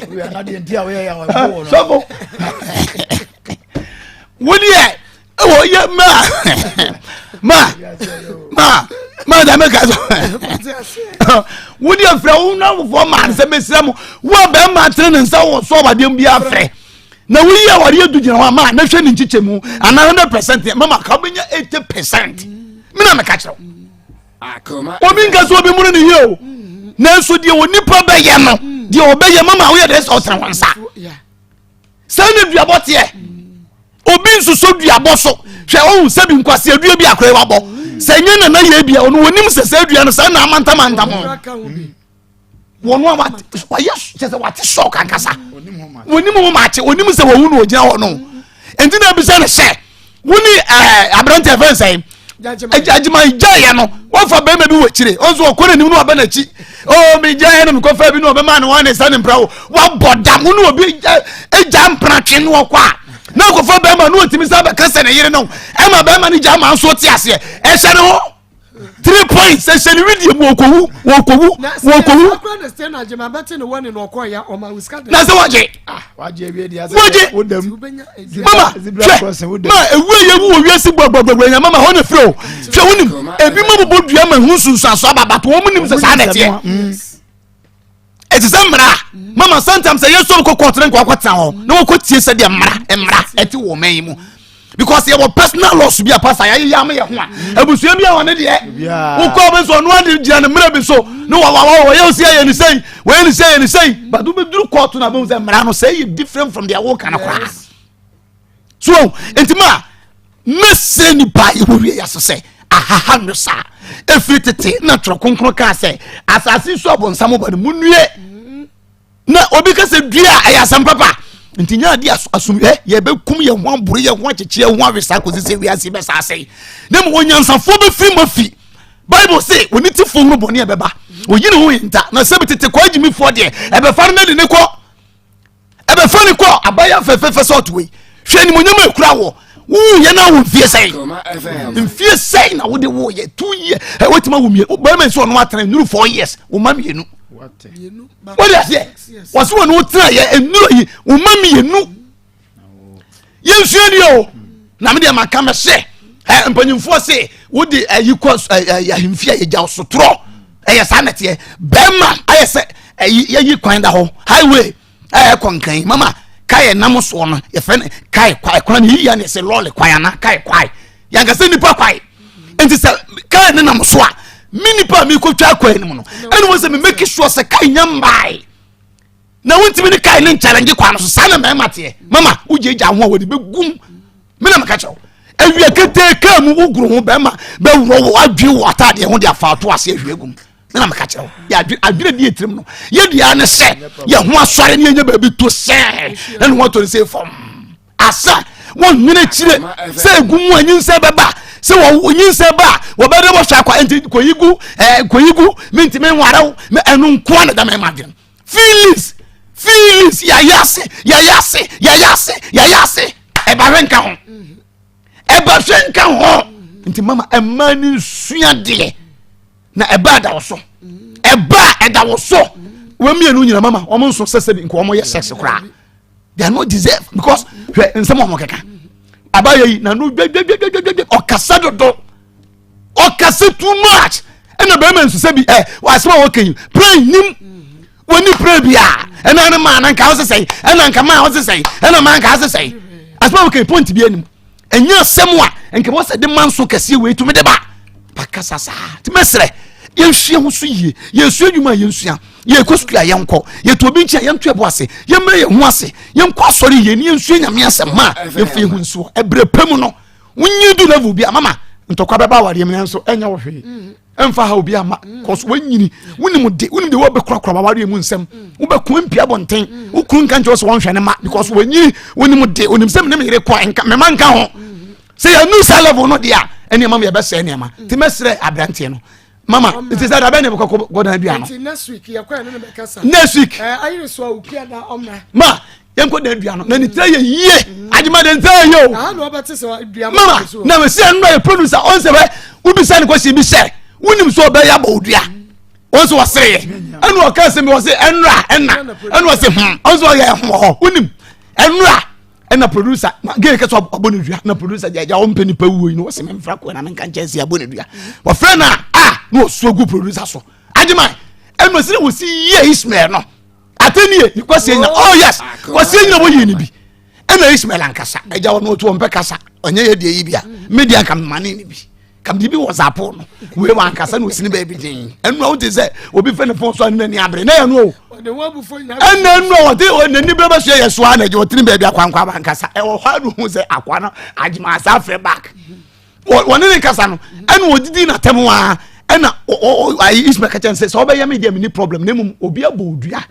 we are not the entire way our so wodi e wo ye ma da make us would you frown for man se mesram wo be ma tren nsa wo so ba dem bia frɛ na wo ye wari edu gina ma na hwɛ ni nchichemu ana 100% mama ka benya 80% mina me ka kyerɛ Akoma obi nka so obi mu ne ye o na so die woni pa be ye no die obeye mama wo ye des otran wansa sane duabote obi nsuso duabo so hwɛ o sebi nkwase adua bi akora wabɔ sɛ na ye bia ono wonim sɛ sɛ adua no sɛ na amanta mo wono wa yes sɛ wate shock ankasa wonim ho maache wonim sɛ wohu no ogina ho no enti na bisa ne hye woni abrante afa sɛ ajima ijaya no wofa be ma bi wachire onzo okore ni no abana chi o mi jaya no mkofa bi no be ma no wan sa ne mpra wo wa bodam no obi eja mpra twe no kwa na kofa be ma no otimi sa be kasa ne yire no e ma be ma ni ja ma so ti ase e hye ne ho 3 points e hye ni video mu okowu understand ajima beti no one no okwa ya o ma wiska na se waje waje bi dia se wodam mama ma ewu ye wo wiase gbogbo nya mama ho ne fro hwe wonim ebi ma bobodua ma hu sunsu aso ababato wo munim se sa na tie it is amra mama sometimes say yeso ko kotre nko akwata ho na wo ko tie se de mra eti wo man mu because your personal loss be a pastor ya me ye ho a abusua bia won de wo ko be so no ade dia ne mra bi so no wa ye osia ye ni say but do be duru court na be say mra no say different from their work and akwa so entima mese ni pa iwowie ya so say aha no sa efitete na tro konkro ka say asase so obonsam bo ne munue na obi ka se dua ayasam papa ntinya di asumye ye be kum ye ho aburu ye ho akyeche ho awesa ko se wi ase be sa sei na mo onyansafo be firi mafi bible say oni ti fo no boni e beba oyine ho yinta na se bitete ko agimi fo de e be far na de ne ko e be fo ne ko abaya fefefe sort we hwe ni monyam akura wo ye na wo fie sei mfie sei na wo de wo ye 2 years e wetima wo mie ba men so no atena nuru 4 years wo ma mienu what is it was one who try enuro yi wo ma mienu yensuani o na me de maka me se mpanyimfo se wo de ayikos ahimfia ye gya osotro eye sanete bema ayese yi kwan da ho highway konkan mama kai nam so no ye fe kai kwai kwan yi ya ne se lole kwan na kai kwai yanga se nipa kwai enti se kai ne nam so a mini pa mi ko twa kwan mu no ene wo se me make sure se kai nyambai na wontimi ni kai ne challenge kwan so sana me mate mama ujeja ho wo de begum me na maka chawo awia kete ka mu uguru ho be ma be wuro wo adwe wo atade ho de afaato ase ahwe gum me na maka chawo ya adwene di etrim no ye dua ne se ye ho asore ne nya ba bi to se na no to se fom asa won nwene chire se gum anyin se beba se wo nyin se ba wo be de bo hwa kwa enti koyigu minti me nwaraw me enu nko na da me madem feelings yayase e ba renka ho nti mama emani sua de na eba da wo so eda wo so wo mienu nyina mama wo nso sese bi nko wo ye sex kra they are not deserve because nsem wo keka abaye na no okasa dodo okasa too much ena be man sese bi wasema wo kan pray nim woni pray bia ena na man nka wo sese ena nka man wo sese ena man nka sese asema wo kan point bi anim enya semwa enke bo se de manso kase we tumi de ba pakasa sa ti mesre yenhwe ho so yie yesu adwuma yensu ye kosua yenko ye to bi ntia yento ebo ase ye mre ye ho ase yenko asori ye ni yensu nyame asema ye fi hu nsu ebre pem no wonyi du level bi mama ntokwa beba ware me nso enya wo hwe emfa ha obi ama cause wanyini wonim de wo be krakra ba ware mu nsem wo be ko mpia bonten wo kun kan jo so won hwe ne ma because wanyini wonim de onim sem ne me yere kwa enka me manka ho say ya nu sa level no dia ene mama ye be se ene ma ti mesre abrante no mama it is that abene be ko godan bia no next week ya kwa ne be kasa next week ayi so ukua da omna ma yenko dan bia no na ni tire ye adima den tire yo no obete se bia mama na we say no ye producer on se be ubi say ne kwesi bi say wonim so be ya ba odua on so wasere enu o kan se me wose enra enu o se on so ye ho wonim enra na producer gay ka so abonedua na producer ja o mpeni pa wuo no se memfra ko na menka nchese abonedua wo friend na no so go producer so adima e no se wo si ye Ismail no atenie ni kwase nya oh yes kwase nya wo ye ni bi e na Ismail ankasa eja wo no to mpe kasa onye ye de yi bia media kam mane ni bi kam di bi WhatsApp no we wan kasa no sini ba bi din enu a wo te se obi fe ne phone so an ni abre na ya no de wo bu fo nya enu a wo te o nani be ba so ye so ana je wo tini ba bi akwankwa ba nkasa e wo hwa no hu se akwa no agima asa fe back wo ne kasa no enu odidi na temu a ena ayi Ismail ka chance so obeye me dia me ni problem na mum obi abodua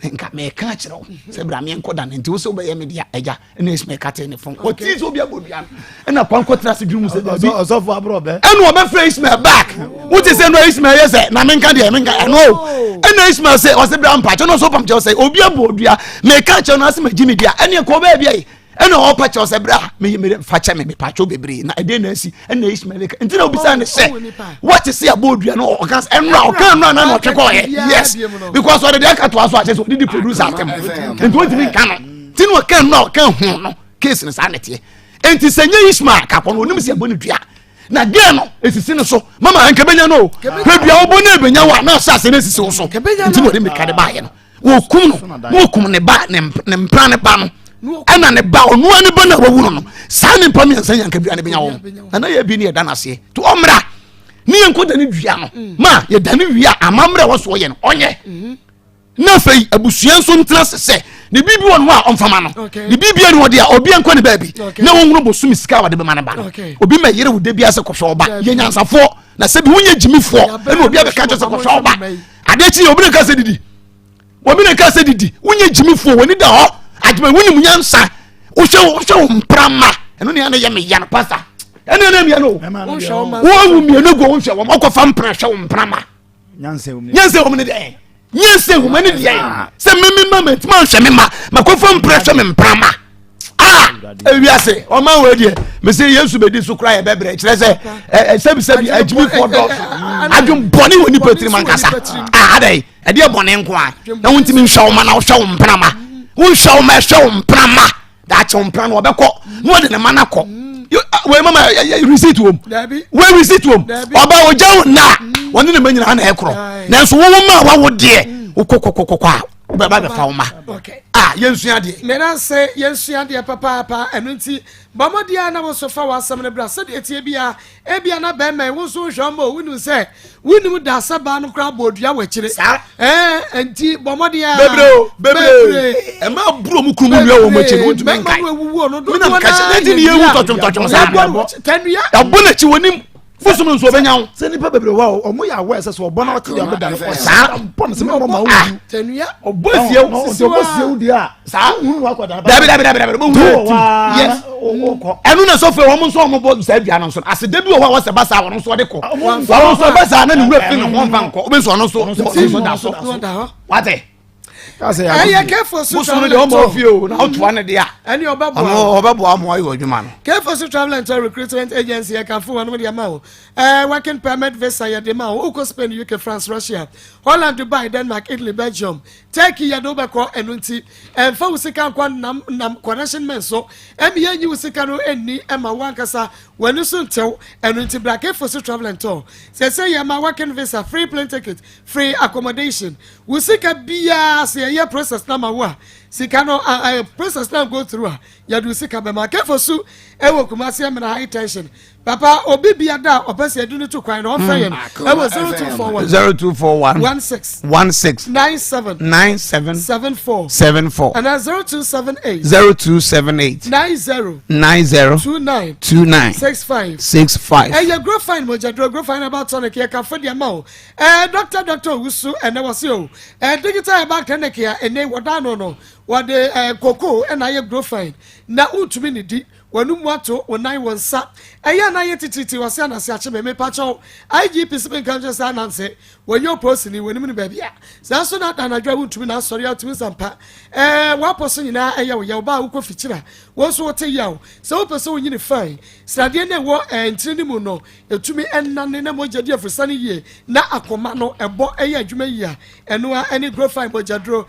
nka me ka kire wo se bra me enkoda na nti wo so obeye me dia eja ena Ismail ka tene fon o ti so obi abodua ena kwankwa tra se dwum se da bi so for abro be ena o be free Ismail back wo ti se no Ismail yes na me nka dia me nka no ena Ismail se o se bra mpa cho no so pam cho se obi abodua me ka kire no ase ma gimi dia ena ko ba bia ena o pa cho se bra me fa che me pa cho bebre na ede na asi ena Ismail ka ntina obi sa ne se what is abodua no o kan enra o kan na no tweko yes because what they aka to aso ache so did the producer atem nti won timi kan no tin o kan no kan hu no case ne sa netie enti senye Ismail ka kono onim se abonedua na ge no esisi ne so mama anka benya no pedua obo na benya wa na sa se ne esisi wo so nti no de me ka de ba ye no wo kum ne ba ne mpra ne ba no ana ne ba onu ani ba na wawu no sa ne mpam yansan yanka bia ne benya wo ana ye bi ne da na se to omra ni enko da ne dua no ma ye da ne wia amamra wo so ye no onye na fei abusuan so ntra se ne bibi won ho a omfama no ne bibi ani wo de a obi enko ne ba bi na won hunu bosumi sika wa de be ma ne ba no obi ma yere wo de bia se kofo oba ye nyansafo na se bi wonye jimifo ene obi abeka cho se kofo oba adechi obi ne ka se didi wonye jimifo woni da ho adjuma woni munyansa wo hwe mprama eno ne ana ye me ya no pasta eno na me no wo wu mi no go wo hwe wo akofa mpra hwe mprama nyanse wo me de nyanse wo me ne de se me mama tima hwe me ma makofa mpra hwe me mprama ewiase o ma we de me se Yesu be di so kra ye bebre kire se sebi adjumi for do adjum boni woni petri man kasa adai e de boni nko a na wontimi hwe wo ma na hwe mprama won show me show mprama da chompra no obekọ no de ne manakọ we mama receipt wom we receipt wom oba ojaw na won ne manyina na ekro na so wo ma wa wo de kokokokokwa ba be fa wo ma yensua de me na se yensua de papa enu nti bamodia na wo so fa wasam ne bra se de tie bia na be me wo so hwambo wonu se wonu da saba no kra bodua wachire enti bamodia bebre e ma buro mu krumu nua wo machire wontu men kai me na ka se de ye wu totom sa tanua abona chi wonim fusum nso benyawo se ni pa bebre wa omo ya wa se so obona o te ya beda no sa pon se mo ma wu tanua obosie obosie di a sa hunu wa kwada dabi bo yes enu na so fe wo mo so mo bo sa bia no so ase debi o wa se ba sa wo so de ko wo so ba sa na ni wura fi no ho fa nko obi so no so da so wate aye careful so travel de homo fio na oto ane de a ani obabo amo ayo adwuma no careful so travel and recruitment agency ya kan fo no de ma o working permit visa ya de ma o ko Spain UK France Russia Holland Dubai Denmark Italy Belgium Turkey ya do be ko enunti fa usika kwa nam connection men so emi yanyi usika no eni ema wankasa wanu so ntew enunti bra careful so travel and tour say ya ma working visa free plane ticket free accommodation usika biya se ya process na ma wa sika no process na go through ya do sika be ma careful so e wo kumasi am na high tension papa obi bia da opese adunu to kwan no frey no e wo 0241 16 97 and 0278 90 29 65 eh ya grow fine moja grow fine about tonic ya ka fodi ama o doctor wusu and was you digital back tonic ya ene woda no what the koko and I grow fine na utumi ni di wanu mu ato wonai wonsa eya na yetititi wase anase ache me pacho IGP sipen kanjo sa nanse wonyo posini wonu ni babia sa so na danadwa wuntumi na asori atumi sampa wa poso nyina eya wo ya ba wo kofichira wo so wote yawo sa wo poso wonyini fine srade ne wo entiri ni mu no etumi ennane na mojadi afusane ye na akoma no ebo eya adwuma yia eno any grow fine mojadro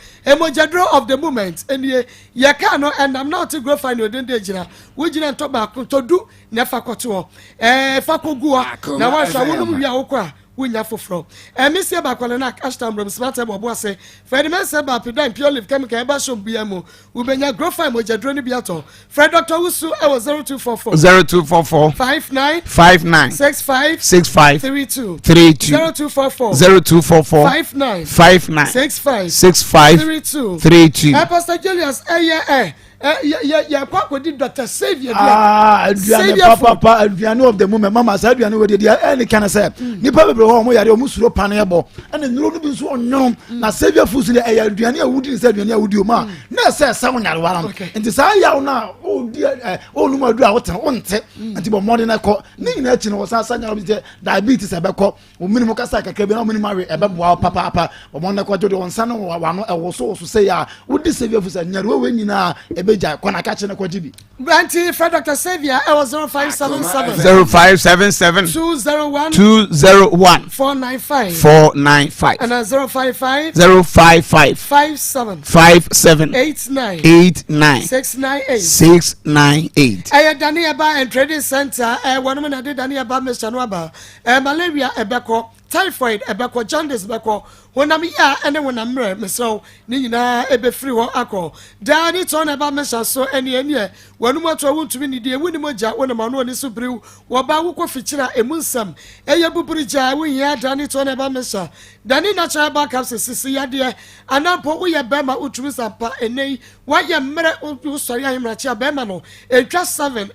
of the moment enie ye ka no and I'm not to grow fine odin de gira wo gira nto ba todu na fa koto fa kogua na wa hwa wonum wia wo kwa wunya foforo mesia ba kwale na ashtam brom smart ebo ase Fred Mensa ba pedan pure live chemical eba shop bia mu ubenya grow fine mojadro ni bia to Fred Dr. Wusu 0244 59 65 32 0244 59 32 Pastor Julius ya kwa di Dr. Savior papa aduane of the moment mama sa aduane we dia any kind say nipa bebre ho mo yare o musuro pane ebo ene nuro no bi so onyon na Savior food le ya aduane awudi ni say aduane awudi o ma na say sa wonyare wara nti sa ya na o di o nu ma du a wote wonte nti bo modern ko ni nyina achi no sa nyaro bi diabetes ebeko o minimum kasa kakra bi na o minimum ebebo papa o mo na ko jode wonsa no wa no ewo so say ya wodi Savior food nyare we nyina beja kona kache na kwa jibi Branty Fred Dr. Savior 0577 201 495 and 055 57 89 698 Dania Bar and Trading Center one man did Dania Bar Mr. Nwaba malaria ebeko typhoid ebeko jaundice ebeko wona me ya ene wona mre meso ni nyina ebe free ho akọ dani ton eba mesha so ene wonu moto wuntumi ni de wuni moja wona ma no ni so brew wo ba wo ko fichira emunsam eye buburi ja wo ya dani ton eba mesha dani natural backup sisi ya de anampo wo ye bema utumi sampa ene wa ye mre wo sori ahemra chia bema no etwa 7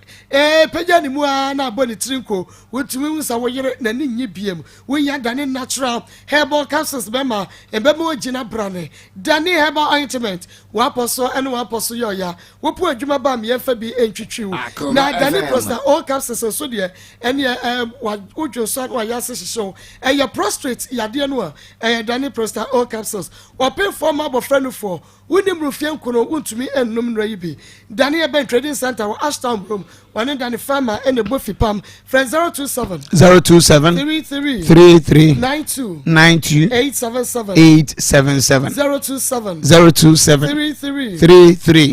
peja ni mu na aboni trinko wutumi unsa wo yere na ni nyi biem wo ya dani natural herbal capsules bema ebema ogina brane dani herbal ointment wa poso ene wa poso yoya wo pu adwuma ba me yefa bi entwitwiu na dani prosta all capsules so de ene wa ojo so wa yase hyehyɛ eye prostrate yade no dani prosta all capsules wa pay for ma bofranu for woni mrufie nkono wontumi ennum nra yibi dani ebe trading center wa Ashtown room one dani farmer ene bofi pam friend 027 33 92 877 027 33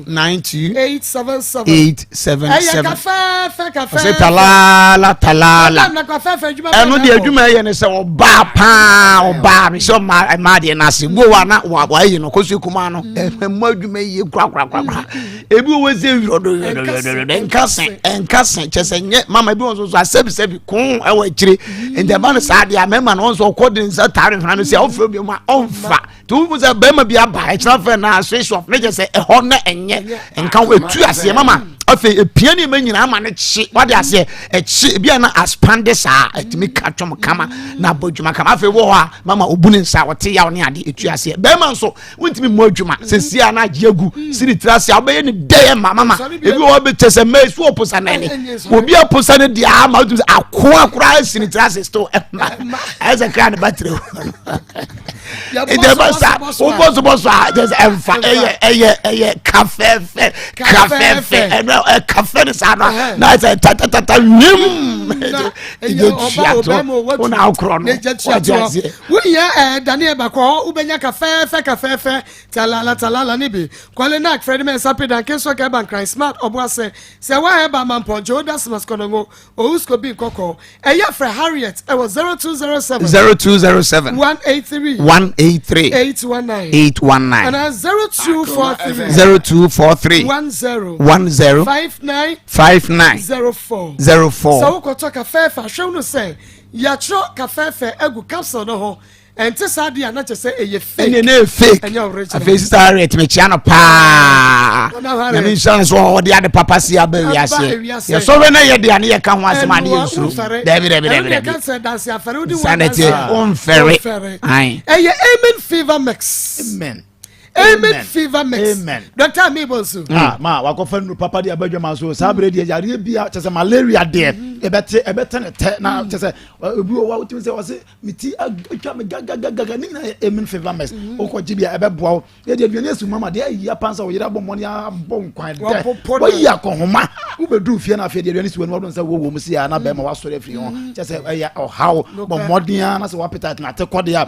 92 877 cafe talala eno de adwuma ye ne se oba pa mi so ma de na se bo wa na wa yi no kosu kuma no mo adwuma ye kra ebi wo ze wirodo enkasen chese nye mama ebi won so asebi kun e wa kire ende ba no sa de amema no so kodin sa tare fana no se ofro bi ma onfa tu mu ze be ma bi aba e kira fa na switch off ne je se e ho na enye enka we tu ase mama afi epia ni manyina ama ne chi wade ase e chi bia na aspande sa etimi katwom kama na bodwuma kama afi wo ha mama obuni nsa wote ya ne ade etu ase be ma nso wontimi mo adwuma sesia na agiagu siri trase obeye ni dey mama ebi wo be tese me so oposa na ni obi oposa ne dia ma wotu akoa kura siri trase sto as a kind of battery it never stop almost just emfa eye cafe and a cafe is ana na it's a tata nim ona okro no we ya Daniel Bako ubenya cafe talala nibi kwale na Fred Mensa pedan kenso ka ban cry smart oboase se wa eba mampo jodas maskonongo o usko bi kokko eya Fred Harriet e was 0207 183 819 and 0243 10 59 04 so ko to cafe fa hwe no say ya tro cafe fa egu capsule no ho ente sade ana che say eye fake ene fake a face star rate me chia no pa na me insurance wo de ade papa si aba wiase ye so we na ye de ane ye ka ho asema de nsuru debi can say dance afare odi sanity on ferry ai eye amen fever mix amen Amen fever mix. Amen. Dr. Mabelso. Ma wakofa no papa dia badwa ma so sabre dia yare bia chese malaria de ebete ne te na chese obi o wa utimi se wose miti atwa me gaga ni na amen fever mix okoji bia ebeboa ye de aduane asu mama de ayi apansa wo yira bomoni abon kwan de wo yi akohoma wo bedu fie na afie de aduane su wonu nsa wo mu si ya na be ma wasore afiri ho chese eya how bomodi na se wapetat na te kode ya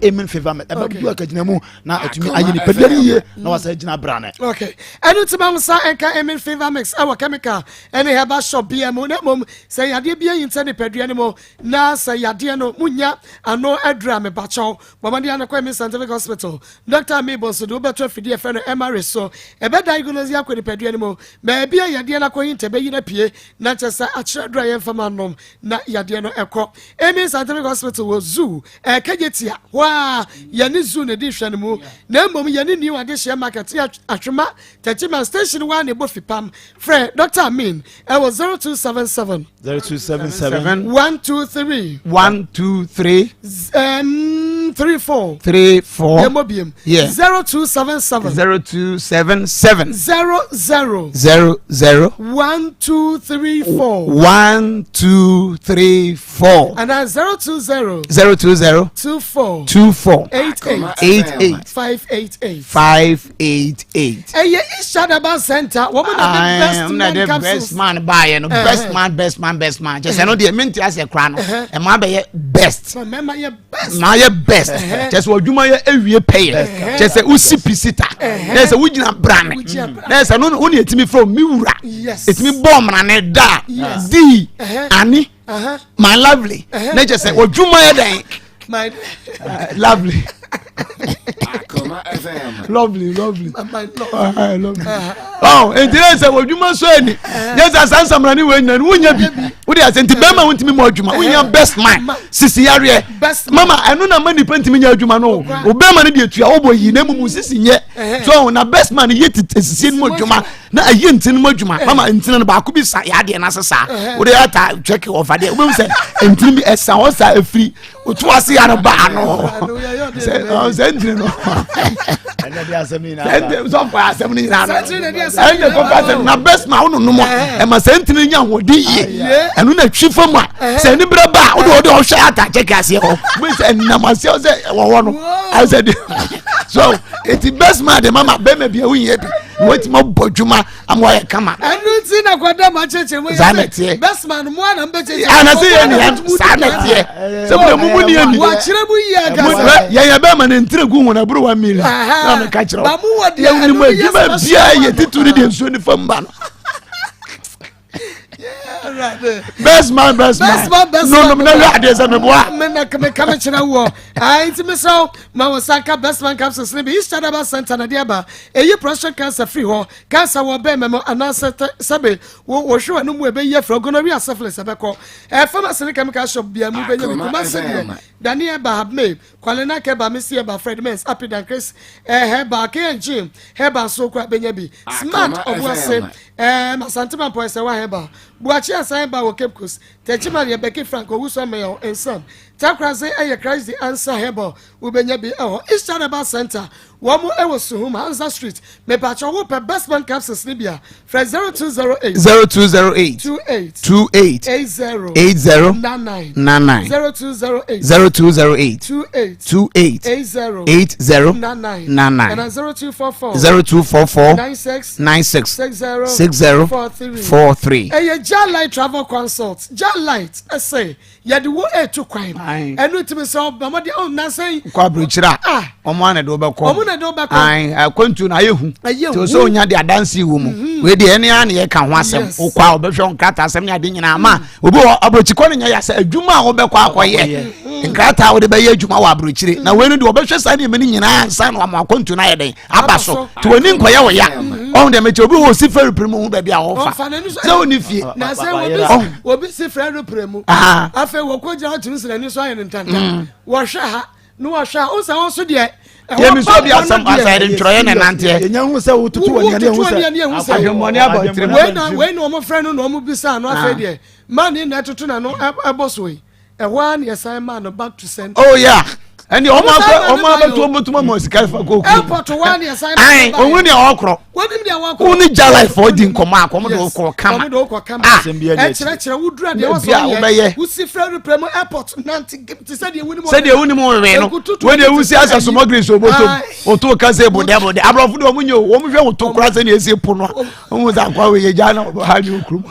amen fever mix ebedu akagina mu na atumi ayini pedani ye na wasa gina brane. Okay. Enu tiba musa enka amen fever mix our chemical any herbal shop BMO na mom say yade bia yinta ne pedua ne mo na say yade no munya ano adra me bacho bomade an kwa scientific hospital Dr. Mabelso do beto fidie fe no MRI so e be diagnose akwa ne pedua ne mo ba bia yade na kwa yinta be yina pie na chesa achira dra ye fama nom na yade no ekọ amen scientific hospital wo zoo kagetia wa ye ne zoo ne di hwe ne mu na mom ye ne new addition market atwema Techima station 1 ebofi pam friend Dr. Amin I was 0277 123 34 Yemobiem 0277 00 1234 and 020 24 88 588 Eye Ishadaba Center woman the best man buy no best man just no dey minti as e kra no e ma be best remember your best just wadwuma ye ewie pay just usi pisita na se wugina brane na se no woni etimi from miwura etimi bomb na ne da di ani my lovely na just wadwuma ye den my lovely Akoma FM lovely oh enti say wodwuma so ani yes asansamra ni we nyan wonya bi wo dey asenti be ma wontimi mo adwuma wonya best man sisi yare mama enu na mani pentimi nya adwuma no wo be ma ne dey tua wo boyi na mumu sisi nye so na best man ye sisi ni mo adwuma na ayi ntini mo adwuma mama ntini no ba ko bi sa ya de na sesa wo dey ata check over there wo say ntini bi esa ho sa afri wo to ase ya no ba no say ntini no and the assembly na and so for assembly na and the company na best man no mo e ma sentini nya hodi ye enu na twi fam a se ni bre ba wo do hwe ata check ase ho we say na ma se wo no I said so it's best man the mama be me bia wi bi wait mo bodwuma amwa kama enu ti na kwada ma cheche mo ye best man mo na mbe cheche ana se ye ni sanetie se mo mu ni ani wa kire bu ye aga ye be ma ne ntregu hu na buru 1 million na me ka kire ba mu wodi ya ni mo dwuma bia ye tituri de nso ni fam ba no best man no na ya de se me boa me na me ka kire wo ai ti me so ma wo saka best man capsules ne bi Ishadaba Center na dia ba eyi prostate cancer free ho cancer wo be me anasa sabe wo hwe no mu e be ye fra gonorrhea syphilis be ko pharmacy ne chemical shop bia mu be ye bi kuma se Daniel ba me kwalena ke ba me sie ba Fred Mens happy dan Chris ba ke gym ba so kwa be bi smart obwase Masantema po se wa heba buachi asan ba wo Cape Coast Techima ye Becky Franco wuso me yo ensan takraze eye Christ the answer heba ubenya bi Ishadaba Center wo mu ewo Suhum Hansa Street me pa cho wo pe best man capsules libya fra 0208 28 80 99 0208 28 80 99 and 0244 96 60 43 Jallight travel consult Jallight say ya de wo to kwan enu timi so bamode on na say kwa bruchira omo na do beko akwantu na yehu to so onya de adansi wo mu we de ene an ye ka ho asem ukwa obehwe nkrata asem ya de nyina ma obi abrochiko ne nya ya say adwuma a wo beko akoye nkrata wo de be ye adwuma wa abrochire na we no de obehwe sa ne mani nyina ansa no akwantu na ye den abaso to oni nkoye wo ya on de meche obi wo si feru premu hu ba bia wo fa so oni fie na say obi si feru premu afa wo ko jira tunu sina ni so ayen ntanta wo hwe ha no wo hwe o sa wo so de ye mi so bi asam aside ntroye ne nante enya hu se wo tutu wani ane hu se adwomoni abotire we no mo frɛ no no mo bisa no afa de man ni na tutu na no eboso yi ehwa na yesan man no back to center oh yeah and the Oma to Mosca for go. Airport to 1 year side. I only okro. What did they walk only Jala for Din Coma, Commodore come. Extra would run the who see Freddy Premo Airport, Nancy to say you wouldn't say the only more when you see us as some Greece or to a Casebo, the Abraham, when you won't talk cross any Puno, who was that way, Jana, how you crew.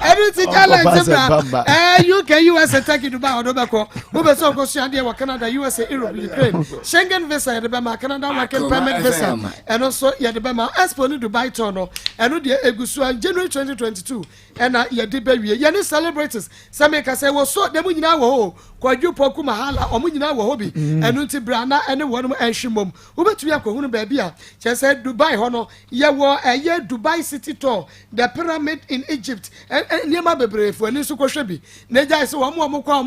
Everything UK, US attack you about Obako, Ubasoko, Shandia, Canada, USA, Europe, Ukraine, Schengen visa, the Bama, Canada, working permit visa, and also Yadabama, Expo Dubai Tono, and Egusua, January 2022, and Yadibaby, Yanni celebrators, Sameka say, was so the Munina, Quadruple Kumahala, or Munina hobby, and Unti Brana, and the one and Shimum, Ubatuako, Babia, just said Dubai Hono, Yawa, a year Dubai City tour, the pyramid in Egypt, and Yama Bebre for Nisuko Shebi, Neja is one more Mobile,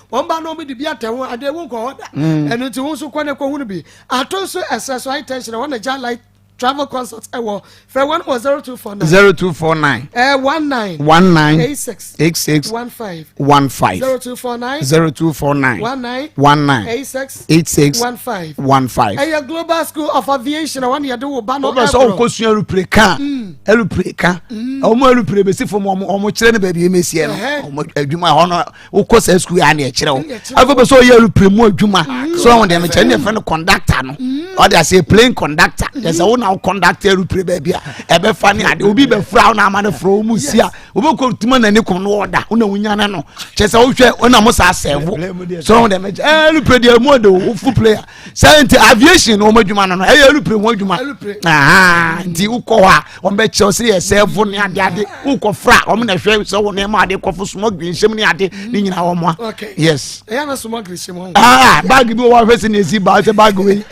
one bar no be the Biata, and they won't go on, and until also Quanaco. I told you as I attention, I want a jar like travel consults. I will. For 0249 0249 19 86 15 0249 19 86 15 a global school of aviation. I want you to do banner. So question elupreka omo elupre be si for omo kire ne ba bi emesi e no adwuma hono ukose school ya na kire wo afo so ye elupre mu adwuma so won dem kire ne fe no conductor no or they say plane conductor there's a now conductor elupre ba bia e be fa ne ade obi be fra na ama ne fro mu sia obo ko tuma na ne kom no order una wunyana no che se wo hwe una mo sa servo so won dem elupre de mu de full player science aviation no madwuma no e elupre mu adwuma di uko ha on be che se servo ne ade uko fra o me na hwe so won e ma ade kofo smoke green shem ne ade ni nyina wo mo yes e na smoke green shem bag bi wo hwe se ne si ba se bag we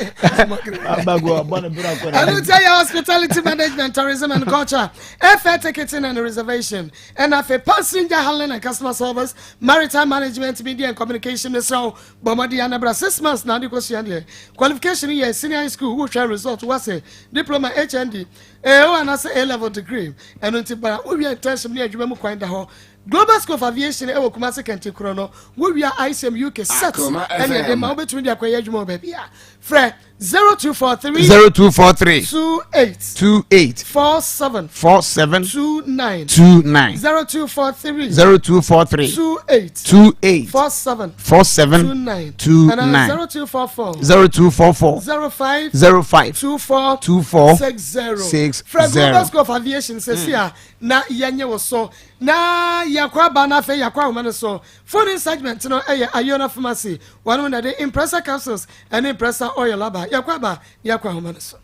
bag wo bona bura ko I will tell you hospitality management, tourism and culture, airfare ticketing and reservation, and a passenger handling and customer service, maritime management, media and communication. So, Bomadi Anabra 6 months now because qualification here, senior high school, which I result was a diploma HND, and as a level degree, and until we are intention near Jumu Quindaho. Global School of Aviation, Ewo Kumasi Kenti Chrono, we are ICM UK set, and the moment between the Aquayajmo baby. Fred 0243 28 47 29 0243 28 47 29 0244 05 24 60 Fred Global School of Aviation says here na yanye was so na yakwa bana fe yakwa woman so phone segment no ayona pharmacy one of the impressor capsules and impressor oil laba yakwa woman so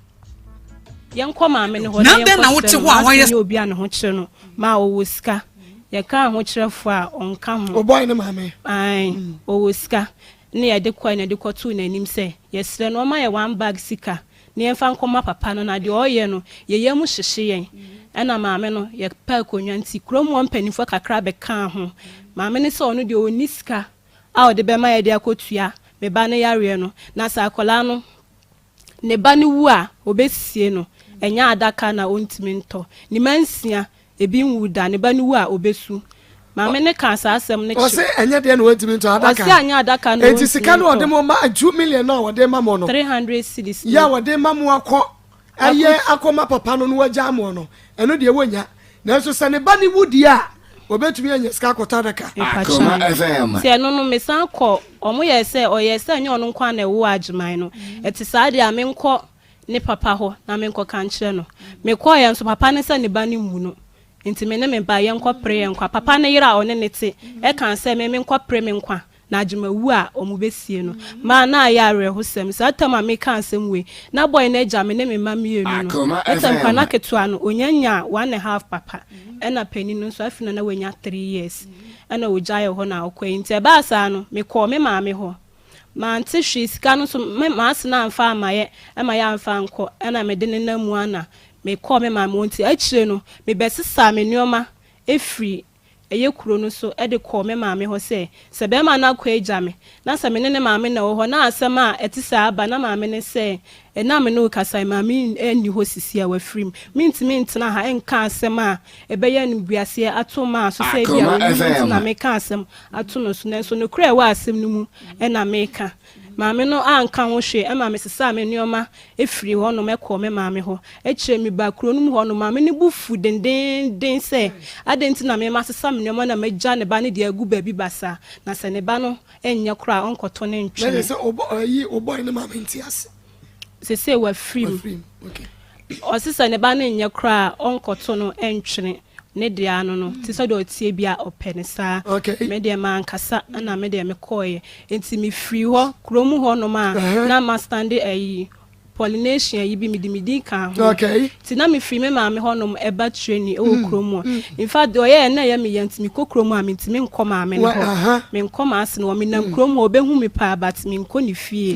yanko ma me ne ho na wote ho a woyɛ obi an ho kyerɛ no ma owo sika ye ka ho kyerɛfo a onka ho o boy ne ma me ai owo sika ne ye de kwa na de kɔto na anim sɛ yesre no ma ye one bag sika ne yɛmfa nkɔma papa no na de ɔyɛ no ye yam hyehye yɛn ɛna maame no ye pa konwa nti krom won panifo kakra be kan ho maame ne sɛ ɔno de oni sika a ɔde be ma ye de akotua me ba ne yare no na sa akola no ne ba ne wu a obesie no enya adaka na ontimi nto ne mansia ebi nwuda ne ba ne wu a obesu maame ne kan sa asem ne chi o se enya de na ontimi nto adaka o se anya adaka no enti sika no ɔde mo ma 2 million na ɔde ma mo no 300 cedis ya ɔde ma mo akɔ aye akoma papa no wagya mo no eno de wonya na so se ne ba ne wudi a obetumi anya sika kota daka Akoma FM se no mesan kɔ ɔmo yɛ sɛ ɔyɛ sɛ anya ɔno nkwa na ɛwo agyeman no ɛte saa de a menkɔ ne papa ho na menkɔ kankyerɛ no mekɔ yɛ nso papa ne sɛ ne ba ne mu no nti me ne me ba yɛ nkɔ pre yɛ nkwa papa ne yira ɔne ne te ɛka sɛ me menkɔ pre me nkwa na agyemawu a ɔmo besie no ma na ayɛ awerɛho sɛm saa tam a meka asɛm we na boy na agya me ne me ma mienu no ɛsɛm kwa na ketua no onyanya 1.5 papa ɛna pani no nso afina na wanya 3 years ɛna ogya yɛ hɔ na ɔkɔ nti ɛba asa no mekɔ me maame hɔ ma nte hwe sika no so ma asena amfa amaye ɛma yɛ amfa nkɔ ɛna me de ne namu ana mekɔ me maame nti akyire no me besesa me nneɔma efiri eye kuro no so e de call me maame ho se be ma na kwa agya me na se me ne maame na wo ho na asem a etisa aba na maame ne se na me no kasa maame eni ho sisi a wafrim mintimi ntena ha enka asem a ebe ye nbuase ato ma so se bia wo na me ka asem ato no so na so no kura wa asem no mu e na me ka maame no anka ho hwe e maame sesa me nuoma efiri ho no mekọ me maame ho e kire mi ba kuro no mu ho no maame ne bufu den se adenti na me masesa me nuoma na magya ne ba ne de agu ba bi basa na se ne ba no enye kura onkoto ne ntwe na se obo ne maame ntiase se wa free okay o sesa ne ba ne enye kura onkoto no entwene ne de ano no ti so de otie bia opene sa me de man kasa na me de me koye enti me free ho kromu ho no ma na ma stand ayi pollination yi bi midi kan ho ti na me free me ma me ho no eba training e wo kromu in fact o ye na ye me yanti me kokromu a me ti me nko ma me no ho me nko ma ase no me nam kromu obehu me pa but me nko ni fie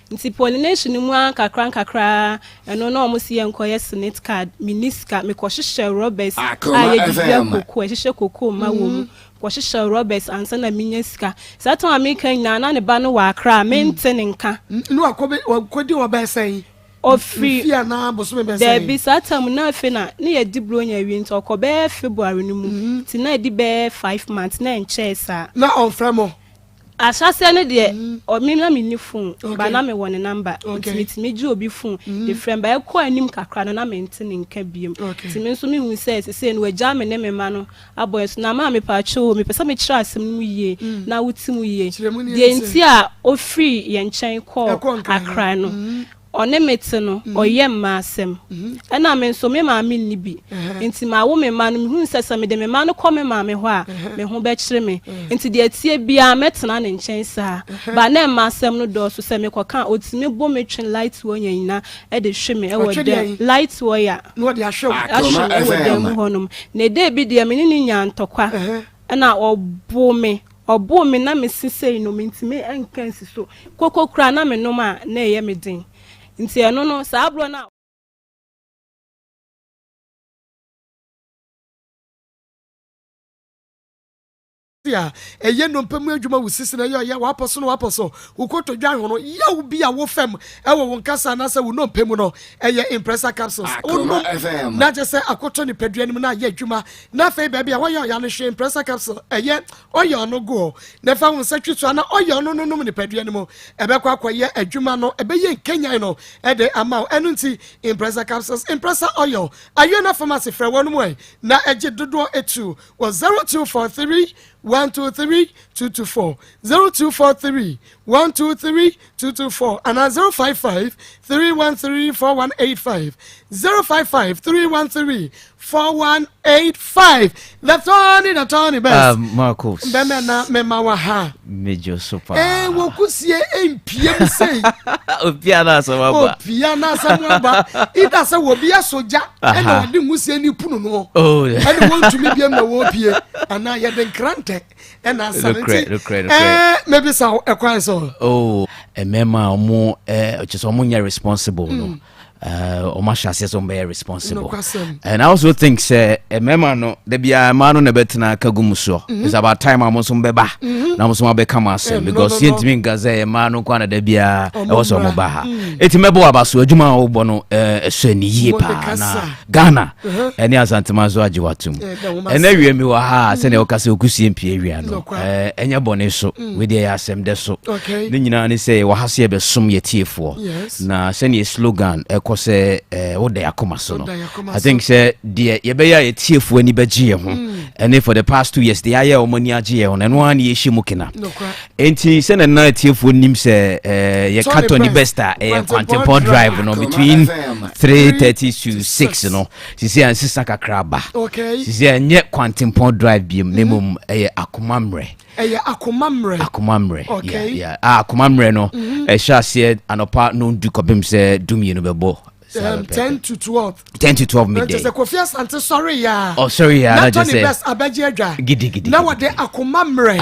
nti pollination mu an kakra eno na o mo si enko ye snake card miniska me ko hyehyɛ robbers a ye bibia koko hyehyɛ koko ma wo mu ko hyehyɛ robbers ansa na minya sika sato america na ne ba no wa akra me ntene nka no akodi wo ba sai ofri fia na boso me be sai there be satam na fe na ne ye di bronya wi nto ko be February no mu ti na di be 5 months na enche sa na on framo asase ne de o mi na mi ni phone ba na me won number me ji obi phone the friend ba e ko anim kakra no na me ntene nka biem ti me nso me hu se no wagya me ne me ma no aboys na ma me pa cho me pesa me kira asem mu yie na wutim yie de nti a o free ye nchen call akra no one mete no oye ma asem na me nso me ma me ni bi nti ma wo me ma no me hu sesa me de me ma no kọ me ma me ho a me ho be kire me nti de atie bia metena ne nchen sa ba na ma asem no do so se me kọ kan otime bo me twen light wo nyina e de hwe me e wo de light wo ya no de ahwe e wo de mu honum na de bi de me ni nya ntokwa na obo me na me sisei no me ntime enkansi so kokokura na me no ma na eye me din nti eno no sa abro na ya eye no mpamu adwuma wusisi na ya waposo ukoto dwan ho no ya wo bia wo fam e wo wonkasa na se wo no mpamu no eye impressor capsules na je se akoto ni padua ni na ya adwuma na fe ba bia wo ya no hwe impressor capsule eye oye no go na fa won satwitu na oye no no ni padua ni mo e be kwa ye adwuma no e be ye Kenya no e de ama enu nti impressor capsules impressor oil ayo na pharmacy frɛ wonu mo na eje dodo etu was 0243 123 224 0243 123 224 and 055 313 4185 055 313 4185. The Tony best. Maa Akos. Bemena memawa ha. Major super. Wokusie PM say. Opiana samaba. Opiana samaba. Ida sa wo bia soja. E na wade musie ni punu no. Oh. E want to me bia na wo pie. Ana ye den krante. E na sanity. Maybe so e kwan so. Oh, mema omo just omo nya responsible no. Omasha says on be responsible. And I also think say a mema no de bia ma no na betena kagumuso. It's about time amoso mbeba. Na amoso mabeka asem because yent me ngaze ma no kwa na de bia e wo so mo ba ha. Eti mebo abaso adwuma wo bo no so ni yie pa na Ghana. Eni asantema zo ajiwatum. Ena wie mi wa ha se ne okase okusie mpie wi ano. Enya bone so we de asem de so. Ni nyina ni say wa hase be som yetiefo. Na se ne slogan say what they Akoma so no. I think say the yebeya yetiefo ani bagye ho and for the past 2 years the aye omani agye ho na no an ye himukina enti say na yetiefo nim say ye katoni besta Quantimport drive no between 3:30 to 6 no si say ansisa kakra ba si say nye Quantimport drive biem nemum akomamre akomamre yeah akomamre no sha said anopa no du kobim say dum ye no bebo 10 to 12. 10 to 12 midday. Just a coffee and sorry ya. Oh sorry ya. Not only best abejeja. Gidi. Now what they akomamre.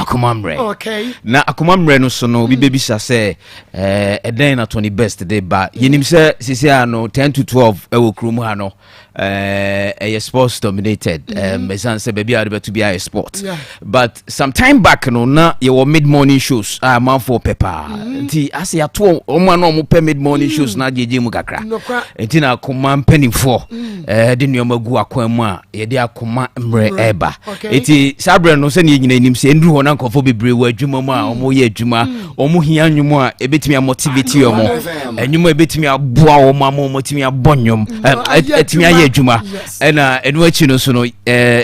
Okay. Na akomamre no so no bi baby say eden na 20 best day ba. Yenim say sisi ano 10 to 12 e wo krum ha no. Sports dominated. Mesan say baby are to be a sport. But some time back no na your mid morning shows man for pepper. Nti ase ya to o man no mo mid morning shows na jeje mu kakra. Nti na akoma penny for de nneoma gu akwan mu a ye de akoma mre eba. Nti sabre no se ne nyina nim se ndru ho na nkofo bebre wa adwuma mu a omo ye adwuma omo hia nwum a ebetimi a motivate omo enwum ebetimi aboa omo a motimi abonyom etimi aye adwuma ena enu achi no so no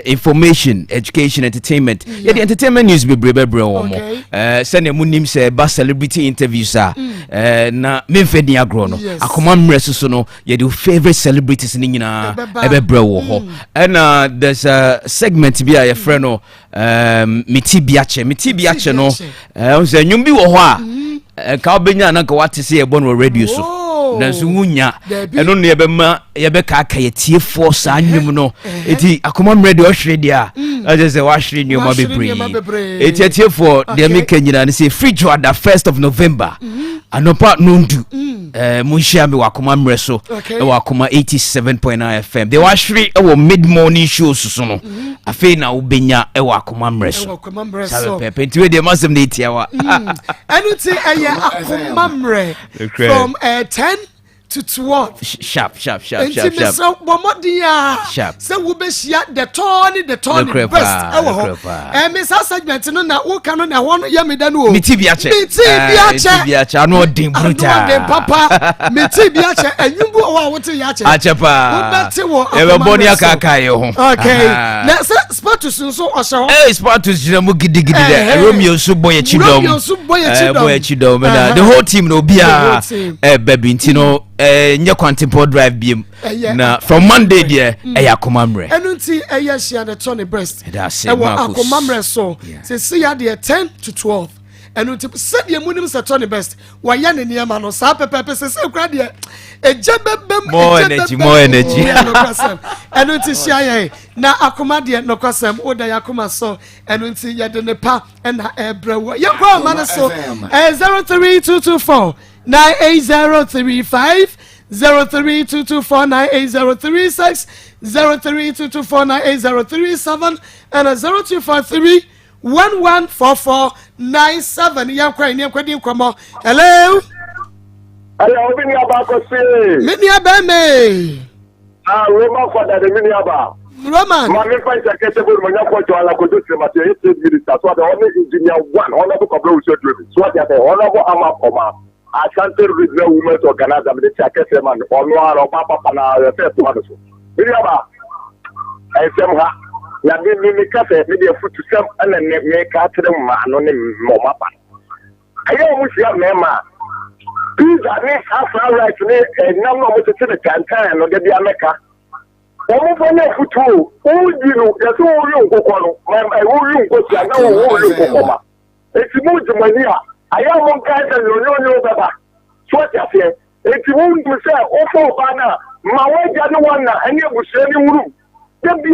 information education entertainment ye the entertainment news bebre omo se ne mu nim se ba celebrity interviews a na memfedi agro no akoma mre so no ye the favorite celebrities ni nyina ebebre wo ho and there's a segment bi a ye friend no miti biache no say nyum bi wo ho a ka obenya na ka wate se ye bo no radio so na so wunya eno ne ye be ka ye tie force anyum no eti akoma mre de ohwere dia I say wa hwere nyum bebre eti tie for de me kanyina ne say free joy the 1st of November anopa nondu munshia me wakoma mre so e wakoma 87.9 FM they wa hwere e wo mid morning shows so no afei na ubenya e wakoma mre so pepe nti we de masem na etiawa anuti eye akoma mre from 10 to 12 sharp so bomodia say we be share the tony best Miss segment no na wo kan na won ya me da no miti biache no din brutal papa miti biache anyumbu wa wo te ya che achepa wo beti wo e be boni aka ye ho okay na sportus so o so sportus jira mu gidi de Romeo so boy chidom na the whole team no bia baby ntino nye Quantipo drive biem na from Monday there akomamre enunti share the Tony breast e wo akomamre so se see ya there 10 to 12 enunti said ye munim se Tony best wa ya ne niam no sa pepepe se kra de ejebebem more energy enunti share ye na akoma de no kwasem oda yakoma so enunti ye de ne pa na ebrewo ye kwa man so 03224 98035 03224988036 03224988037 and 0243114497 yakwa ni akwadi nkwamo hello Mini Akos Mini Abeme Roma for the Mini Aba Roman my friend secretary mo nyako to ala ko do semate e state minister so the only engineer one honorable Kobro so the honorable Akoma Asante Regional Women's Organizer, the Chakese man, or Noir or Papa Pana, the first one. Miriaba, I say, Nabi Cafe, maybe a foot to some and then make out to them, man, on him, Momapa. I almost have Mema. Please, I may have right today, and now I'm going to the Cantan or the America. Almost one of two, all you know, there's all you go on, I will you go to another. It's more to mania. I am one guy that you know, so what you say? If you want to say, oh, for Bana, my way, one, and you will say, you there be a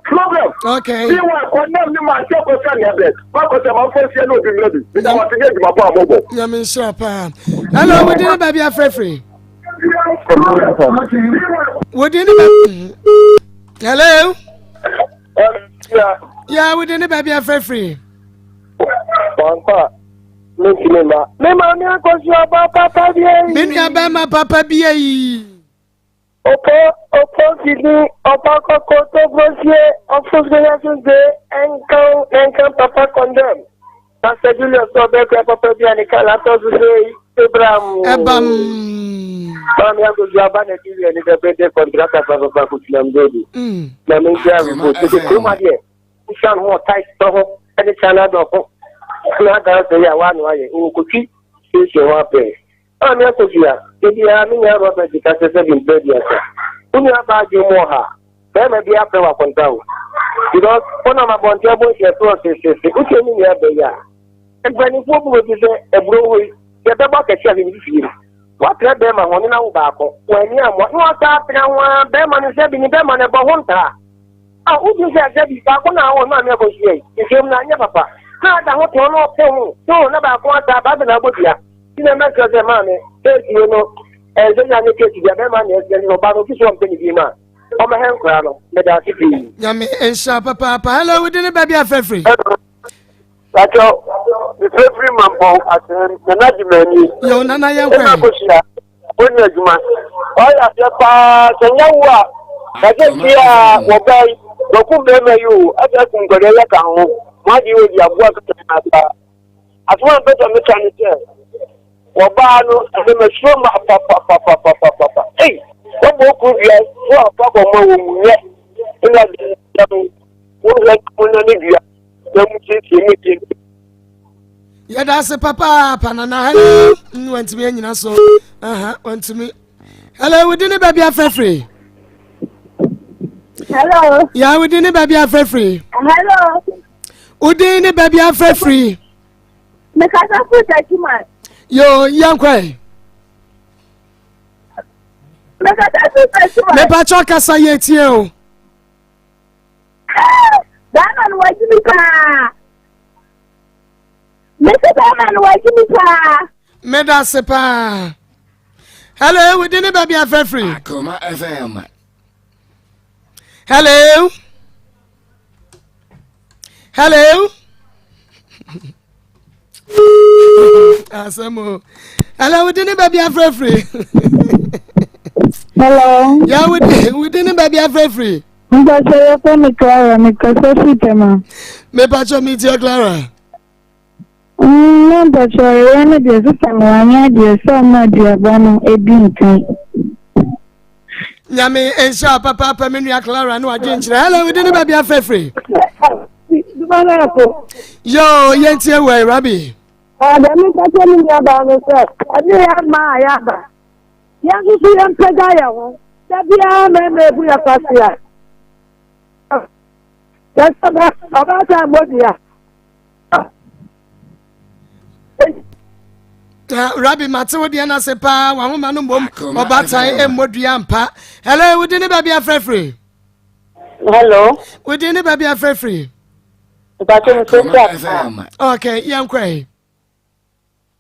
problem. Okay. You want to condemn myself or send your bed. Because I'm first year not ready. I want to get my power mobile. Yeah, Miss Shapa. Hello, we didn't baby a free. We didn't. Hello. Yeah, we didn't baby a free. Papa, Mema mi akosi ọba papa bie. Mini abema papa bie. Opo kini ọba koko to brosie ofusgelasun de enkan papa condemn. Pastor Julius Obe papa bie ni kala to se Abraham. Mami akosi ọba na ti ni de bede contract papa kutinam dodi. Na mi ja ko te kuma die. Ishan ho tight to any channel do na ga se ya wa no aye nkuti se wa pe ami akofia ebi ya mi ya ro be dika se se bin be dia se uni aba je mo ha be me bi ape wa kontawo because ona ma bon je bo se process se uche ni ya be ya egbani fo bu bi se ebro wo ye be ba ke sia ni fi What red Bema on in our back? When you are what happened, Bema is having Bema and Bahonta. I wouldn't say that if I want to negotiate. You came not papa. How the hotel no phone, so never quarter Babinabudia. In the matter of the money, you know, and then I get to the Bema and no battle to something in my hand crown. Yami and Shapa Papa, hello, we didn't baby a free. That's all. The favorite mambo at the Najimani. Yo, Nana, you when you're man. All of your pa, Sanyawa. I just hear what I remember you. I just go to the account. What you will have worked at one better mechanic. Wabano, and then a swim papa. Hey, what book you have? Papa, in that like Monavia. Yeah, that's a papa, Panana. Hello, went to me, and so, went to me. Hello, we didn't baby a free. Hello. Yeah, we didn't baby a free. Hello. We didn't baby a free. Make us a food that you might. Yo, young quay. Make us a food that you might. Me pachoka sayetio. That man watching me pa. Mr. Batman watching me pa. Meda sepa. Hello, we didn't baby a free. Akoma FM. Hello. Hello. Asamo. Hello, we didn't baby a free. Hello. Yeah, we didn't baby a free. Me Clara, me Clara. Me pacho meet your Clara. No, but you're one of the system one idea, so much you are going to be. Yami and Sharp Papa Minia Clara, no, I didn't. Hello, we didn't baby a free. Yo, Yentia way, Rabbi. Let me tell you about myself. I didn't have my yaba. Young see them Pagaya. That be our member, we are past. That's about time, what you Rabbi Mateo Diana Sepa, one woman, or Batai, and Modiampa. Hello, we didn't baby a free. Hello, we didn't baby a free. Okay, young quay.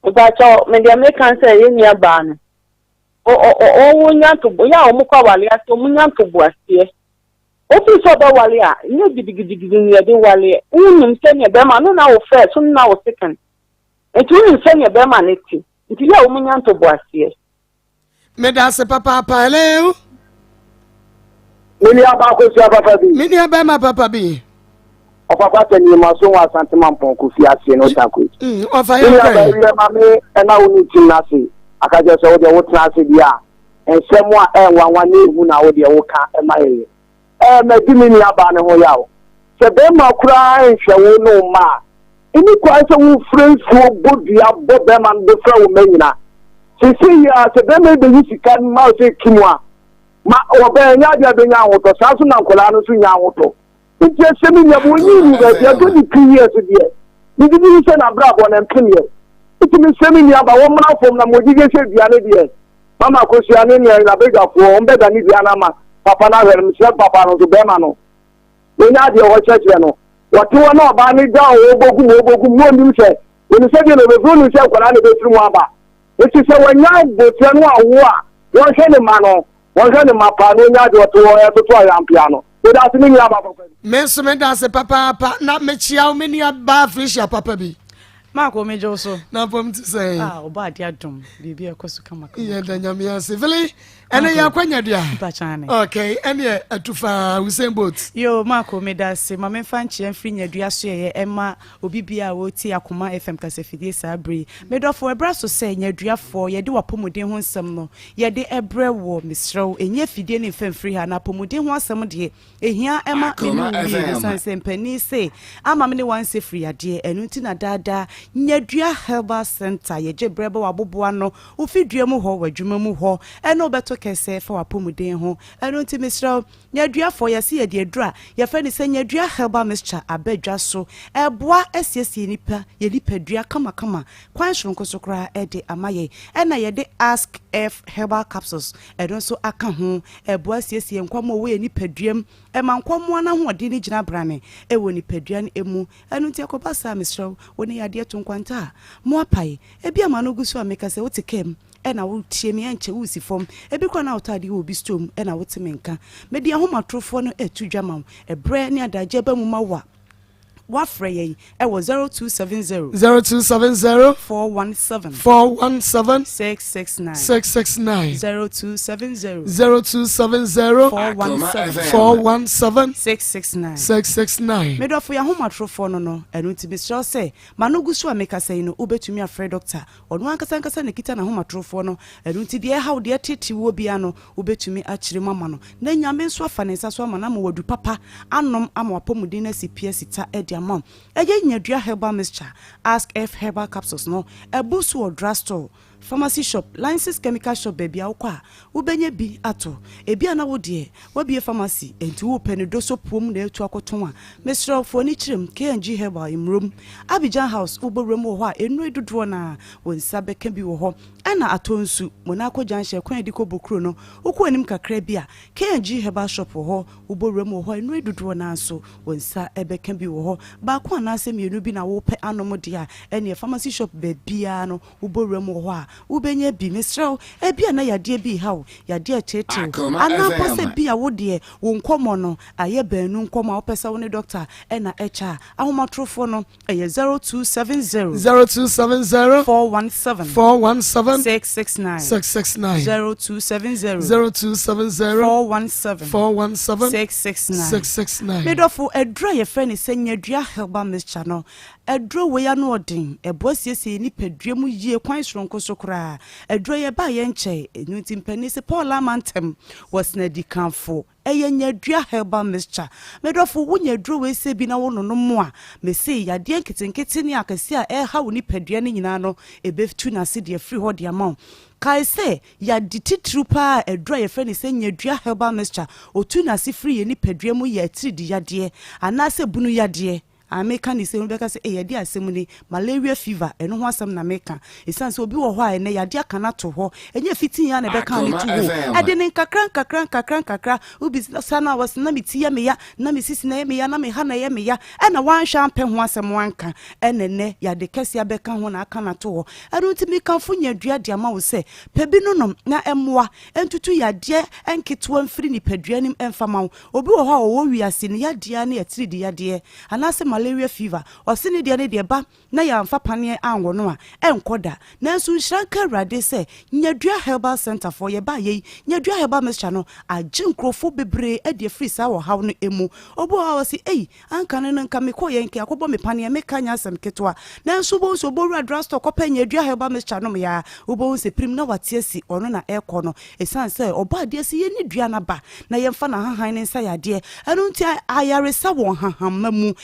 But maybe I may say in your ban. Oh, Mukawali, so Munyanto was here. Ofi so da wale a nye gidigidi nye de wale unum senya be ma no na wo first no na wo second etu unum senya be ma neti nti ya omunya nto boase me da se papa hello mini aba ko si papa bi mini aba ma papa bi o papa tani ma so wa santiment pon ko fi ase no tako o fa yo ke ma me na uni tin na se akaje so wo de wo tra se bia ensem a enwa na ehu na wo de wo ka e ma ye medimini abane ho yawo se be ma kura nhwewo no ma ini kwa se wo friendfo bodua bobe man be fra wo manyina sisi ya se be me be yisika ma o se kimwa ma o be nya dia be nya woto saso na nkola no so nya woto nti se mi nya bo ni ni be dia do di 3 years die ni di ni se na bra bo na mpemye nti mi se mi nya ba wo mra fom na modije se bia ne die mama ko sia ne ni na be gafo o mbe da ni bia na ma papa na ver mi papa no to bema no nya de o church no wati wona oba ni da o bogu mo ndim se ni se de no be funu se kwara ne be tru mo aba eti se wanya botia no awo a won hwe ne ma no won hwe ne ma pa no nya de o to ya mpia no we da se ni nya ba papa me so me da se papa na me chia o me ni aba frisha papa bi Marco Major so na pom to say oba dia dum bibi ekosu kama yeah da nyame ya civili ene ya kwanya dia bachane okay ene atufa Usain Bolt yo Marco Medase ma memfa nche mfiri nyadua so ye ema obibia wo ti Akoma FM kasefidie sabri medofo ebra so say nyaduafo ye de wapomuden ho nsem no ye de ebre wo misrew enye fidie ne mfamfiri ha na pomuden ho asem de ehia ema menu sanse mpani se ama me ne wanse free ade enu ti na dada nyadua herbal center ye je brebe waboboa no ofidua mu ho wadwuma mu ho eno beto kese fa wapomuden ho eno nti misra nyadua fo yesi ye de adura ye fa ni se nyadua herbal mixture abadwa so eboa esiesie nipa ye nipadua kama kwan shronko so kra de amaye ena ye de ask f herbal capsules eno so aka ho eboa siesie nkwamo we nipaduam ema nkwamo na ho de ni gina brane ewo nipadua ne emu eno nti akoba sa misra woni yade to nkwanta mo apai ebi amano gusu ameka se wotikem ena wo tie me enche wo si fom ebi kwa na otade wo bi stom ena wo temenka me de ahomatrofo no etudwama ebre ne adaje ba mu mawa wafre ye e wo 0270 417 669 0270 417 669 me do for ya homatrofo no enu ti be sure say manogusu ameka say no obetumi afre doctor onu ankasa ne kita na homatrofo no enu ti de how de tete wo bia no obetumi akire mama no na nyame nso afa ne nsa so ama na wadu papa anom ama wapomuden na CPS ta edia mom eje nyadua herbal mixture ask f herbal capsules no ebusu or drugstore pharmacy shop license chemical shop baby akwa ubenye bi ato ebi ana wo de wo bie pharmacy enti wo pene do so pom na etu akoton a mesro fo ni chirem KNG herbal imrom Abidjan house uborem wo ho a enu edudo na wonsa beka bi wo ho ana atonsu monako janshe kwan di ko bokro no ukwu anim kakra bi a KNG herbal shop wo ho uborem wo ho enu edudo na so wonsa ebeka bi wo ho ba kwa na asem yenu bi na wo pe anom de a ene pharmacy shop baby a no uborem wo ho a ubenye bi mesro ebia na yade bi hawo yade tete ana pose bia wo de wo nkomo no aye banu nkomo opesa wo ne doctor ena echa ahomatrofo no eye 0270 417 669 0270 417 669 medofo edra ye fe ne senyadua herbal mixture no edro we ya no odin eboasiesie ni paduam yie kwan soronko so kra edro ye ba ye nche enu timpani se Paul Amantem was na di kanfo eye nyadua herbal mixture medofo wunya edro we se bi na wono no mo a me se yade nkitenkete ni akase a ha wo ni padua ni nyina no ebefu na se de free ho de amount kai se ya dititru pa edro ye fe ni se nyadua herbal mixture otu na se free ye ni padua mu ye tridi yade anase bunu yade American is saying because yadi asem malaria fever eno ho asem na meka esan se obi wo ho a ene yadi akana to ho enye fitin ya na beka ni to ho ade ne kakran ubi sana was na mitia me ya na misisi na me ya na me ha na ye me ya ena wan champe ho asem wanka enene yade kese abeka ho na akana to ho ado ntimi kanfo nyadua de ama wo se pebi no nom na emmoa entutu yade enketwa mfiri ni padua nim emfama obi wo ho a wo wiase ne yade a na yatiri de yade anase malaria fever osini de ne de ba na ya mfa pane anwo no a enkoda na nso nhranka rade se nyadua herbal center for ye ba ye nyadua herbal mixture no aginkrofo bebre e de free sa wo haw no emu obo a wasi anka ne nka me ko ye nke akobo me pane me kanya asem ketwa na nso bo so bo ra drugstore ko pa nyadua herbal mixture no ya obo se prim na watiesi ono na eko no esan se oba de se ye ni dua na ba na ye mfa na hahan ne nsa ya de enu nti ayare sa won hahan mamu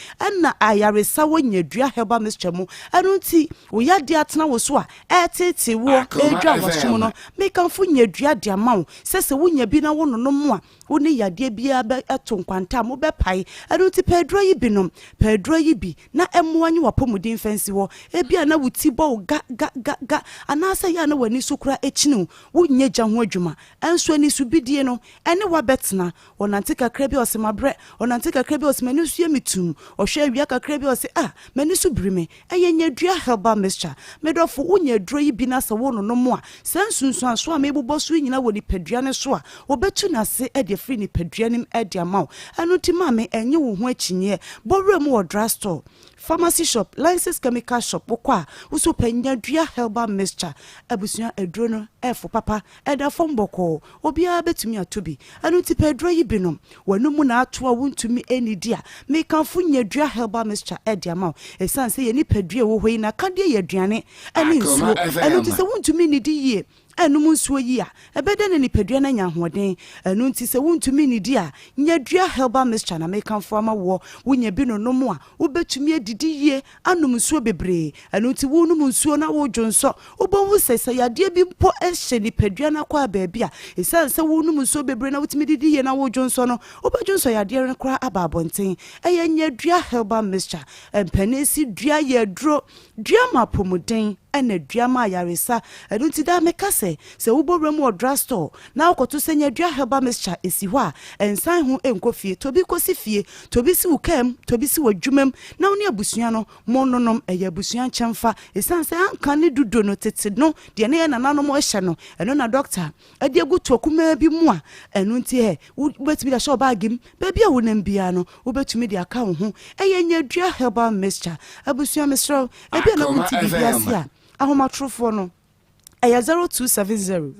na ayaresa wonyadua herbal mixture mu anu nti wo yade atena wo so a etete wo edwa wasom no mekanfo nyadua de amawo sese wonya bi na wono no mu a woni yade bia be eto nkwanta mo be pai anu nti pedro yi bi na emwanyi wapomudin fancy wo ebia na wuti bo ga anasa ya na wani sukura echinu wonya gya ho adwuma enso ani subidie no ene wabetena onante kakra bi osemabre onante kakra bi osemani su yemitum awia kakra bi o se mani so brime eye nyadua herbal mixture medofo wonya dro yi bi na se wono no mo a sansunsu aso a mebubo so nyina woni padua ne so a obetu na se e de free ni padua nim e de amaw anu ti ma me enye wo ho achinye borem wo drugstore pharmacy shop license chemical shop okwa uso nyadua herbal mixture abusuan edro no efo papa eda fomboko obia betumi atobi anu ti pedro yi binom wanu mu na ato a wontumi enidia me kanfo nyadua herbal mixture edi amaw esan se ye ni padua wo hoi na kade ye aduane ani nsuo anu ti se wontumi nidi yie enum nsuo yi a ebede ne nipadua na nya hoden enu nti se wontumi ni di a nyadua herbal mixture na make amfo ama wo wonya bi no nom a wobetumi adidi yie anum nsuo bebre enu nti wonum nsuo na wo dwonso wobonhu sese yade bi mpo ehye nipadua na kwa baabi a esanse wonum nsuo bebre na wotumi didi yie na wo dwonso no wobedwonso yade ren kra ababonten eye nyadua herbal mixture empanesi dua ye duro dua mapomuden ene dua ma yaresa enu nti da meka se wobowrem wo drugstore na okoto senya dua herbal mixture esi ho a ensan ho enkofie tobi kosi fie tobi si ukam tobi si wadwumam na woni abusua no mononom eye abusua nkyemfa esanse anka ne dudo no tete no de ne nananom ehye no eno na doctor ade agutu okuma bi mu a enu nti wobetumi da show bagim baby a wonam bia no wobetumi de aka ho eye nya dua herbal mixture abusua mesro ebi na wuti bibiasia ahomatrofo no aya 0270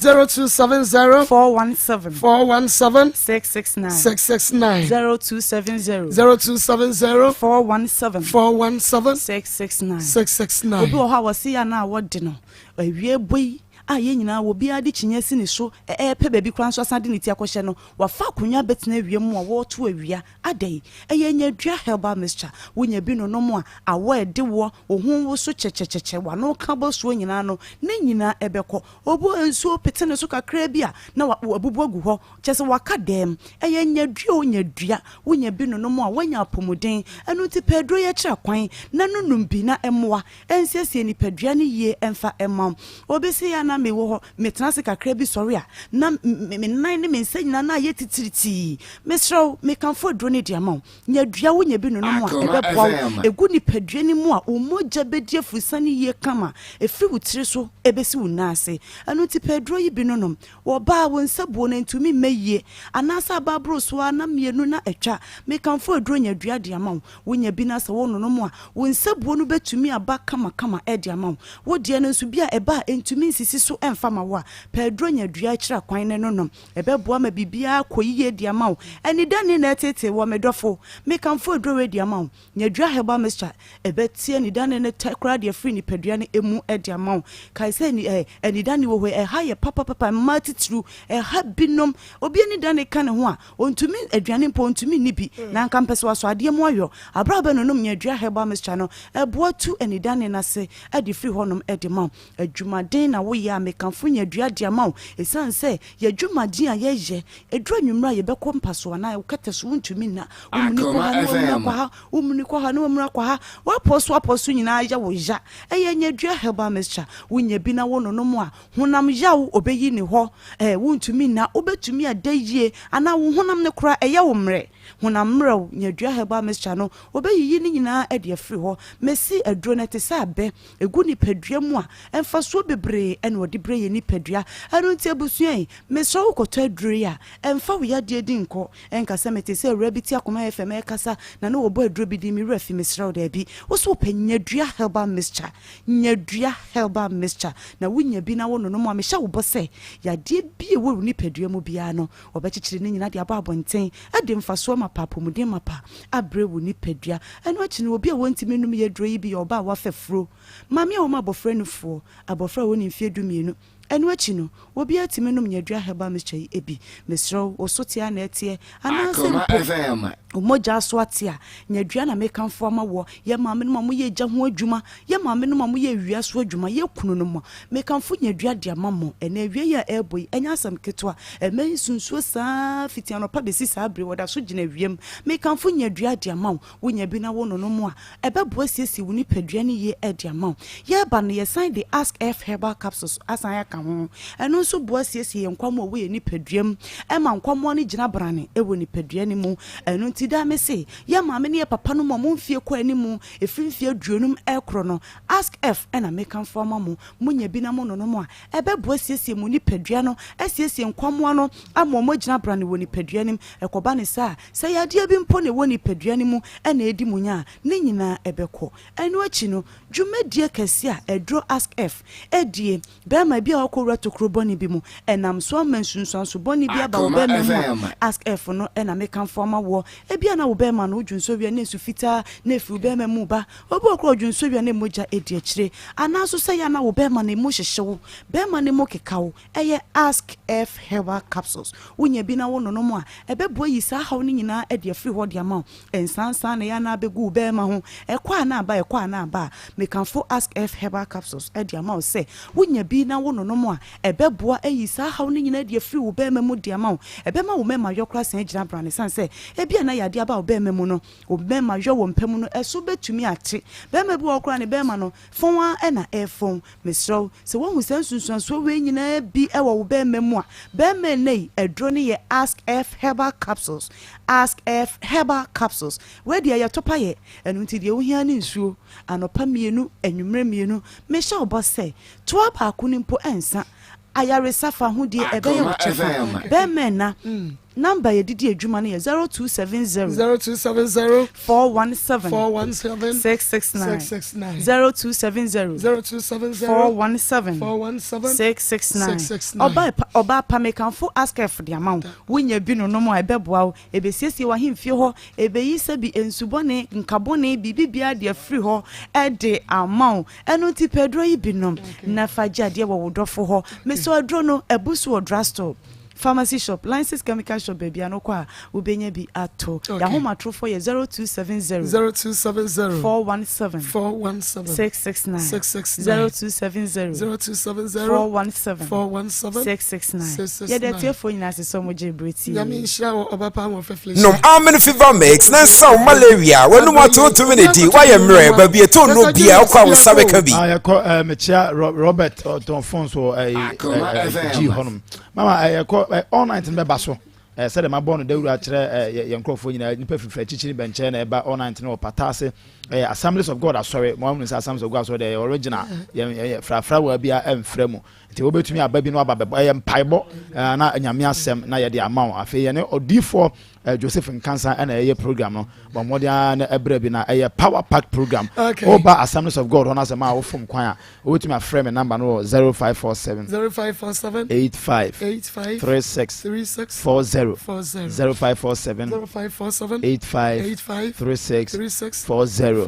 0270 417 669 0270 417 669 obi oha wasi ya na awode no awie boyi aye nyina wo bia de chinya si ne so pe baby kran so asade ne ti akohye no wafa akonya betina wiem a wo to awia adai eye nya dua herbal mixture wonya bi no no mo a awo ede wo ohun wo so chechecheche wa no ka bo so nyina no ne nyina ebekọ obo ensuo petene so kakra bi a na wabubu agu ho chese waka dem eye nya dua wonya bi no no mo a wonya apomuden enu ti pedro ye kira kwan na nunum bi na emoa ensiesie ni pedua ne yie emfa emam obesi ya na me wo metena se kakra bi sori a na me nan ne me nsanyina na ye titiriti mesro me kanfo dro ne diamon nya dua wonya bi no no mo a ebeboa egu ni padua ni mu a omoja bedie fusani ye kama efri wutire so ebesi wunase anu ti pedro yi bi no no wo ba wo nsabuo na ntumi meye anasa babro so na mienu na etwa me kanfo dro nya dua diamon wonya bi na se wo no no mo a wo nsabuo no betumi aba kama diamon wo die no nso bi a eba entumi nsisi so emfama wa pedro nya dua kira kwan ne no no ebeboa ma bibia koyiye diamon eni dani na tete wo medofo me kanfo dro we diamon nya dua herbal mixture ebetie ni dani ne takra de free ni pedua ne emu diamon kai se ni eni dani wo he ha ye papa matitru ha binom obi eni dani kan ho a ontumi aduane mpo ontumi nibi na nka mpese waso ade mu ayo abraba no nya dua herbal mixture no eboa tu eni dani na se edi free honom edimon adwumaden na wo ya me kanfo nya dua diamon esanse ya dwumaden a ye edro nwumra ye bekọ mpaso na ukete so ntumi na umuni kwa ha no umra kwa ha waposo nyina ya wo ja eye nya dua herbal mixture wonya bi na wo no mo a honam yawo obeyi ni ho wontumi na obetumi adayie ana wo honam ne kora eye wo mre honam mre nya dua herbal mixture no obeyi ni nyina ede afri ho mesi edro na te sa be egu ni padua mu a emfa so bebre ene odi bre ye ni padua anu nti abusuan meso ukoto aduro ya emfa wo ya de dinko enka se mete se rabiti Akoma FM ekasa na no obo aduro bi di mi refi mesra da bi wo so panya dua herbal mixture nya dua herbal mixture na wonya bi na wo no mo amehya wo bose ya de bi wo ni padua mu bia no obekikire ni nyina de aba abonten ade mfaso ma papomuden mapa abre wo ni padua eno achi no obi a wontimi num ye duro yi bi oba wa fefro mami a wo ma bofra nufo abofra wo ni mfie dumienu enu achi no obi atime num nya dua herbal mixture ebi mesro osotia na etie anase omoja so atia nya dua na mekanfo ama wo ye maame no mo ye gya ho adwuma ye maame no mo ye wia so adwuma ye kunu no mo mekanfo nya dua de amamo ena wie ya eboy enya asam ketwa emen sunsuo saa fitiano pa besi saa bre woda so gina wiem mekanfo nya dua de amamo wonya bi na wo no no mo a ebebo asiesi woni padua ne ye e de amamo ye ba no ye sign the ask f herbal capsules asan ya ho eno so bo asiesi ye nkwamo wo ye ni paduam ema nkwamo ne gina brane ewo ni padua ne mu eno ntida me se ye maame ne ye papa no mo mfie kwa ani mu efimfie aduonum ekro no ask f ena mekan forma mu munya bi na mo no mo a ebebo asiesi mu ni padua no asiesi nkwamo no amomo gina brane wo ni padua nim ekoba ne sa se ya de bi mpo ne wo ni padua ne mu ena edi munya ne nyina ebekọ eno achi no dwumadie kase a edro ask f edie be ma bi a ko reto kro boni bi mu enam so amansunsuan so boni bi aba wo be me ask F no na make kan forma wo e bia na wo be ma no dwunso wi na sufita na efi wo be me mu ba obo kro dwunso wi na moja edi akire ana so se ya na wo be ma na mo hyehyewo be ma na mo kekawo eye ask F herbal capsules wonya bi na wo no mo a e be bo yi sa haw ni nyina e de free ho de ama ensansan na ya na abegu be ma ho e kwa na aba me kan fo ask F herbal capsules e de ama say wonya bi na wo no mo a e be bo e yi sa haw ni nyina de free wo be ma mu de ama e be ma wo mema yokra san gina brane san say e bia na yade aba wo be ma mu no wo mema yo wo mpam no e so betumi ate be ma bi wo kra ne be ma no fon a e na e fon mesro se wo hu san sunsun so we nyina bi e wo be ma mu a be ma nei edro ne ye ask F herbal capsules ask F herbal capsules we dia ya topa ye enu nti de wo hia ne nsuo anopa mienu enwumre mienu me sha obo say to aba akunimpo ensa ayare safa hu de ebe ye wo chefa be ma na number ye didi adwuma no ye 0270 417 669 417 669 oba pa me kan fo ask for the amount wonya bi no no mo ebeboa wo ebesiesie wa himfie ho ebeyi se bi ensubone nkabone bibibia de free ho e de amount eno ti pedro yi binom na faja de wo wodofo ho me so adro no ebusu o drugstore pharmacy shop, license chemical shop, baby, and okwa ubenya bi ato. Ya home true for 0270 417 669 0270 417 669. Yeah, that your phone is so much briti. No, I'm in fever mix, then some malaria. When you want to minute, why am I? But be a tone no be a kwa Sabekabi. I call Mechia Robert or Don Fonso a G Honum. Mama, I call all night in Bebasso. Said my born de young crofo in a perfect teaching bench and about all night no patase. Assemblies of God are sorry, moments assemblies of God, so the original Fra will be a fremo. It will be to me a baby no about I am Pibo, na Yamia Sem, na the amount of a or D4 Josephine Cancer and a program, but more than a brebina, a power pack program. Over Assemblies of God on as a mile from choir. With my frame and number 0547 85 36 40 0547 85 36 40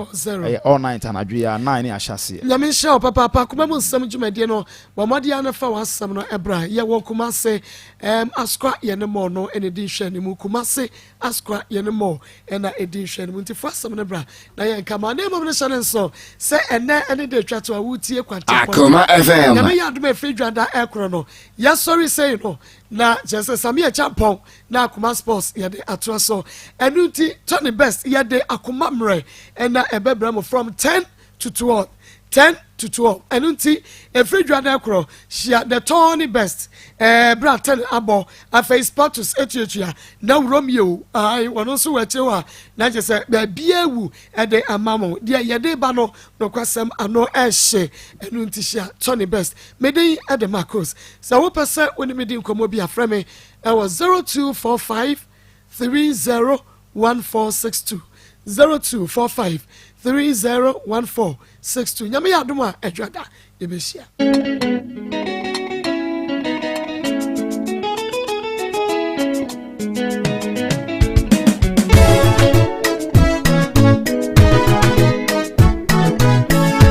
all night and Adria 9 ashasi. Yamin show papa kuma mun sam djumade no wa mode na fa wasam no ebra ye wo kuma se askwa ye ne mo no ene din hwe ne mu kuma se askwa ye ne mo ena edin hwe ne mu nti fasam no bra na ye kama na mo ne channel so se ene de twa to awutie kwante Akoma FM na me yadum e fridwanda ekro no ya sorry say no na jese samia champon na Akoma sports ye de atro so enu nti Tony best ye de Akoma mre ena ebebram from 10 to 12 enunti efridwada ekro shia the Tony best bra 10 abo afa status etuatua na Romeo ai wono so wachewa na je se ba biewu ede amamo de yede ba no kwasem ano ehye enunti shia Tony best meden ede Maa Akos so wo pese woni medi nkomo bi afreme e was 0245 301462 0245 301462. Nyame ya adoma edwada ebesia.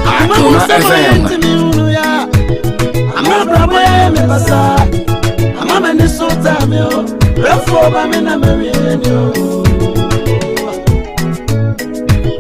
Akoma FM. Amra brabo me pasa. Amama ni sota me o. Refo ba me na me